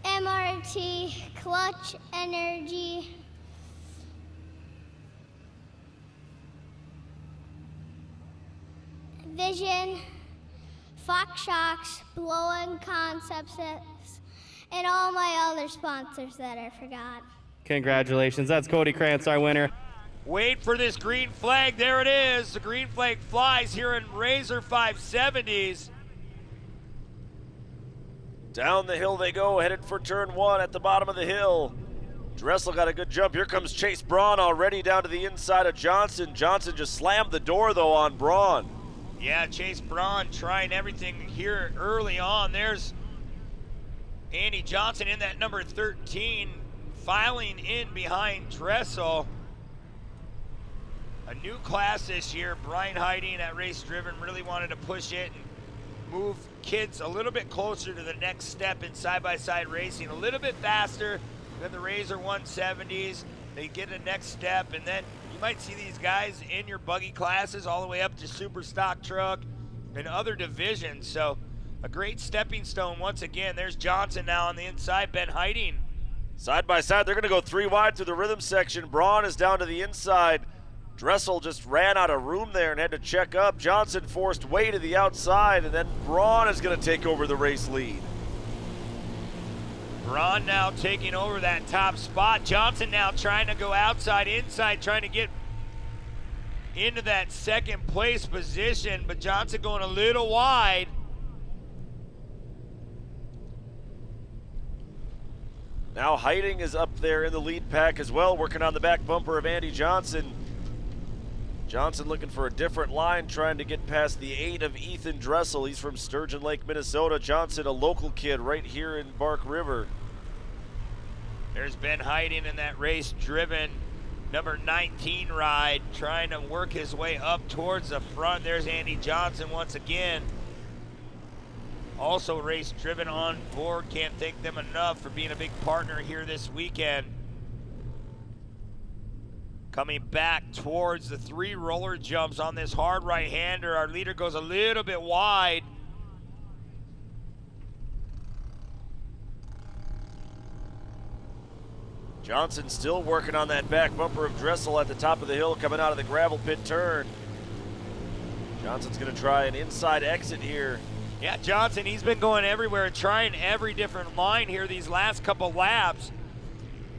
MRT, Clutch Energy, Vision, Fox Shocks, Blow-In Concepts, and all my other sponsors that I forgot.
Congratulations. That's Cody Krantz, our winner.
Wait for this green flag. There it is. The green flag flies here in Razor 570s.
Down the hill they go, headed for turn 1 at the bottom of the hill. Dressel got a good jump. Here comes Chase Braun already down to the inside of Johnson. Johnson just slammed the door, though, on Braun.
Yeah, Chase Braun trying everything here early on. There's Andy Johnson in that number 13, filing in behind Dressel. A new class this year. Brian Heiding at Race Driven really wanted to push it and move kids a little bit closer to the next step in side-by-side racing, a little bit faster than the Razor 170s. They get a next step, and then you might see these guys in your buggy classes all the way up to super stock truck and other divisions. So a great stepping stone once again. There's Johnson now on the inside, Ben Heiding.
Side by side, they're going to go 3 wide through the rhythm section. Braun is down to the inside. Dressel just ran out of room there and had to check up. Johnson forced way to the outside, and then Braun is going to take over the race lead.
Braun now taking over that top spot. Johnson now trying to go outside, inside, trying to get into that second place position, but Johnson going a little wide.
Now Heiding is up there in the lead pack as well, working on the back bumper of Andy Johnson. Johnson looking for a different line, trying to get past the 8 of Ethan Dressel. He's from Sturgeon Lake, Minnesota. Johnson, a local kid right here in Bark River.
There's Ben Heiding in that race-driven number 19 ride, trying to work his way up towards the front. There's Andy Johnson once again. Also race-driven on board. Can't thank them enough for being a big partner here this weekend. Coming back towards the 3 roller jumps on this hard right-hander. Our leader goes a little bit wide.
Johnson still working on that back bumper of Dressel at the top of the hill coming out of the gravel pit turn. Johnson's going to try an inside exit here.
Yeah, Johnson, he's been going everywhere, trying every different line here these last couple laps.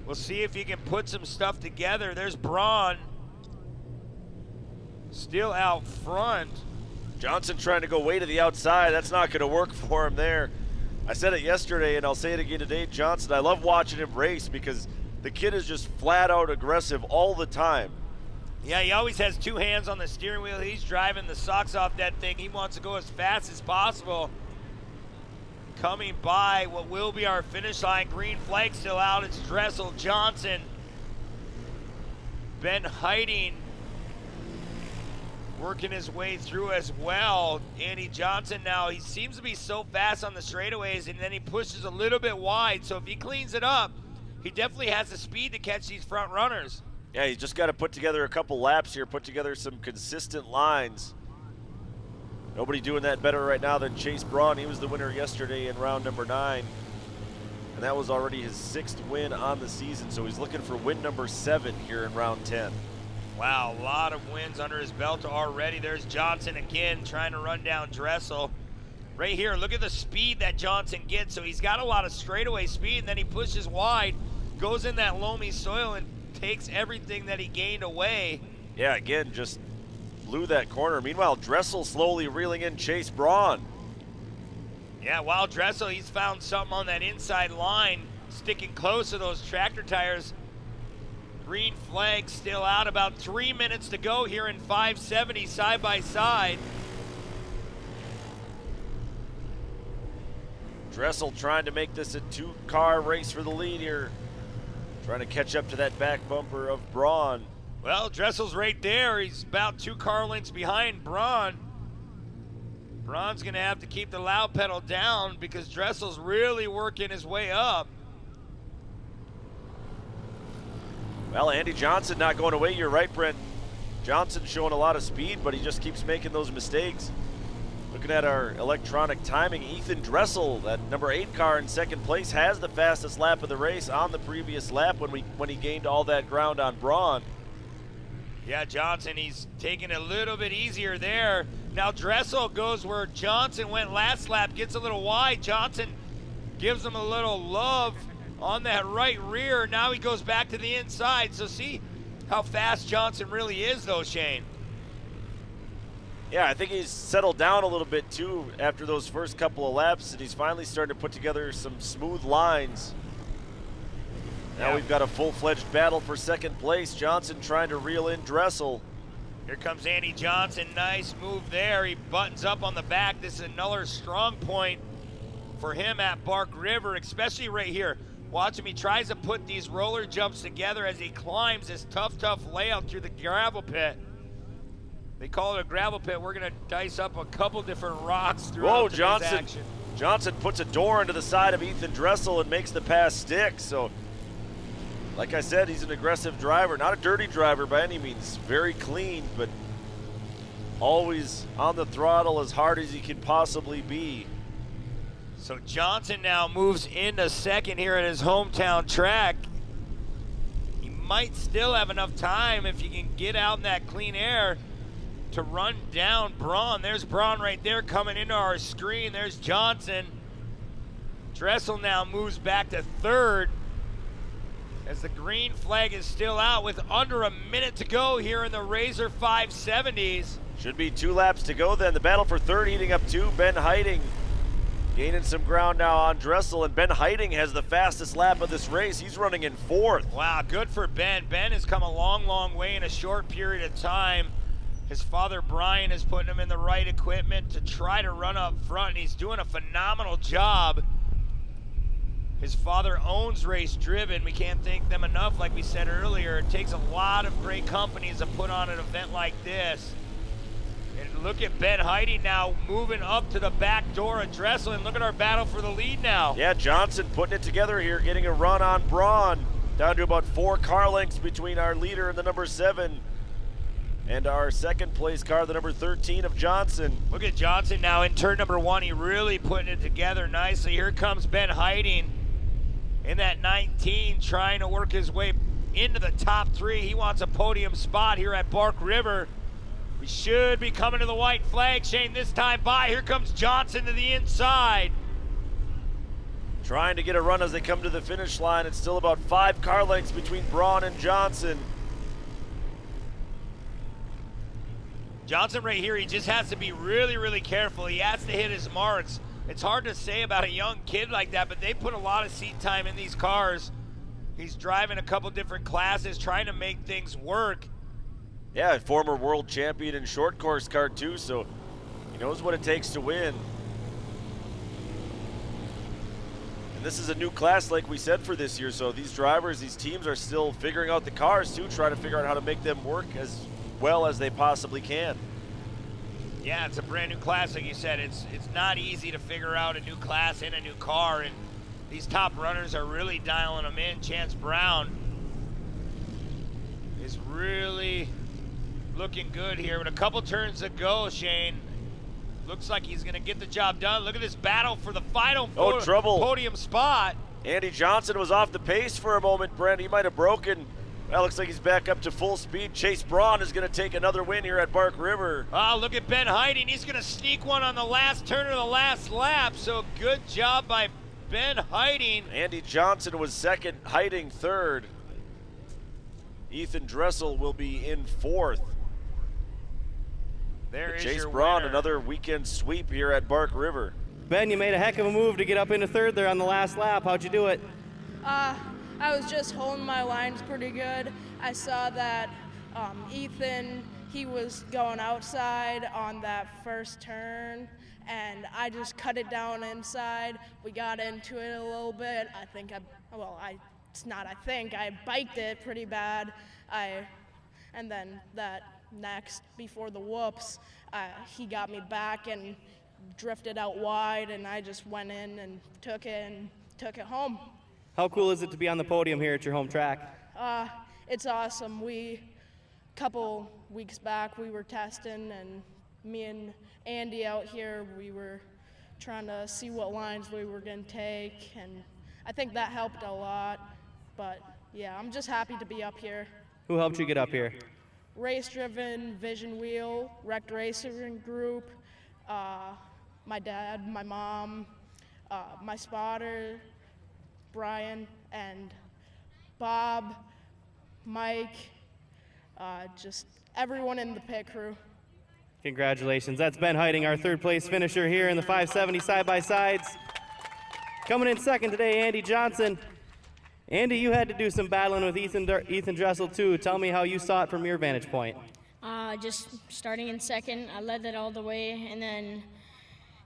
We'll see if he can put some stuff together. There's Braun still out front.
Johnson trying to go way to the outside. That's not going to work for him there. I said it yesterday, and I'll say it again today. Johnson, I love watching him race because the kid is just flat out aggressive all the time.
Yeah, he always has 2 hands on the steering wheel. He's driving the socks off that thing. He wants to go as fast as possible. Coming by what will be our finish line. Green flag still out. It's Dressel, Johnson, Ben Heiding working his way through as well. Andy Johnson now, he seems to be so fast on the straightaways, and then he pushes a little bit wide. So if he cleans it up, he definitely has the speed to catch these front runners.
Yeah, he's just got to put together a couple laps here, put together some consistent lines. Nobody doing that better right now than Chase Braun. He was the winner yesterday in round number 9. And that was already his 6th win on the season. So he's looking for win number 7 here in round 10.
Wow, a lot of wins under his belt already. There's Johnson again trying to run down Dressel. Right here, look at the speed that Johnson gets. So he's got a lot of straightaway speed, and then he pushes wide, goes in that loamy soil, and takes everything that he gained away.
Yeah, again, just blew that corner. Meanwhile, Dressel slowly reeling in Chase Braun.
Yeah, while Dressel, he's found something on that inside line, sticking close to those tractor tires. Green flag still out. About 3 minutes to go here in 570 side by side.
Dressel trying to make this a 2-car race for the lead here. Trying to catch up to that back bumper of Braun.
Well, Dressel's right there. He's about 2 car lengths behind Braun. Braun's going to have to keep the loud pedal down because Dressel's really working his way up.
Well, Andy Johnson not going away. You're right, Brent. Johnson showing a lot of speed, but he just keeps making those mistakes. Looking at our electronic timing, Ethan Dressel, that number 8 car in 2nd place, has the fastest lap of the race on the previous lap when he gained all that ground on Braun.
Yeah, Johnson, he's taking it a little bit easier there. Now Dressel goes where Johnson went last lap, gets a little wide. Johnson gives him a little love on that right rear. Now he goes back to the inside. So see, how fast Johnson really is, though, Shane.
Yeah, I think he's settled down a little bit too after those first couple of laps, and he's finally starting to put together some smooth lines. Now we've got a full-fledged battle for second place. Johnson trying to reel in Dressel.
Here comes Andy Johnson. Nice move there. He buttons up on the back. This is another strong point for him at Bark River, especially right here. Watch him. He tries to put these roller jumps together as he climbs this tough layout through the gravel pit. They call it a gravel pit. We're going to dice up a couple different rocks throughout today's action.
Johnson puts a door into the side of Ethan Dressel and makes the pass stick. So, like I said, he's an aggressive driver. Not a dirty driver by any means. Very clean, but always on the throttle as hard as he can possibly be.
So Johnson now moves into second here at his hometown track. He might still have enough time if he can get out in that clean air to run down Braun. There's Braun right there coming into our screen. There's Johnson. Dressel now moves back to third as the green flag is still out with under a minute to go here in the Razor 570s.
Should be 2 laps to go then. The battle for third heating up 2. Ben Heiting gaining some ground now on Dressel, and Ben Heiting has the fastest lap of this race. He's running in 4th.
Wow, good for Ben. Ben has come a long way in a short period of time. His father, Brian, is putting him in the right equipment to try to run up front, and he's doing a phenomenal job. His father owns Race Driven. We can't thank them enough, like we said earlier. It takes a lot of great companies to put on an event like this. And look at Ben Heiting now moving up to the back door of Dressel, and look at our battle for the lead now.
Yeah, Johnson putting it together here, getting a run on Braun. Down to about 4 car lengths between our leader and the number 7. And our second place car, the number 13 of Johnson.
Look at Johnson now in turn number 1. He really putting it together nicely. Here comes Ben Heiting in that 19, trying to work his way into the top 3. He wants a podium spot here at Bark River. We should be coming to the white flag, Shane, this time by. Here comes Johnson to the inside.
Trying to get a run as they come to the finish line. It's still about 5 car lengths between Braun and Johnson.
Johnson right here, he just has to be really careful. He has to hit his marks. It's hard to say about a young kid like that, but they put a lot of seat time in these cars. He's driving a couple different classes, trying to make things work.
Yeah, former world champion in short course car too, so he knows what it takes to win. And this is a new class, like we said, for this year, so these drivers, these teams are still figuring out the cars too, trying to figure out how to make them work as well as they possibly can.
Yeah, it's a brand new class, like you said. It's not easy to figure out a new class in a new car, and these top runners are really dialing them in. Chance Brown is really looking good here. With a couple turns to go, Shane, looks like he's going to get the job done. Look at this battle for the final podium spot.
Andy Johnson was off the pace for a moment, Brent. He might have broken. Well, looks like he's back up to full speed. Chase Braun is going to take another win here at Bark River.
Oh, look at Ben Heiting. He's going to sneak one on the last turn of the last lap. So good job by Ben Heiting.
Andy Johnson was second, Heiting third. Ethan Dressel will be in 4th.
There is
Chase
your
Braun,
winner.
another weekend sweep here at Bark River.
Ben, you made a heck of a move to get up into 3rd there on the last lap. How'd you do it?
I was just holding my lines pretty good. I saw that Ethan, he was going outside on that first turn, and I just cut it down inside. We got into it a little bit. I biked it pretty bad. And then that next, before the whoops, he got me back and drifted out wide, and I just went in and took it home.
How cool is it to be on the podium here at your home track?
It's awesome. Couple weeks back, we were testing, and me and Andy out here, we were trying to see what lines we were going to take, and I think that helped a lot. But yeah, I'm just happy to be up here.
Who helped you get up here?
Race Driven, Vision Wheel, Wrecked Racing Group, my dad, my mom, my spotter, Brian, and Bob, Mike, just everyone in the pit crew.
Congratulations. That's Ben Heiting, our third place finisher here in the 570 side-by-sides. Coming in second today, Andy Johnson. Andy, you had to do some battling with Ethan Dressel too. Tell me how you saw it from your vantage point.
Just starting in second, I led that all the way, and then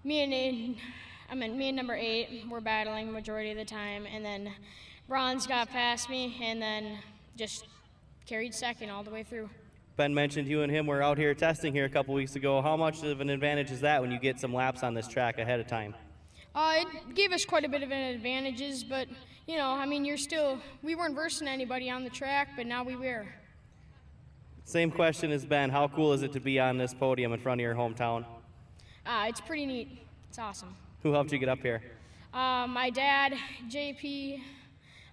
me and number 8 were battling the majority of the time, and then Bronze got past me, and then just carried second all the way through.
Ben mentioned you and him were out here testing here a couple weeks ago. How much of an advantage is that when you get some laps on this track ahead of time?
It gave us quite a bit of advantages, but you know, I mean, we weren't versing anybody on the track, but now we were.
Same question as Ben. How cool is it to be on this podium in front of your hometown?
It's pretty neat. It's awesome.
Who helped you get up here?
My dad, JP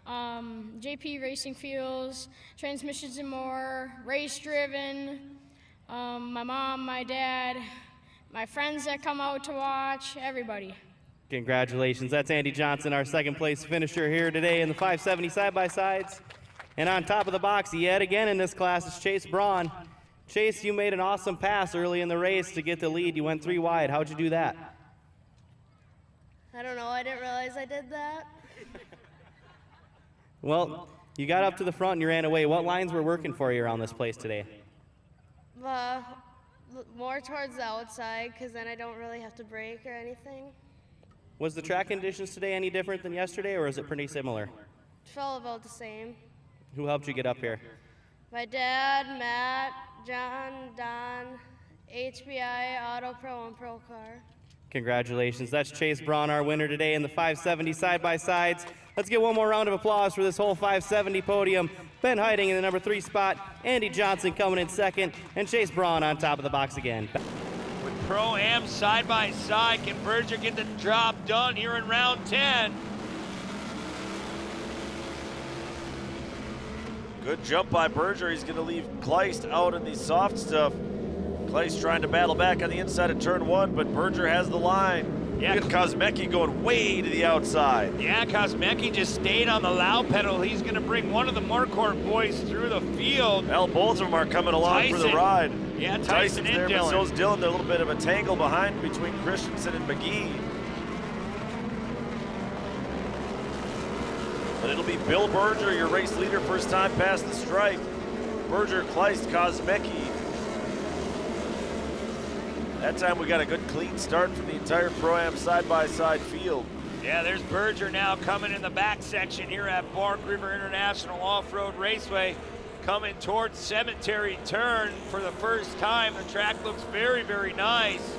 Racing Fuels, Transmissions and More, Race Driven, my mom, my dad, my friends that come out to watch, everybody.
Congratulations. That's Andy Johnson, our second place finisher here today in the 570 side-by-sides. And on top of the box yet again in this class is Chase Braun. Chase, you made an awesome pass early in the race to get the lead. You went 3 wide. How'd you do that?
I don't know. I didn't realize I did that.
Well, you got up to the front and you ran away. What lines were working for you around this place today?
More towards the outside, because then I don't really have to brake or anything.
Was the track conditions today any different than yesterday, or is it pretty similar?
It felt about the same.
Who helped you get up here?
My dad, Matt, John, Don, HBI, Auto Pro, and Pro Car.
Congratulations. That's Chase Braun, our winner today in the 570 side-by-sides. Let's get one more round of applause for this whole 570 podium. Ben Heiting in the number 3 spot, Andy Johnson coming in second, and Chase Braun on top of the box again.
With Pro-Am side-by-side, can Berger get the job done here in round 10?
Good jump by Berger. He's going to leave Kleist out in the soft stuff. Kleist trying to battle back on the inside of turn 1, but Berger has the line.
Yeah,
look at Kosmecki going way to the outside.
Yeah, Kosmecki just stayed on the loud pedal. He's going to bring one of the Marquardt boys through the field.
Well, both of them are coming along for the ride.
Yeah, Tyson and
there,
Dylan.
But so's Dylan. They're a little bit of a tangle behind between Christensen and McGee. But it'll be Bill Berger, your race leader, first time past the stripe. Berger, Kleist, Kosmecki. That time we got a good clean start from the entire Pro-Am side-by-side field.
Yeah, there's Berger now coming in the back section here at Bark River International Off-Road Raceway, coming towards Cemetery Turn for the first time. The track looks very, very nice.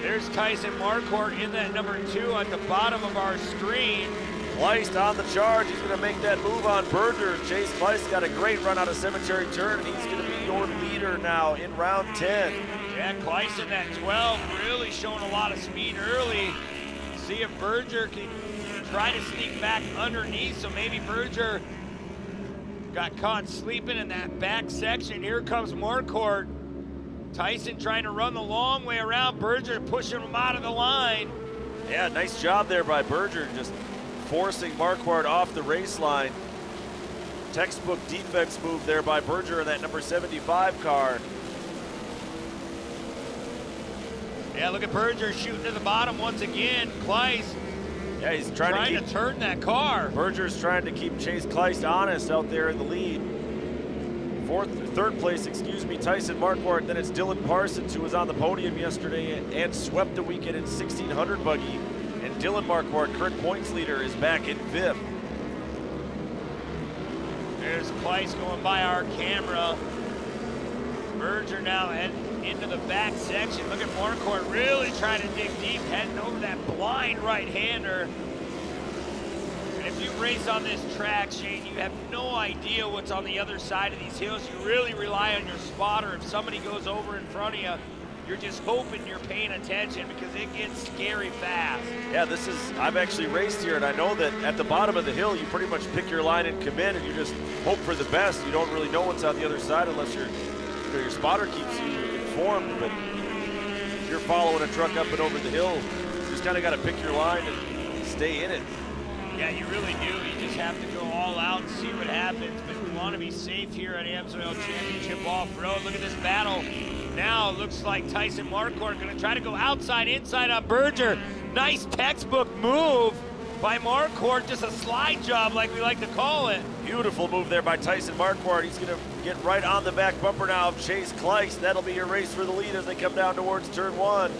There's Tyson Marquardt in that number 2 at the bottom of our screen.
Kleist on the charge. He's going to make that move on Berger. Chase Kleist got a great run out of Cemetery Turn, and he's going to be your leader now in round 10.
Yeah, Kleist in that 12 really showing a lot of speed early. See if Berger can try to sneak back underneath, so maybe Berger got caught sleeping in that back section. Here comes Marquardt. Tyson trying to run the long way around. Berger pushing him out of the line.
Yeah, nice job there by Berger, just forcing Marquardt off the race line. Textbook defense move there by Berger in that number 75 car.
Yeah, look at Berger shooting to the bottom once again. Kleist.
Yeah, he's trying
to turn that car.
Berger's trying to keep Chase Kleist honest out there in the lead. Third place, Tyson Marquardt. Then it's Dylan Parsons, who was on the podium yesterday and swept the weekend in 1600 buggy. And Dylan Marquardt, current points leader, is back in 5th.
There's Kleist going by our camera. Berger now heading into the back section. Look at Marquardt really trying to dig deep, heading over that blind right-hander. And if you race on this track, Shane, you have no idea what's on the other side of these hills. You really rely on your spotter. If somebody goes over in front of you, you're just hoping you're paying attention because it gets scary fast.
Yeah, I've actually raced here, and I know that at the bottom of the hill, you pretty much pick your line and commit, and you just hope for the best. You don't really know what's on the other side unless your spotter keeps you informed. But if you're following a truck up and over the hill, you just kind of got to pick your line and stay in it.
Yeah, you really do. You just have to go all out and see what happens. But we want to be safe here at AMSOIL Championship Off-Road. Look at this battle. Now it looks like Tyson Marquardt going to try to go outside, inside on Berger. Nice textbook move by Marquardt. Just a slide job like we like to call it.
Beautiful move there by Tyson Marquardt. He's going to get right on the back bumper now of Chase Kleist. That'll be your race for the lead as they come down towards turn 1.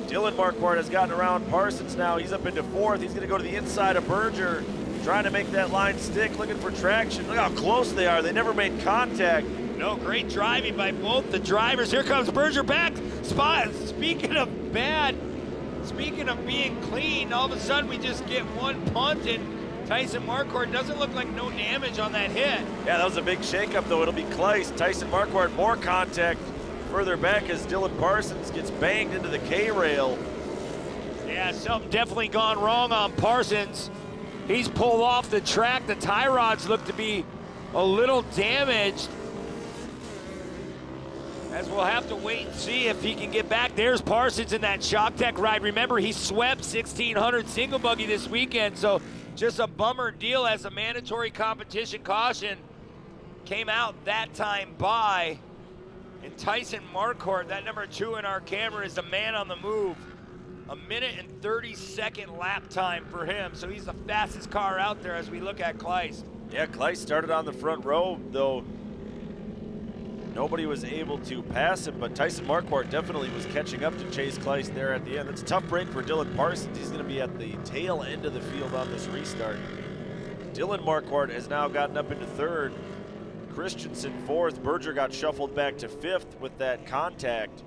Dylan Marquardt has gotten around Parsons now. He's up into 4th. He's going to go to the inside of Berger, trying to make that line stick, looking for traction. Look how close they are. They never made contact.
No, great driving by both the drivers. Here comes Berger back. Speaking of being clean, all of a sudden we just get one punt and Tyson Marquardt doesn't look like no damage on that hit.
Yeah, that was a big shakeup though. It'll be Kleist. Tyson Marquardt, more contact further back as Dylan Parsons gets banged into the K-rail.
Yeah, something definitely gone wrong on Parsons. He's pulled off the track. The tie rods look to be a little damaged. As we'll have to wait and see if he can get back. There's Parsons in that Shock Tech ride. Remember, he swept 1600 single buggy this weekend, so just a bummer deal as a mandatory competition caution came out that time by. And Tyson Marquardt, that number 2 in our camera, is the man on the move. A minute and 30-second lap time for him, so he's the fastest car out there as we look at Kleist.
Yeah, Kleist started on the front row, though nobody was able to pass him, but Tyson Marquardt definitely was catching up to Chase Kleist there at the end. That's a tough break for Dylan Parsons. He's going to be at the tail end of the field on this restart. Dylan Marquardt has now gotten up into 3rd. Christensen 4th. Berger got shuffled back to 5th with that contact.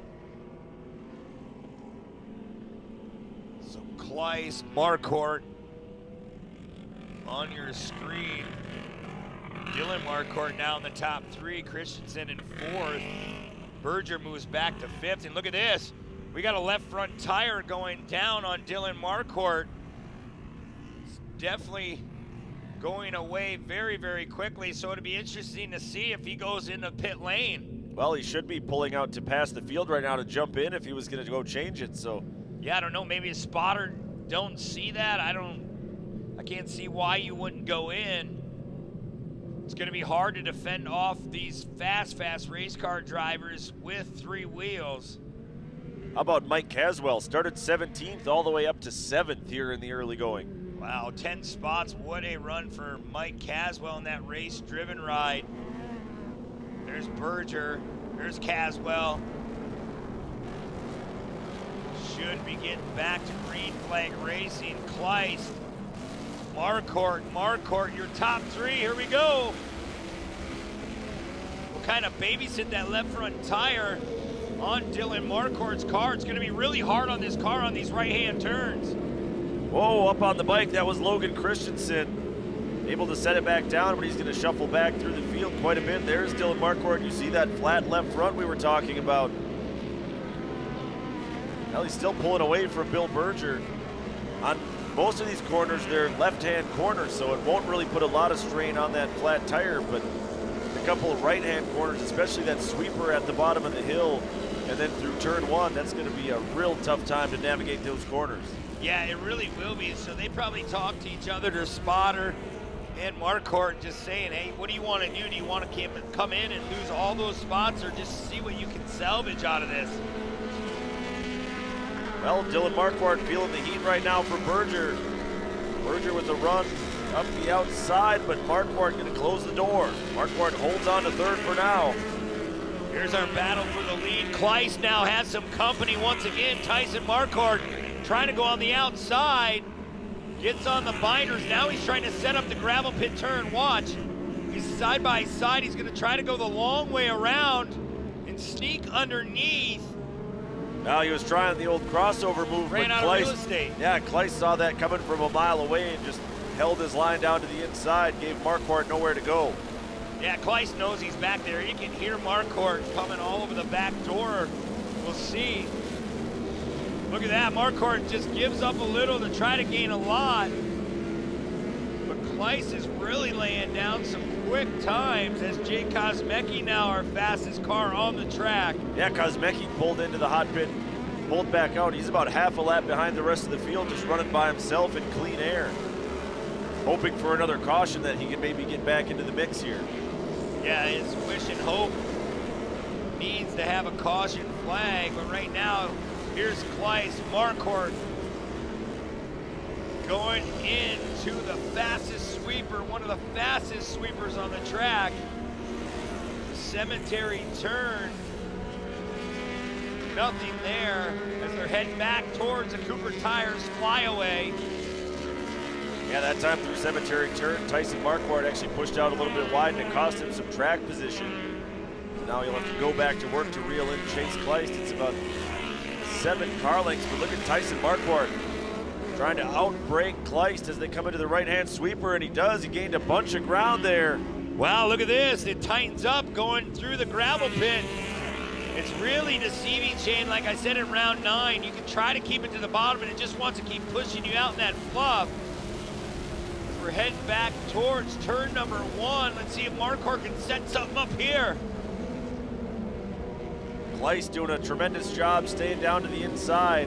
So Kleist, Marquardt on your screen. Dylan Marquardt now in the top 3. Christensen in 4th. Berger moves back to 5th. And look at this. We got a left front tire going down on Dylan Marquardt. It's definitely going away very, very quickly, so it'll be interesting to see if he goes into pit lane.
Well, he should be pulling out to pass the field right now to jump in if he was going to go change it, so.
Yeah, I don't know, maybe a spotter don't see that. I can't see why you wouldn't go in. It's going to be hard to defend off these fast race car drivers with 3 wheels.
How about Mike Caswell? Started 17th all the way up to 7th here in the early going.
Wow, 10 spots. What a run for Mike Caswell in that race-driven ride. There's Berger. There's Caswell. Should be getting back to green flag racing. Kleist, Marquardt, your top 3. Here we go. We'll kind of babysit that left front tire on Dylan Marquardt's car. It's going to be really hard on this car on these right-hand turns.
Whoa, up on the bike, that was Logan Christensen. Able to set it back down, but he's going to shuffle back through the field quite a bit. There's Dylan Marquardt. You see that flat left front we were talking about. Well, he's still pulling away from Bill Berger. On most of these corners, they're left-hand corners, so it won't really put a lot of strain on that flat tire, but a couple of right-hand corners, especially that sweeper at the bottom of the hill, and then through turn 1, that's going to be a real tough time to navigate those corners.
Yeah, it really will be. So they probably talk to each other, to spotter and Marquardt, just saying, hey, what do you want to do? Do you want to come in and lose all those spots, or just see what you can salvage out of this?
Well, Dylan Marquardt feeling the heat right now for Berger. Berger with the run up the outside, but Marquardt going to close the door. Marquardt holds on to 3rd for now.
Here's our battle for the lead. Kleist now has some company once again. Tyson Marquardt trying to go on the outside, gets on the binders. Now he's trying to set up the gravel pit turn. Watch, he's side by side. He's going to try to go the long way around and sneak underneath.
Now he was trying the old crossover move,
ran out of real estate.
Yeah, Kleist saw that coming from a mile away and just held his line down to the inside, gave Marquardt nowhere to go.
Yeah, Kleist knows he's back there. You can hear Marquardt coming all over the back door. We'll see. Look at that, Marquardt just gives up a little to try to gain a lot. But Kleist is really laying down some quick times as Jay Kosmecki now our fastest car on the track.
Yeah, Kosmecki pulled into the hot pit, pulled back out. He's about half a lap behind the rest of the field, just running by himself in clean air. hoping for another caution that he can maybe get back into the mix here.
Yeah, his wish and hope needs to have a caution flag, but right now, here's Kleiss Marquardt going into the fastest sweeper, one of the fastest sweepers on the track. Cemetery turn. Nothing there as they're heading back towards the Cooper Tires flyaway.
Yeah, that time through Cemetery turn, Tyson Marquardt actually pushed out a little bit wide and it cost him some track position. So now he'll have to go back to work to reel in Chase Kleiss. It's about 7 car lengths, but look at Tyson Marquardt trying to outbrake Kleiss as they come into the right-hand sweeper, and he does. He gained a bunch of ground there.
Wow, look at this. It tightens up going through the gravel pit. It's really deceiving, Shane. Like I said in round 9, you can try to keep it to the bottom, and it just wants to keep pushing you out in that fluff. We're heading back towards turn number 1. Let's see if Marquardt can set something up here.
Kleiss doing a tremendous job staying down to the inside.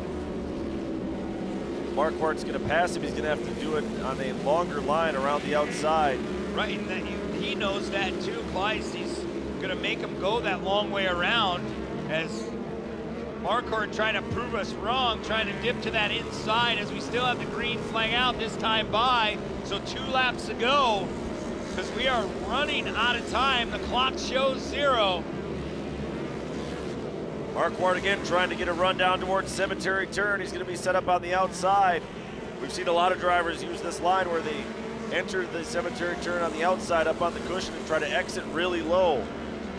Marquardt's going to pass him. He's going to have to do it on a longer line around the outside.
Right, and he knows that too, Kleiss. He's going to make him go that long way around as Marquardt trying to prove us wrong, trying to dip to that inside as we still have the green flag out this time by. So 2 laps to go because we are running out of time. The clock shows 0.
Marquardt again trying to get a run down towards Cemetery turn. He's going to be set up on the outside. We've seen a lot of drivers use this line where they enter the Cemetery turn on the outside up on the cushion and try to exit really low.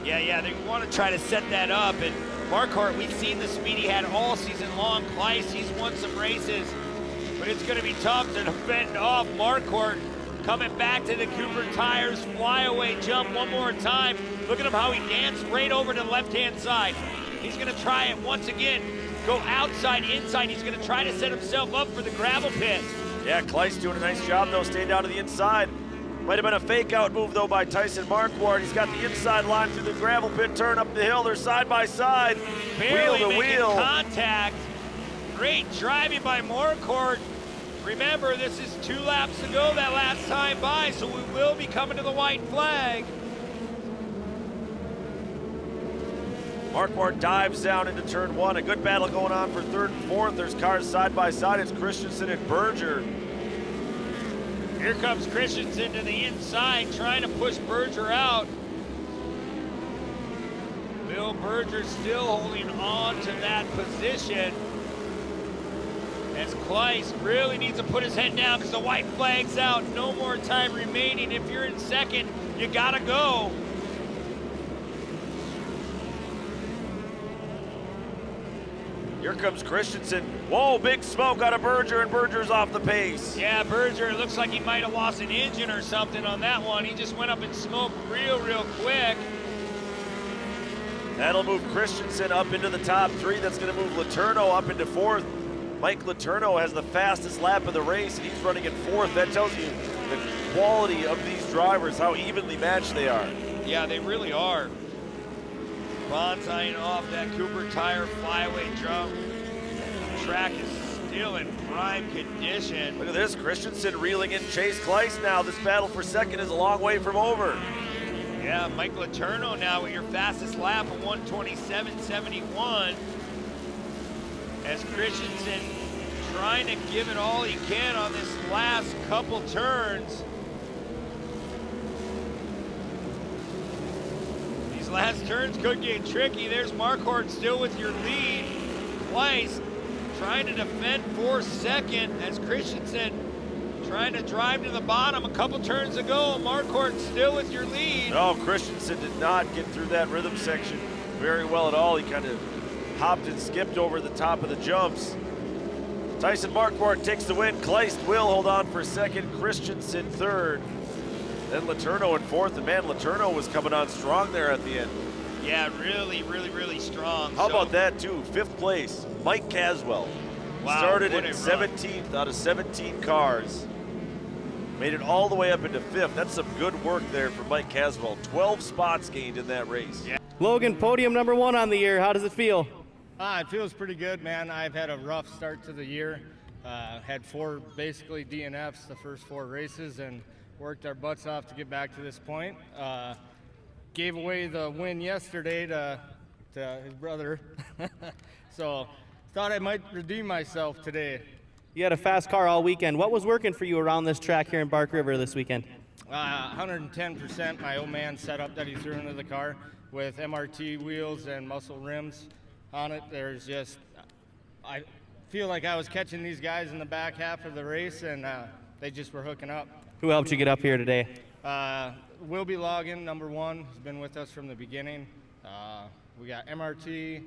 Yeah, they want to try to set that up. And Marquardt, we've seen the speed he had all season long. Kleiss, he's won some races, but it's going to be tough to defend off Marquardt. Coming back to the Cooper Tires flyaway jump one more time. Look at him how he danced right over to the left-hand side. He's going to try it once again. Go outside, inside. He's going to try to set himself up for the gravel pit.
Yeah, Kleiss doing a nice job, though, staying down to the inside. Might have been a fake-out move, though, by Tyson Marquardt. He's got the inside line through the gravel pit, turn up the hill. They're side by side,
Barely
wheel to
making
wheel.
Contact. Great driving by Marquardt. Remember, this is 2 laps to go that last time by, so we will be coming to the white flag.
Marquardt dives down into turn 1. A good battle going on for 3rd and 4th. There's cars side by side. It's Christensen and Berger.
Here comes Christensen to the inside, trying to push Berger out. Bill Berger still holding on to that position. As Kleiss really needs to put his head down because the white flag's out. No more time remaining. If you're in 2nd, you gotta go.
Here comes Christensen. Whoa, big smoke out of Berger, and Berger's off the pace.
Yeah, Berger, it looks like he might have lost an engine or something on that one. He just went up in smoke real quick.
That'll move Christensen up into the top 3. That's going to move Letourneau up into 4th. Mike Letourneau has the fastest lap of the race, and he's running in 4th. That tells you the quality of these drivers, how evenly matched they are.
Yeah, they really are. Bonsaiing off that Cooper Tire flyaway jump. The track is still in prime condition.
Look at this, Christensen reeling in Chase Kleiss now. This battle for 2nd is a long way from over.
Yeah, Mike Letourneau now with your fastest lap of 1:27.71. As Christensen trying to give it all he can on this last couple turns. These last turns could get tricky. There's Marquardt still with your lead. Kleiss trying to defend for 2nd as Christensen trying to drive to the bottom a couple turns ago. Marquardt still with your lead.
No, Christensen did not get through that rhythm section very well at all. He kind of hopped and skipped over the top of the jumps. Tyson Marquardt takes the win. Kleiss will hold on for 2nd, Christensen 3rd. Then Letourneau in 4th, and man, Letourneau was coming on strong there at the end.
Yeah, really strong.
How about that too? 5th place, Mike Caswell.
Wow,
started
what
in
a
17th out of 17 cars. Made it all the way up into 5th. That's some good work there for Mike Caswell. 12 spots gained in that race.
Yeah.
Logan, podium number 1 on the year. How does it feel?
It feels pretty good, man. I've had a rough start to the year.
Had 4 basically DNFs the first 4 races and worked our butts off to get back to this point. Gave away the win yesterday to his brother. So thought I might redeem myself today.
You had a fast car all weekend. What was working for you around this track here in Bark River this weekend?
110% my old man setup that he threw into the car with MRT wheels and muscle rims on it. There's just, I feel like I was catching these guys in the back half of the race, and they just were hooking up.
Who helped you get up here today?
Will be Logan, number 1, has been with us from the beginning. We got MRT,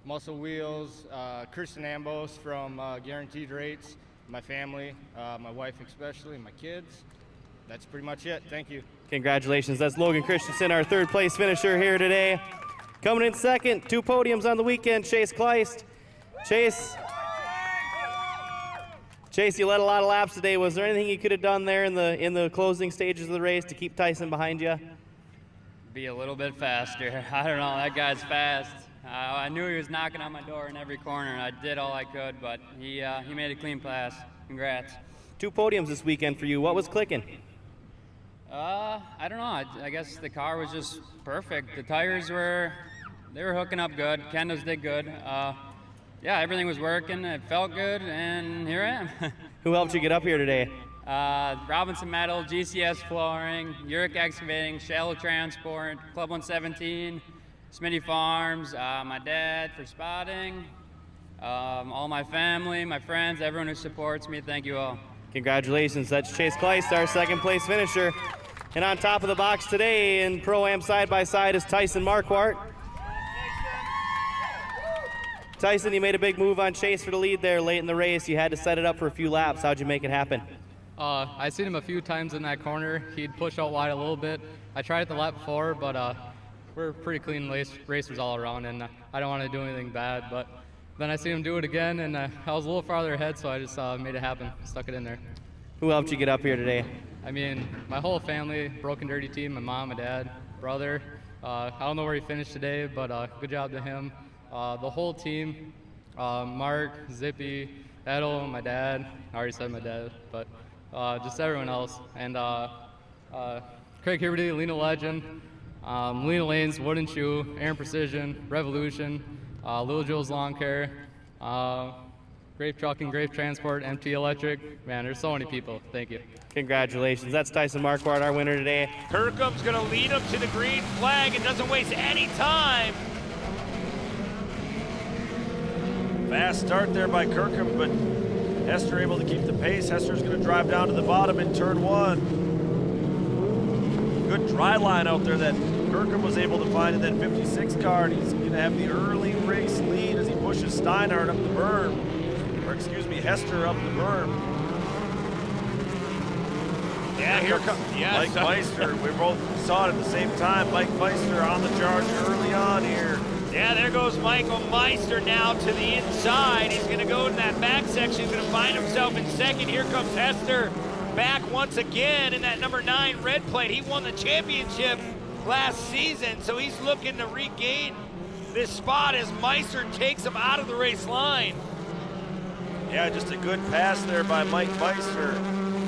muscle wheels, Kirsten Ambos from Guaranteed Rates, my family, my wife especially, my kids. That's pretty much it. Thank you.
Congratulations. That's Logan Christensen, our 3rd place finisher here today. Coming in second, 2 podiums on the weekend, Chase Kleist. Chase, you led a lot of laps today. Was there anything you could have done there in the closing stages of the race to keep Tyson behind you?
Be a little bit faster. I don't know, that guy's fast. I knew he was knocking on my door in every corner, and I did all I could, but he made a clean pass. Congrats.
2 podiums this weekend for you. What was clicking?
I don't know. I guess the car was just perfect. The tires were hooking up good. Kendos did good. Yeah, everything was working. It felt good, and here I am.
Who helped you get up here today?
Robinson Metal, GCS Flooring, Uric Excavating, Shallow Transport, Club 117, Smitty Farms, my dad for spotting, all my family, my friends, everyone who supports me. Thank you all.
Congratulations. That's Chase Kleist, our 2nd place finisher. And on top of the box today in Pro-Am side-by-side is Tyson Marquardt. Tyson, you made a big move on Chase for the lead there late in the race. You had to set it up for a few laps. How'd you make it happen?
I seen him a few times in that corner. He'd push out wide a little bit. I tried it the lap before, but we're pretty clean racers all around, and I don't want to do anything bad. But then I seen him do it again, and I was a little farther ahead, so I just made it happen, stuck it in there.
Who helped you get up here today?
I mean, my whole family, Broken Dirty team, my mom, my dad, brother. I don't know where he finished today, but good job to him. The whole team, Mark, Zippy, Edel, my dad. I already said my dad, but just everyone else. And Craig Hiberty, Lena Legend, Lena Lanes, Wooden Shoe, Aaron Precision, Revolution, Little Joe's Lawn Care, Grape Trucking, Grape Transport, MT Electric. Man, there's so many people. Thank you.
Congratulations. That's Tyson Marquardt, our winner today.
Kirkham's going to lead him to the green flag and doesn't waste any time.
Fast start there by Kirkham, but Hester able to keep the pace. Hester's going to drive down to the bottom in turn 1. Good dry line out there that Kirkham was able to find in that 56 car, and he's going to have the early race lead as he pushes Steinhardt up the berm, or excuse me, Hester up the berm.
Yeah, here comes
Mike Meister. We both saw it at the same time. Mike Meister on the charge early on here.
Yeah, there goes Michael Meister now to the inside. He's going to go in that back section. He's going to find himself in second. Here comes Hester back once again in that number 9 red plate. He won the championship last season, so he's looking to regain this spot as Meister takes him out of the race line.
Yeah, just a good pass there by Mike Meister.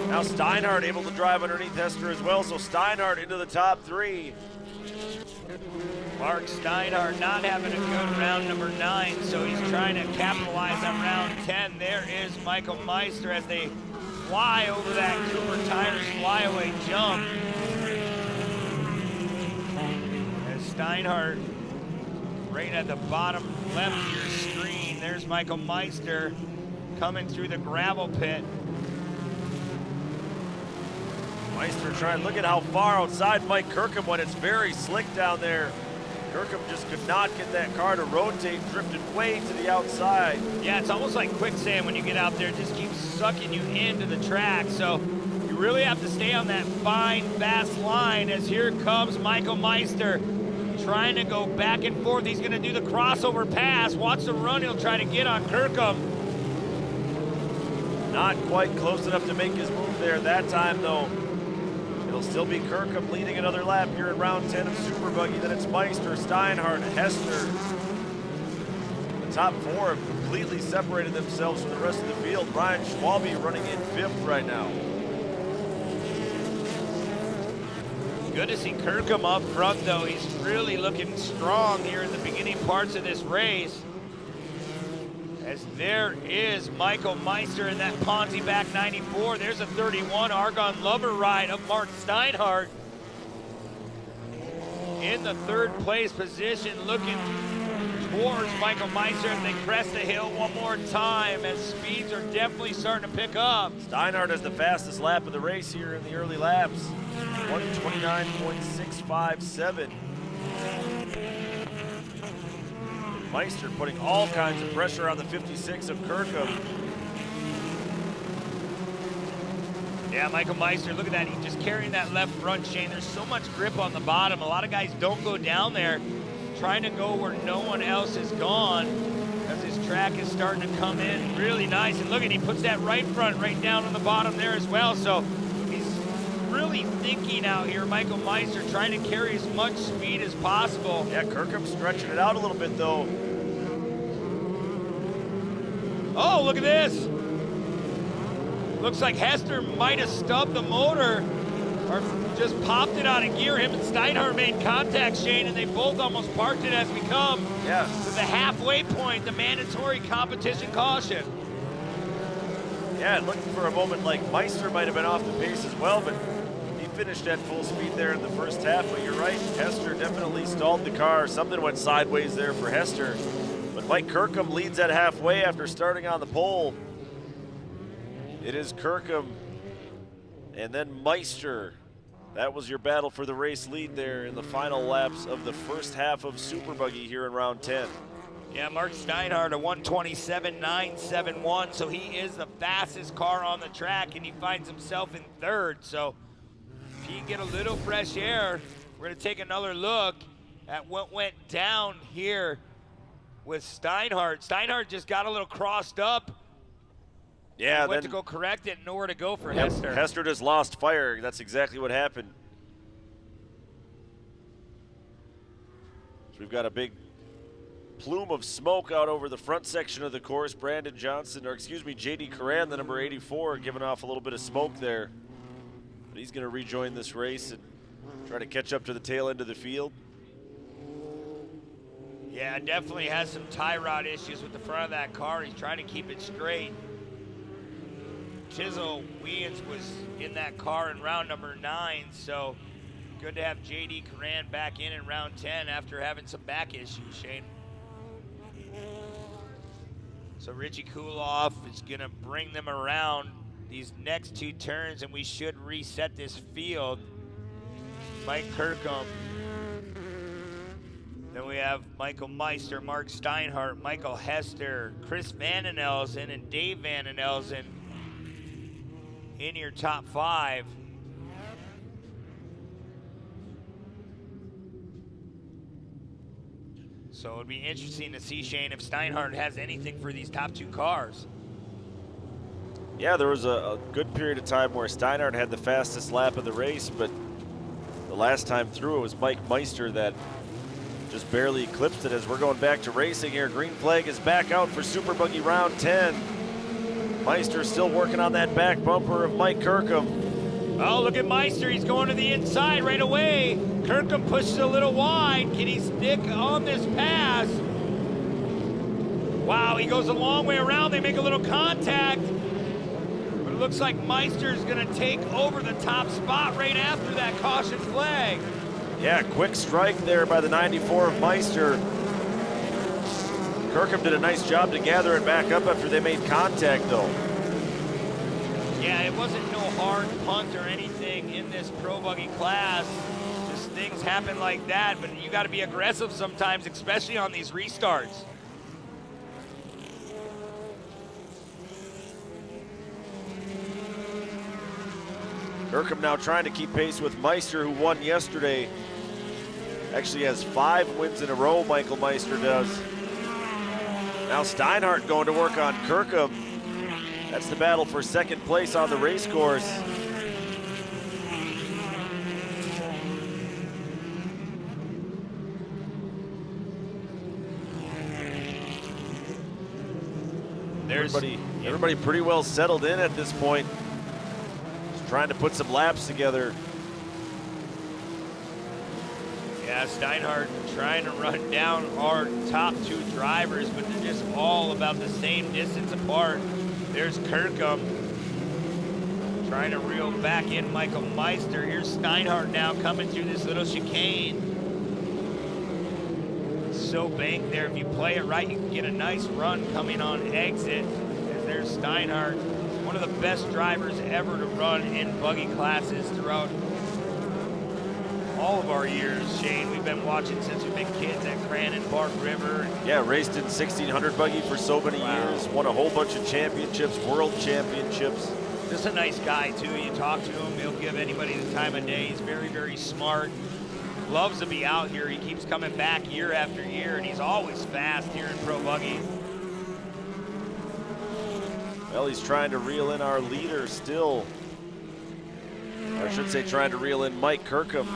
Now Steinhardt able to drive underneath Hester as well, so Steinhardt into the top 3.
Mark Steinhardt not having a good round number 9, so he's trying to capitalize on round 10. There is Michael Meister as they fly over that Cooper Tires flyaway jump. As Steinhardt right at the bottom left of your screen, there's Michael Meister coming through the gravel pit.
Meister trying, look at how far outside Mike Kirkham went. It's very slick down there. Kirkham just could not get that car to rotate, drifted way to the outside.
Yeah, it's almost like quicksand when you get out there. It just keeps sucking you into the track. So you really have to stay on that fine, fast line as here comes Michael Meister trying to go back and forth. He's going to do the crossover pass. Watch the run. He'll try to get on Kirkham.
Not quite close enough to make his move there that time, though. It'll still be Kirkham leading another lap here in round 10 of Super Buggy. Then it's Meister, Steinhardt, Hester. The top 4 have completely separated themselves from the rest of the field. Ryan Schwalbe running in 5th right now.
Good to see Kirkham up front, though. He's really looking strong here in the beginning parts of this race. As there is Michael Meister in that Ponzi back 94. There's a 31 Argonne Lover ride of Mark Steinhardt in the 3rd place position, looking towards Michael Meister as they crest the hill one more time, as speeds are definitely starting to pick up.
Steinhardt has the fastest lap of the race here in the early laps. 1:29.657. Meister putting all kinds of pressure on the 56 of Kirkham.
Yeah, Michael Meister, look at that. He's just carrying that left front, Shane. There's so much grip on the bottom. A lot of guys don't go down there, trying to go where no one else has gone, as his track is starting to come in really nice. And look at, he puts that right front right down on the bottom there as well. So he's really thinking out here, Michael Meister, trying to carry as much speed as possible.
Yeah, Kirkham stretching it out a little bit, though.
Oh, look at this. Looks like Hester might have stubbed the motor or just popped it out of gear. Him and Steinhardt made contact, Shane, and they both almost parked it as we come to the halfway point, the mandatory competition caution.
Yeah, it looked for a moment like Meister might have been off the pace as well, but he finished at full speed there in the first half. But you're right, Hester definitely stalled the car. Something went sideways there for Hester. But Mike Kirkham leads at halfway after starting on the pole. It is Kirkham and then Meister. That was your battle for the race lead there in the final laps of the first half of Super Buggy here in round 10.
Yeah, Mark Steinhardt, a 1:27.971, so he is the fastest car on the track, and he finds himself in 3rd. So if he can get a little fresh air, we're going to take another look at what went down here with Steinhardt. Steinhardt just got a little crossed up.
Yeah,
went to go correct it, nowhere to go for Hester.
Hester just lost fire. That's exactly what happened. So we've got a big plume of smoke out over the front section of the course. Brandon Johnson, or excuse me, J.D. Curran, the number 84, giving off a little bit of smoke there. But he's going to rejoin this race and try to catch up to the tail end of the field.
Yeah, definitely has some tie rod issues with the front of that car. He's trying to keep it straight. Chisel Weans was in that car in round number 9, so good to have J.D. Curran back in round 10 after having some back issues, Shane. So Richie Kuloff is gonna bring them around these next 2 turns, and we should reset this field. Mike Kirkham. Then we have Michael Meister, Mark Steinhardt, Michael Hester, Chris Vandenelsen, and Dave Vandenelsen in your top 5. So it'd be interesting to see, Shane, if Steinhardt has anything for these top 2 cars.
Yeah, there was a good period of time where Steinhardt had the fastest lap of the race, but the last time through it was Mike Meister that just barely eclipsed it. As we're going back to racing here, green flag is back out for Super Buggy round 10. Meister still working on that back bumper of Mike Kirkham.
Oh, look at Meister. He's going to the inside right away. Kirkham pushes a little wide. Can he stick on this pass? Wow, he goes a long way around. They make a little contact. But it looks like Meister's going to take over the top spot right after that caution flag.
Yeah, quick strike there by the 94 of Meister. Kirkham did a nice job to gather it back up after they made contact, though.
Yeah, it wasn't no hard punt or anything in this Pro Buggy class. Just things happen like that, but you got to be aggressive sometimes, especially on these restarts.
Kirkham now trying to keep pace with Meister, who won yesterday. Actually has 5 wins in a row, Michael Meister does. Now Steinhardt going to work on Kirkham. That's the battle for second place on the race course. everybody pretty well settled in at this point. Just trying to put some laps together.
Yeah, Steinhardt trying to run down our top two drivers, but they're just all about the same distance apart. There's Kirkham trying to reel back in Michael Meister. Here's Steinhardt now coming through this little chicane. So banked there. If you play it right, you can get a nice run coming on exit. And there's Steinhardt, one of the best drivers ever to run in buggy classes throughout all of our years, Shane. We've been watching since we've been kids at Cranon Park River.
Yeah, raced in 1600 buggy for so many years. Won a whole bunch of championships, world championships.
Just a nice guy, too. You talk to him, he'll give anybody the time of day. He's very, very smart. Loves to be out here. He keeps coming back year after year, and he's always fast here in Pro Buggy.
Well, he's trying to reel in our leader still. Or I should say trying to reel in Mike Kirkham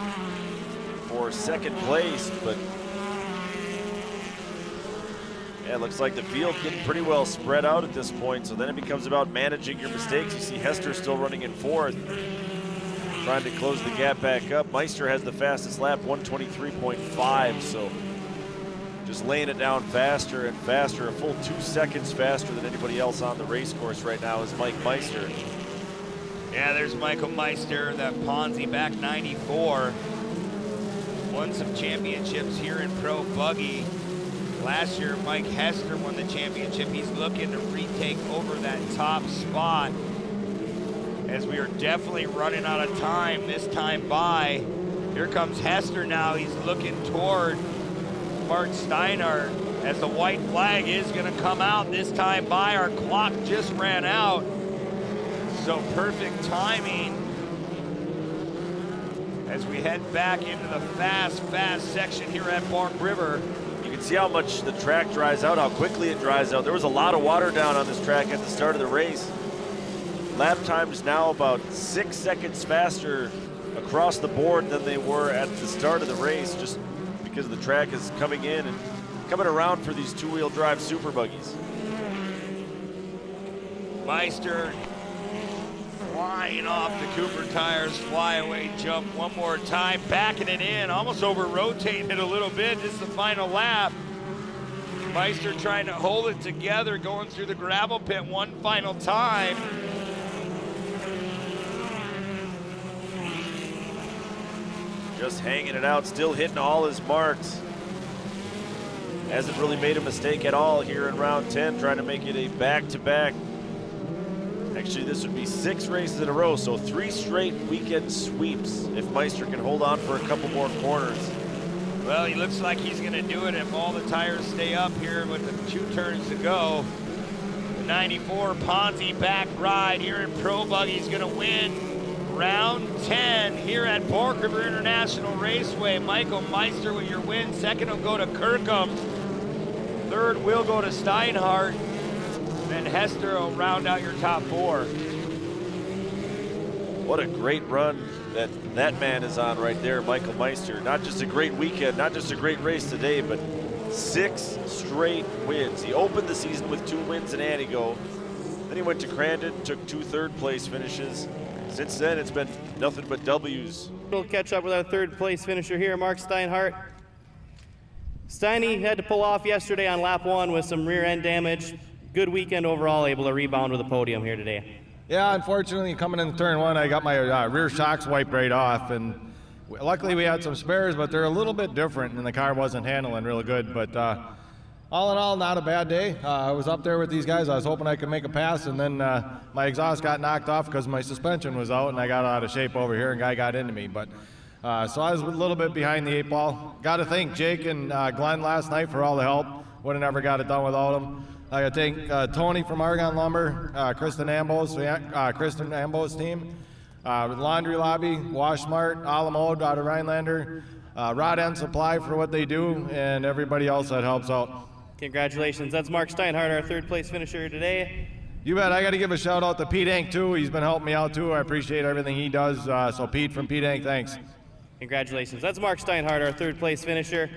for second place, but yeah, it looks like the field getting pretty well spread out at this point, so then it becomes about managing your mistakes. You see Hester still running in fourth, trying to close the gap back up. Meister has the fastest lap, 123.5, so just laying it down faster and faster. A full 2 seconds faster than anybody else on the race course right now is Mike Meister.
Yeah, there's Michael Meister, that Ponzi back 94. Won some championships here in Pro Buggy. Last year, Mike Hester won the championship. He's looking to retake over that top spot, as we are definitely running out of time this time by. Here comes Hester now. He's looking toward Mark Steinhardt as the white flag is going to come out this time by. Our clock just ran out, so perfect timing as we head back into the fast section here at Bark River.
You can see how much the track dries out, how quickly it dries out. There was a lot of water down on this track at the start of the race. Lap times now about 6 seconds faster across the board than they were at the start of the race, just because the track is coming in and coming around for these two-wheel drive super buggies.
Meister flying off the Cooper Tires flyaway jump one more time, backing it in, almost over-rotating it a little bit. This is the final lap. Meister trying to hold it together, going through the gravel pit one final time.
Just hanging it out, still hitting all his marks. Hasn't really made a mistake at all here in round 10, trying to make it a back-to-back. Actually, this would be 6 races in a row, so 3 straight weekend sweeps if Meister can hold on for a couple more corners.
Well, he looks like he's gonna do it if all the tires stay up here with the 2 turns to go. The 94 Ponzi back ride here in Pro Buggy is gonna win round 10 here at Bark River International Raceway. Michael Meister with your win. Second will go to Kirkham. Third will go to Steinhardt. Then Hester will round out your top 4.
What a great run that man is on right there, Michael Meister. Not just a great weekend, not just a great race today, but 6 straight wins. He opened the season with 2 wins in Antigo. Then he went to Crandon, took 2 third-place finishes. Since then, it's been nothing but W's.
We'll catch up with our third-place finisher here, Mark Steinhardt. Steiny had to pull off yesterday on lap 1 with some rear end damage. Good weekend overall, able to rebound with a podium here today.
Yeah, unfortunately, coming into turn 1, I got my rear shocks wiped right off, and luckily we had some spares, but they're a little bit different, and the car wasn't handling really good. But all in all, not a bad day. I was up there with these guys. I was hoping I could make a pass, and then my exhaust got knocked off because my suspension was out, and I got out of shape over here, and guy got into me. But so I was a little bit behind the 8 ball. Got to thank Jake and Glenn last night for all the help. Would have never got it done without them. I got to thank Tony from Argon Lumber, Kristen Ambo's team, Laundry Lobby, Wash Smart, Alamode out of Rhinelander, Rod End Supply for what they do, and everybody else that helps out.
Congratulations. That's Mark Steinhardt, our third-place finisher today.
You bet. I got to give a shout out to Pete Hank too. He's been helping me out too. I appreciate everything he does. So Pete from Pete Hank, thanks.
Congratulations. That's Mark Steinhardt, our third-place finisher.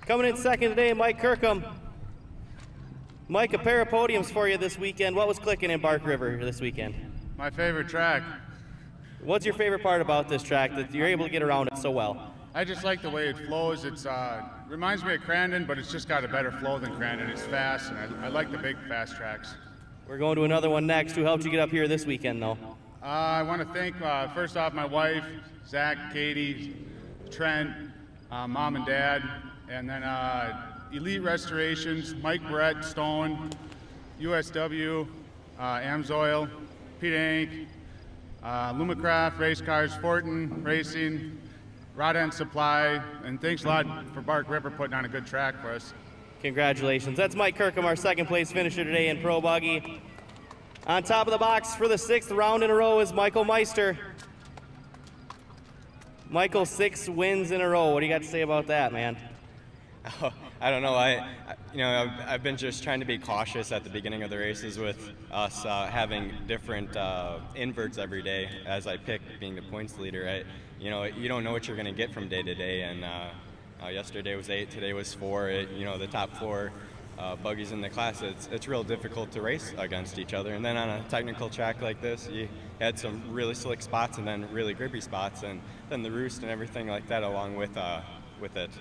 Coming in second today, Mike Kirkham. Mike, a pair of podiums for you this weekend. What was clicking in Bark River this weekend?
My favorite track.
What's your favorite part about this track, that you're able to get around it so well?
I just like the way it flows. It's reminds me of Crandon, but it's just got a better flow than Crandon. It's fast, and I like the big fast tracks.
We're going to another one next. Who helped you get up here this weekend, though?
I want to thank, first off, my wife, Zach, Katie, Trent, Mom and Dad, and then Elite Restorations, Mike Brett, Stone, USW, Amsoil, Pete Ank, Lumacraft, Race Cars, Fortin Racing, Rod End Supply, and thanks a lot for Bark River putting on a good track for us.
Congratulations. That's Mike Kirkham, our second place finisher today in Pro Buggy. On top of the box for the 6th round in a row is Michael Meister. Michael, 6 wins in a row. What do you got to say about that, man?
Oh, I don't know. I've been just trying to be cautious at the beginning of the races with us having different inverts every day as I pick being the points leader. You don't know what you're going to get from day to day, and yesterday was 8, today was 4. The top 4 buggies in the class, it's real difficult to race against each other. And then on a technical track like this, you had some really slick spots and then really grippy spots, and then the roost and everything like that along with it.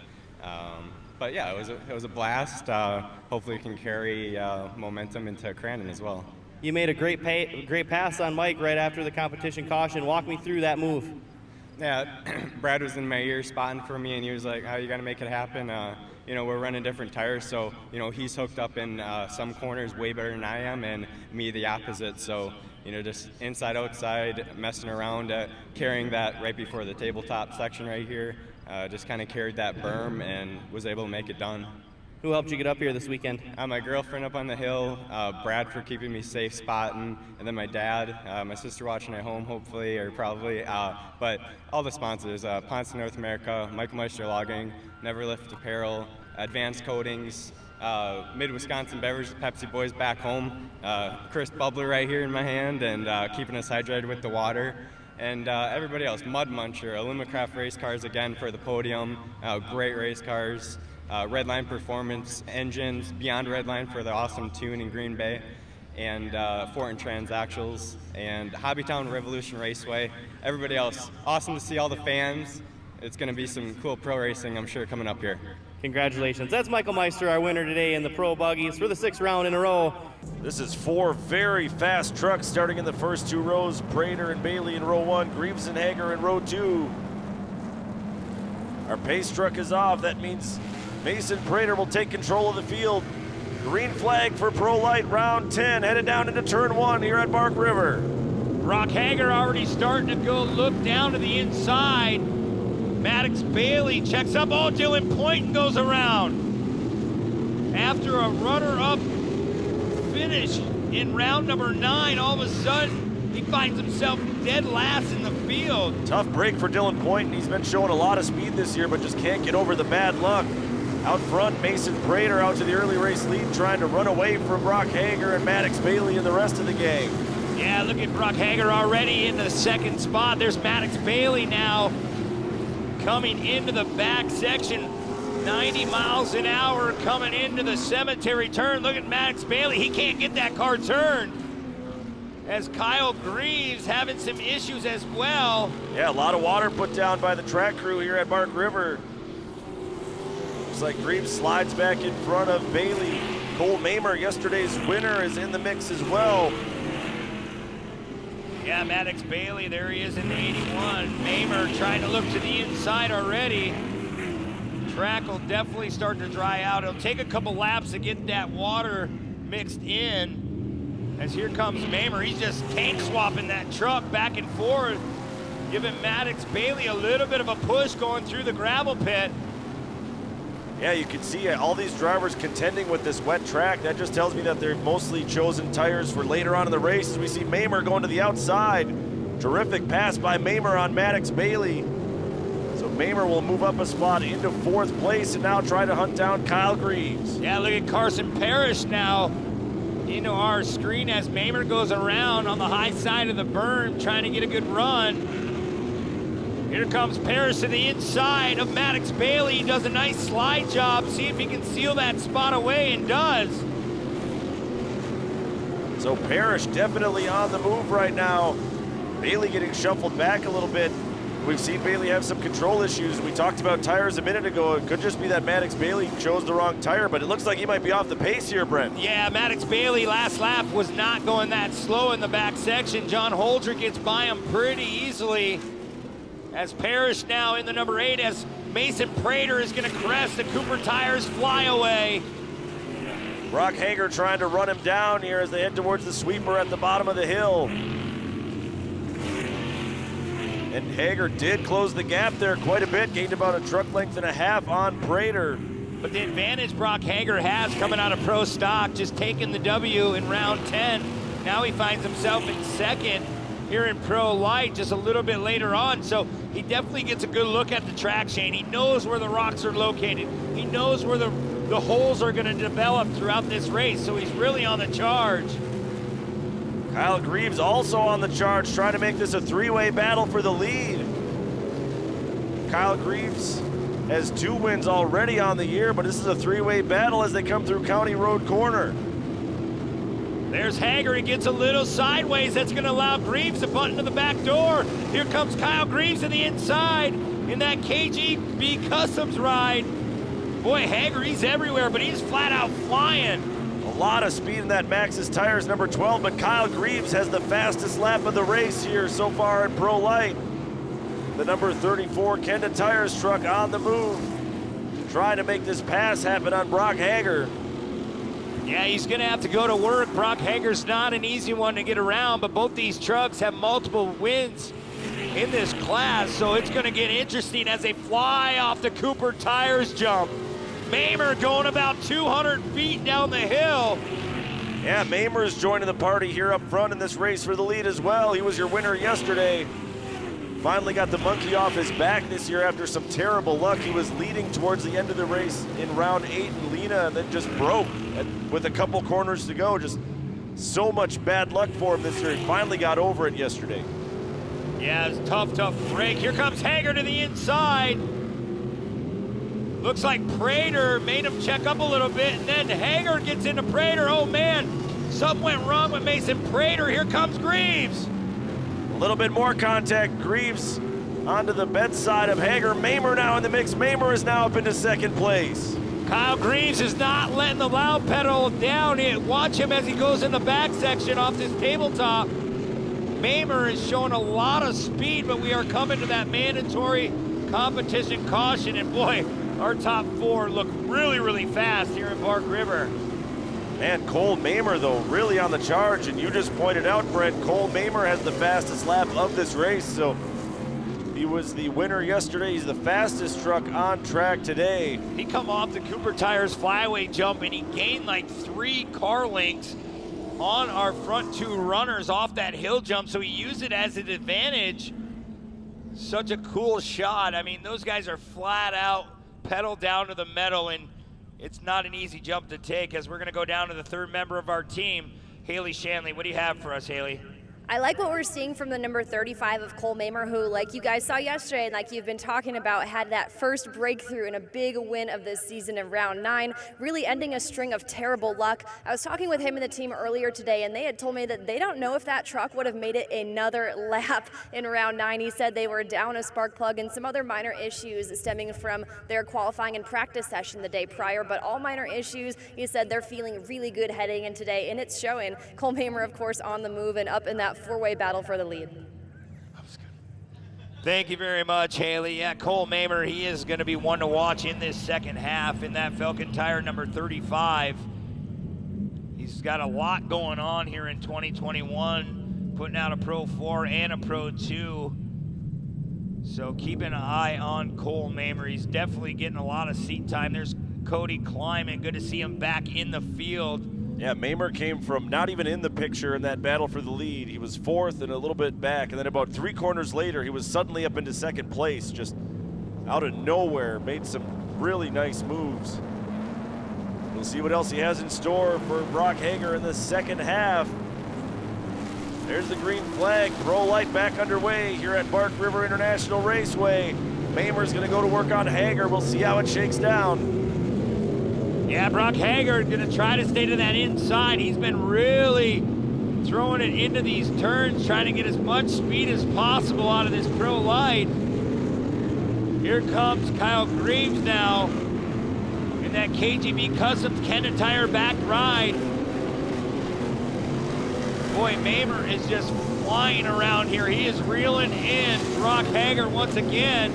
But yeah, it was a blast. Hopefully, we can carry momentum into Crandon as well.
You made a great pass on Mike right after the competition caution. Walk me through that move.
Yeah, Brad was in my ear spotting for me, and he was like, "How you gonna make it happen?" We're running different tires, so he's hooked up in some corners way better than I am, and me the opposite. So just inside outside messing around, carrying that right before the tabletop section right here. Just kind of carried that berm and was able to make it done.
Who helped you get up here this weekend?
My girlfriend up on the hill, Brad for keeping me safe spotting, and then my dad, my sister watching at home hopefully, or probably, but all the sponsors, Ponce North America, Michael Meister Logging, Neverlift Apparel, Advanced Coatings, Mid-Wisconsin Beverage, Pepsi Boys back home, Chris Bubbler right here in my hand, and keeping us hydrated with the water. And everybody else, Mud Muncher, Lumacraft Race Cars again for the podium, great race cars, Redline Performance Engines, Beyond Redline for the awesome tune in Green Bay, and Fortin Transaxles, and Hobbytown Revolution Raceway. Everybody else, awesome to see all the fans. It's going to be some cool pro racing, I'm sure, coming up here.
Congratulations. That's Michael Meister, our winner today in the Pro Buggies for the 6th round in a row.
This is 4 very fast trucks starting in the first 2 rows. Prater and Bailey in row 1, Greaves and Hager in row 2. Our pace truck is off. That means Mason Prater will take control of the field. Green flag for Pro Light, round 10, headed down into turn 1 here at Bark River.
Brock Hager already starting to go look down to the inside. Maddox Bailey checks up. Oh, Dylan Poynton goes around. After a runner-up finish in round number 9, all of a sudden, he finds himself dead last in the field.
Tough break for Dylan Poynton. He's been showing a lot of speed this year, but just can't get over the bad luck. Out front, Mason Prater out to the early race lead, trying to run away from Brock Hager and Maddox Bailey and the rest of the gang.
Yeah, look at Brock Hager already in the 2nd spot. There's Maddox Bailey now coming into the back section. 90 miles an hour coming into the cemetery turn. Look at Maddox Bailey. He can't get that car turned. As Kyle Greaves having some issues as well.
Yeah, a lot of water put down by the track crew here at Bark River. Looks like Greaves slides back in front of Bailey. Cole Mamer, yesterday's winner, is in the mix as well.
Yeah, Maddox Bailey, there he is in the 81. Mamer trying to look to the inside already. Track will definitely start to dry out. It'll take a couple laps to get that water mixed in. As here comes Mamer, he's just tank swapping that truck back and forth, giving Maddox Bailey a little bit of a push going through the gravel pit.
Yeah, you can see all these drivers contending with this wet track. That just tells me that they're mostly chosen tires for later on in the race. As we see Mamer going to the outside. Terrific pass by Mamer on Maddox Bailey. So Mamer will move up a spot into 4th place and now try to hunt down Kyle Greaves.
Yeah, look at Carson Parrish now into our screen as Mamer goes around on the high side of the berm trying to get a good run. Here comes Parrish to the inside of Maddox Bailey. He does a nice slide job. See if he can seal that spot away, and does.
So Parrish definitely on the move right now. Bailey getting shuffled back a little bit. We've seen Bailey have some control issues. We talked about tires a minute ago. It could just be that Maddox Bailey chose the wrong tire, but it looks like he might be off the pace here, Brent.
Yeah, Maddox Bailey last lap was not going that slow in the back section. John Holdren gets by him pretty easily. As Parrish now in the number 8, as Mason Prater is going to crest the Cooper Tires flyaway.
Brock Hager trying to run him down here as they head towards the sweeper at the bottom of the hill. And Hager did close the gap there quite a bit, gained about a truck length and a half on Prater.
But the advantage Brock Hager has coming out of pro stock, just taking the W in round 10. Now he finds himself in second here in pro light just a little bit later on. So he definitely gets a good look at the track, Shane. He knows where the rocks are located. He knows where the holes are going to develop throughout this race. So he's really on the charge.
Kyle Greaves also on the charge, trying to make this a three-way battle for the lead. Kyle Greaves has 2 wins already on the year, but this is a three-way battle as they come through County Road Corner.
There's Hager, he gets a little sideways. That's gonna allow Greaves to butt into the back door. Here comes Kyle Greaves to the inside in that KGB Customs ride. Boy, Hager, he's everywhere, but he's flat out flying.
A lot of speed in that Maxxis Tires number 12, but Kyle Greaves has the fastest lap of the race here so far in Pro Light. The number 34 Kenda Tires truck on the move, trying to make this pass happen on Brock Hager.
Yeah, he's gonna have to go to work. Brock Hager's not an easy one to get around, but both these trucks have multiple wins in this class, so it's gonna get interesting as they fly off the Cooper Tires jump. Mamer going about 200 feet down the hill.
Yeah, Mamer is joining the party here up front in this race for the lead as well. He was your winner yesterday. Finally got the monkey off his back this year after some terrible luck. He was leading towards the end of the race in round 8 in Lena and then just broke with a couple corners to go. Just so much bad luck for him this year. He finally got over it yesterday.
Yeah, it's tough break. Here comes Hager to the inside. Looks like Prater made him check up a little bit, and then Hager gets into Prater. Oh man, something went wrong with Mason Prater. Here comes Greaves.
A little bit more contact. Greaves onto the bedside of Hager. Mamer now in the mix. Mamer is now up into second place.
Kyle Greaves is not letting the loud pedal down. Watch him as he goes in the back section off this tabletop. Mamer is showing a lot of speed, but we are coming to that mandatory competition caution, and boy, our top 4 look really fast here in Park River.
Man, Cole Mamer, though, really on the charge, and you just pointed out, Brent, Cole Mamer has the fastest lap of this race, so he was the winner yesterday. He's the fastest truck on track today.
He come off the Cooper Tires flyaway jump, and he gained like 3 car lengths on our front 2 runners off that hill jump, so he used it as an advantage. Such a cool shot. I mean, those guys are flat out pedal down to the metal, and it's not an easy jump to take as we're going to go down to the 3rd member of our team, Haley Shanley. What do you have for us, Haley?
I like what we're seeing from the number 35 of Cole Mamer, who, like you guys saw yesterday and like you've been talking about, had that first breakthrough and a big win of this season in round 9, really ending a string of terrible luck. I was talking with him and the team earlier today, and they had told me that they don't know if that truck would have made it another lap in round 9. He said they were down a spark plug and some other minor issues stemming from their qualifying and practice session the day prior, but all minor issues. He said they're feeling really good heading in today, and it's showing. Cole Mamer, of course, on the move and up in that 4-way battle for the lead.
Thank you very much, Haley. Yeah, Cole Mamer, he is going to be one to watch in this second half in that Falcon Tire number 35. He's got a lot going on here in 2021, putting out a Pro 4 and a Pro 2. So keep an eye on Cole Mamer. He's definitely getting a lot of seat time. There's Cody Kleiman. Good to see him back in the field.
Yeah, Mamer came from not even in the picture in that battle for the lead. He was 4th and a little bit back, and then about 3 corners later, he was suddenly up into 2nd place, just out of nowhere, made some really nice moves. We'll see what else he has in store for Brock Hager in the second half. There's the green flag. Pro Light back underway here at Bark River International Raceway. Mamer's gonna go to work on Hager. We'll see how it shakes down.
Yeah, Brock Hager gonna try to stay to that inside. He's been really throwing it into these turns, trying to get as much speed as possible out of this Pro Light. Here comes Kyle Greaves now in that KGB Custom Kendon Tire back ride. Boy, Mamer is just flying around here. He is reeling in Brock Hager once again.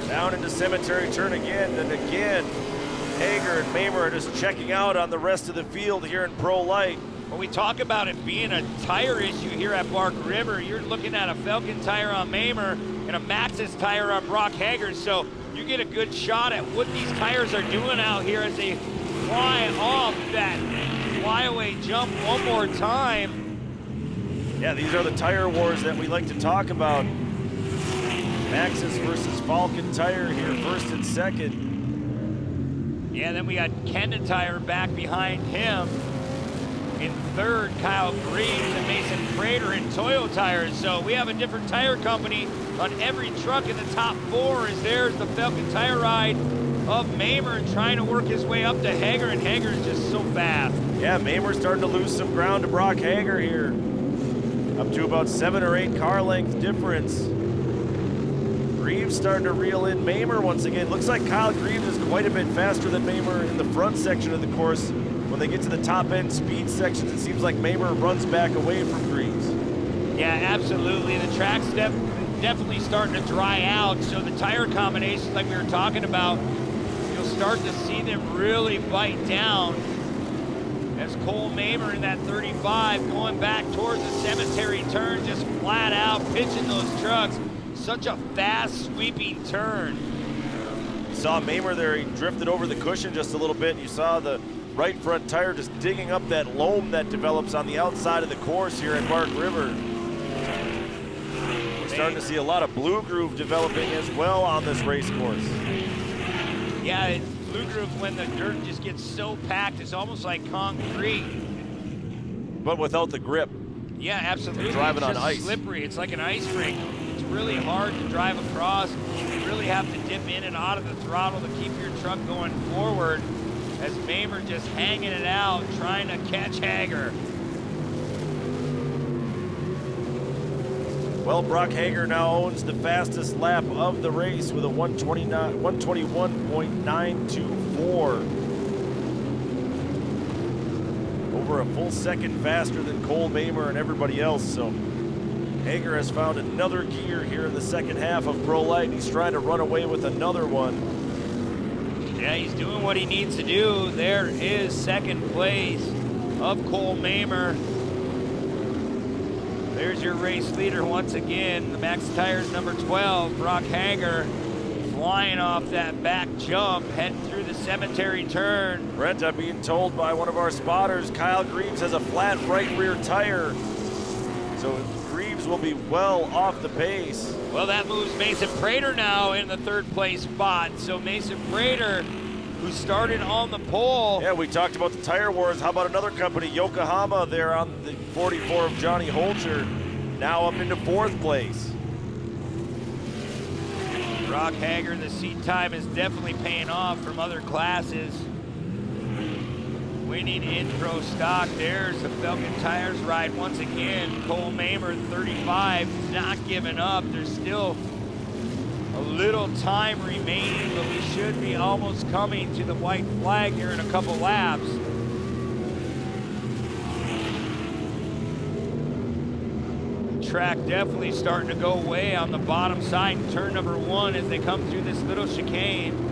Down into Cemetery Turn again, and again, Hager and Mamer are just checking out on the rest of the field here in Pro Light.
When we talk about it being a tire issue here at Bark River, you're looking at a Falcon tire on Mamer and a Maxxis tire on Brock Hager, so you get a good shot at what these tires are doing out here as they fly off that flyaway jump one more time.
Yeah, these are the tire wars that we like to talk about. Maxxis versus Falcon tire here, first and second.
Yeah, then we got Kendon tire back behind him. In third, Kyle Greaves and Mason Prater in Toyo tires. So we have a different tire company on every truck in the top four, as there's the Falcon tire ride of Mamer trying to work his way up to Hager, and Hager is just so fast.
Yeah, Mamer's starting to lose some ground to Brock Hager here. Up to about 7 or 8 car length difference. Greaves starting to reel in Mamer once again. Looks like Kyle Greaves is quite a bit faster than Mamer in the front section of the course. When they get to the top end speed sections, it seems like Mamer runs back away from Greaves.
Yeah, absolutely. The track's definitely starting to dry out, so the tire combinations like we were talking about, you'll start to see them really bite down as Cole Mamer in that 35 going back towards the Cemetery Turn, just flat out pitching those trucks. Such a fast sweeping turn.
You saw Mamer there, he drifted over the cushion just a little bit. You saw the right front tire just digging up that loam that develops on the outside of the course here at Bark River. We're starting to see a lot of blue groove developing as well on this race course.
Yeah, it's blue groove when the dirt just gets so packed, it's almost like concrete.
But without the grip.
Yeah, absolutely.
You're driving
it's
on
just
ice.
Slippery, it's like an ice rink. It's really hard to drive across. You really have to dip in and out of the throttle to keep your truck going forward, as Mamer just hanging it out, trying to catch Hager.
Well, Brock Hager now owns the fastest lap of the race with a 121.924. Over a full second faster than Cole Mamer and everybody else, so Hager has found another gear here in the second half of Pro Light. He's trying to run away with another one.
Yeah, he's doing what he needs to do. There is second place of Cole Mamer. There's your race leader once again, the Max Tires number 12, Brock Hager, flying off that back jump, heading through the Cemetery Turn.
Brent, I'm being told by one of our spotters, Kyle Greaves has a flat right rear tire, so Greaves will be well off the pace.
Well, that moves Mason Prater now in the third place spot. So Mason Prater, who started on the pole.
Yeah, we talked about the tire wars. How about another company, Yokohama, there on the 44 of Johnny Holcher, now up into fourth place.
Brock Hager, the seat time is definitely paying off from other classes. Winning in pro stock. There's the Falcon Tires ride once again. Cole Mamer, 35, not giving up. There's still a little time remaining, but we should be almost coming to the white flag here in a couple laps. The track definitely starting to go away on the bottom side in turn number 1 as they come through this little chicane.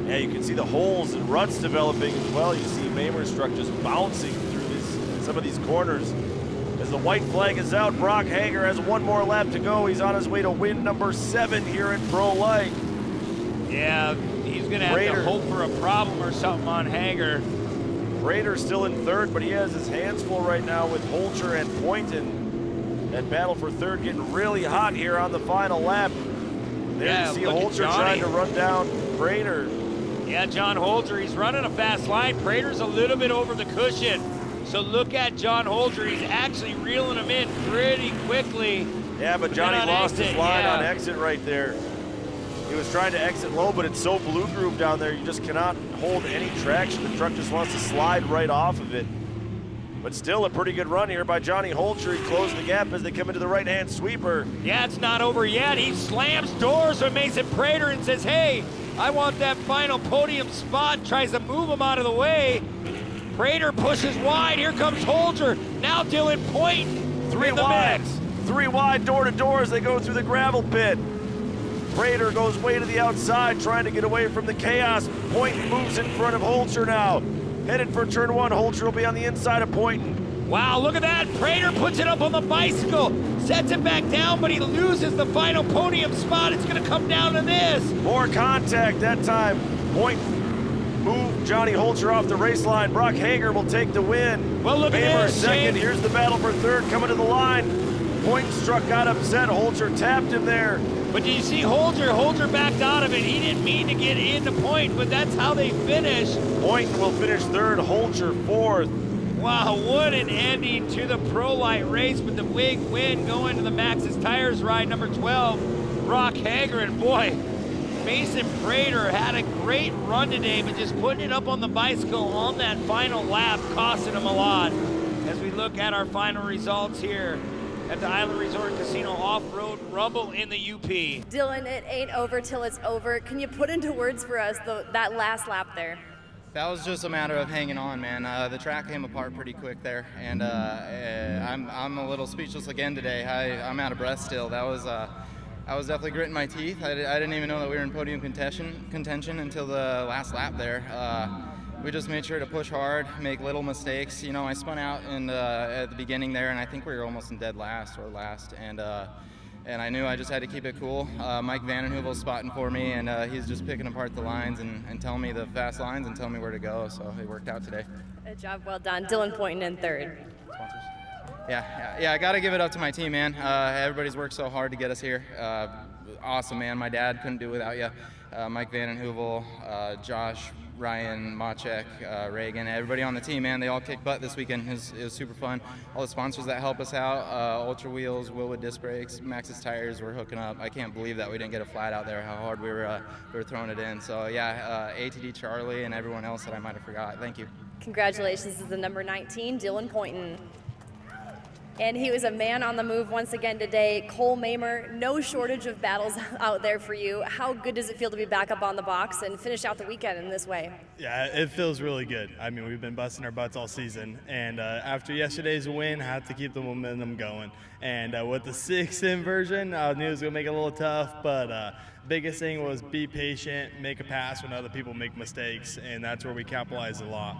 Yeah, you can see the holes and ruts developing as well. You see Mamer's truck just bouncing through some of these corners. As the white flag is out, Brock Hager has one more lap to go. He's on his way to win number 7 here at Pro Light.
Yeah, he's gonna have to hope for a problem or something on Hager.
Prater's still in third, but he has his hands full right now with Holcher and Poynton. That battle for third getting really hot here on the final lap. There
Yeah,
you see
look at
Holcher
Johnny.
trying to run down Prater.
Yeah, John Holger, he's running a fast line. Prater's a little bit over the cushion. So look at John Holger. He's actually reeling him in pretty quickly.
Yeah, but Johnny lost his line
yeah.
on exit right there. He was trying to exit low, but it's so blue groove down there, you just cannot hold any traction. The truck just wants to slide right off of it. But still a pretty good run here by Johnny Holcher. He closed the gap as they come into the right-hand sweeper.
Yeah, it's not over yet. He slams doors with Mason Prater and says, hey, I want that final podium spot. Tries to move him out of the way. Prater pushes wide. Here comes Holcher. Now Dylan Point.
Three wide. Three wide door to door as they go through the gravel pit. Prater goes way to the outside, trying to get away from the chaos. Point moves in front of Holcher now. Headed for turn one. Holcher will be on the inside of Point.
Wow, look at that. Prater puts it up on the bicycle, sets it back down, but he loses the final podium spot. It's going to come down to this.
More contact that time. Point moved Johnny Holcher off the race line. Brock Hager will take the win.
Well, look at
Mamer
this,
second.
Shane.
Here's the battle for third coming to the line. Point struck, got upset. Holcher tapped him there.
But do you see Holger? Holger backed out of it. He didn't mean to get into Point, but that's how they finish.
Point will finish third, Holcher fourth.
Wow, what an ending to the Pro Light race with the big win going to the Maxxis Tires ride, number 12, Brock Hager. And boy, Mason Prater had a great run today, but just putting it up on the bicycle on that final lap costing him a lot. As we look at our final results here at the Island Resort Casino Off-Road Rumble in the UP.
Dylan, it ain't over till it's over. Can you put into words for us that last lap there?
That was just a matter of hanging on, man. The track came apart pretty quick there, and I'm a little speechless again today. I'm out of breath still. I was definitely gritting my teeth. I didn't even know that we were in podium contention until the last lap there. We just made sure to push hard, make little mistakes. You know, I spun out at the beginning there, and I think we were almost in dead last, and I knew I just had to keep it cool. Mike Vandenheuvel's spotting for me, and he's just picking apart the lines and telling me the fast lines and telling me where to go, so it worked out today.
Good job, well done. Dylan Pointon in third.
Yeah, I got to give it up to my team, man. Everybody's worked so hard to get us here. Awesome, man. My dad couldn't do it without you. Mike Vandenheuvel, Josh, Ryan, Machek, Reagan, everybody on the team, man, they all kicked butt this weekend. It was super fun. All the sponsors that help us out, Ultra Wheels, Willwood Disc Brakes, Maxxis Tires, we're hooking up. I can't believe that we didn't get a flat out there, how hard we were throwing it in. So yeah, ATD Charlie and everyone else that I might have forgot, thank you.
Congratulations, this is the number 19, Dylan Pointon. And he was a man on the move once again today. Cole Mamer, no shortage of battles out there for you. How good does it feel to be back up on the box and finish out the weekend in this way?
Yeah, it feels really good. I mean, we've been busting our butts all season, and after yesterday's win, I have to keep the momentum going. And with the 6-in version, I knew it was going to make it a little tough, but biggest thing was be patient, make a pass when other people make mistakes, and that's where we capitalized a lot.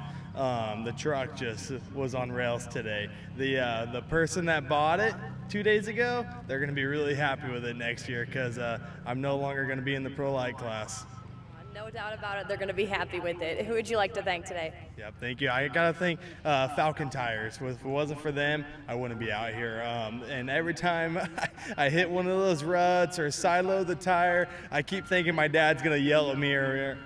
The truck just was on rails today. The person that bought it 2 days ago, they're going to be really happy with it next year because I'm no longer going to be in the Pro Light class.
No doubt about it, they're going to be happy with it. Who would you like to thank today?
Yep, thank you. I got to thank Falcon Tires. If it wasn't for them, I wouldn't be out here. And every time I hit one of those ruts or side-load the tire, I keep thinking my dad's going to yell at me or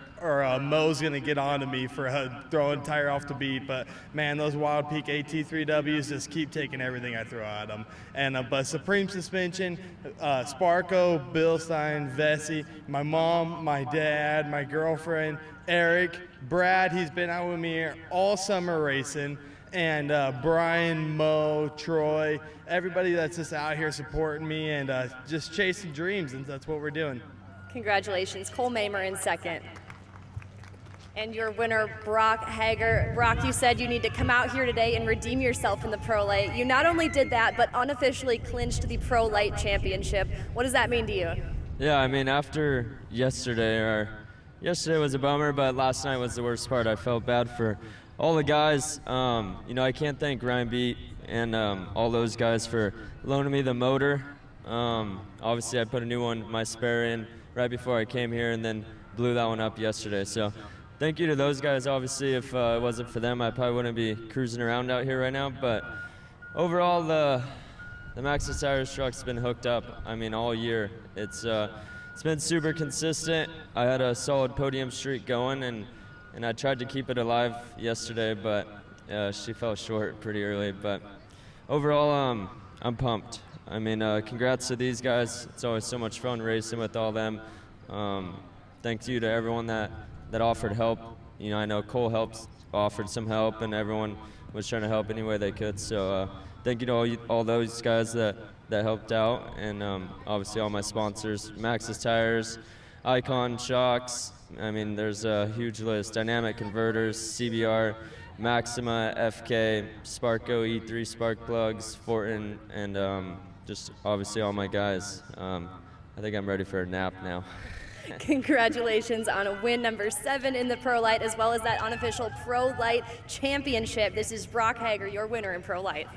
Mo's going to get on to me for throwing a tire off the beat. But, man, those Wild Peak AT3Ws just keep taking everything I throw at them. And but Supreme Suspension, Sparko, Bilstein, Vesey, my mom, my dad, my girlfriend, Eric, Brad, he's been out with me all summer racing, and Brian, Mo, Troy, everybody that's just out here supporting me and just chasing dreams, and that's what we're doing.
Congratulations, Cole Mamer in second. And your winner, Brock Hager. Brock, you said you need to come out here today and redeem yourself in the Pro Light. You not only did that, but unofficially clinched the Pro Light Championship. What does that mean to you?
Yeah, I mean, after yesterday was a bummer, but last night was the worst part. I felt bad for all the guys. I can't thank Ryan Beat and all those guys for loaning me the motor. Obviously, I put a new one, my spare, in right before I came here, and then blew that one up yesterday. So thank you to those guys. Obviously, if it wasn't for them, I probably wouldn't be cruising around out here right now. But overall, the Maxxis Tires truck's been hooked up, I mean, all year. It's been super consistent. I had a solid podium streak going, and I tried to keep it alive yesterday, but she fell short pretty early. But overall, I'm pumped. I mean, congrats to these guys. It's always so much fun racing with all them. Thank you to everyone that offered help. You know, I know Cole offered some help, and everyone was trying to help any way they could. So thank you to all those guys that helped out, and obviously all my sponsors, Maxxis Tires, Icon Shocks. I mean, there's a huge list. Dynamic Converters, CBR, Maxima, FK, Sparco, E3 spark plugs, Fortin, and just obviously all my guys. I think I'm ready for a nap now.
Congratulations on a win number 7 in the Pro Light, as well as that unofficial Pro Light Championship. This is Brock Hager, your winner in Pro Light.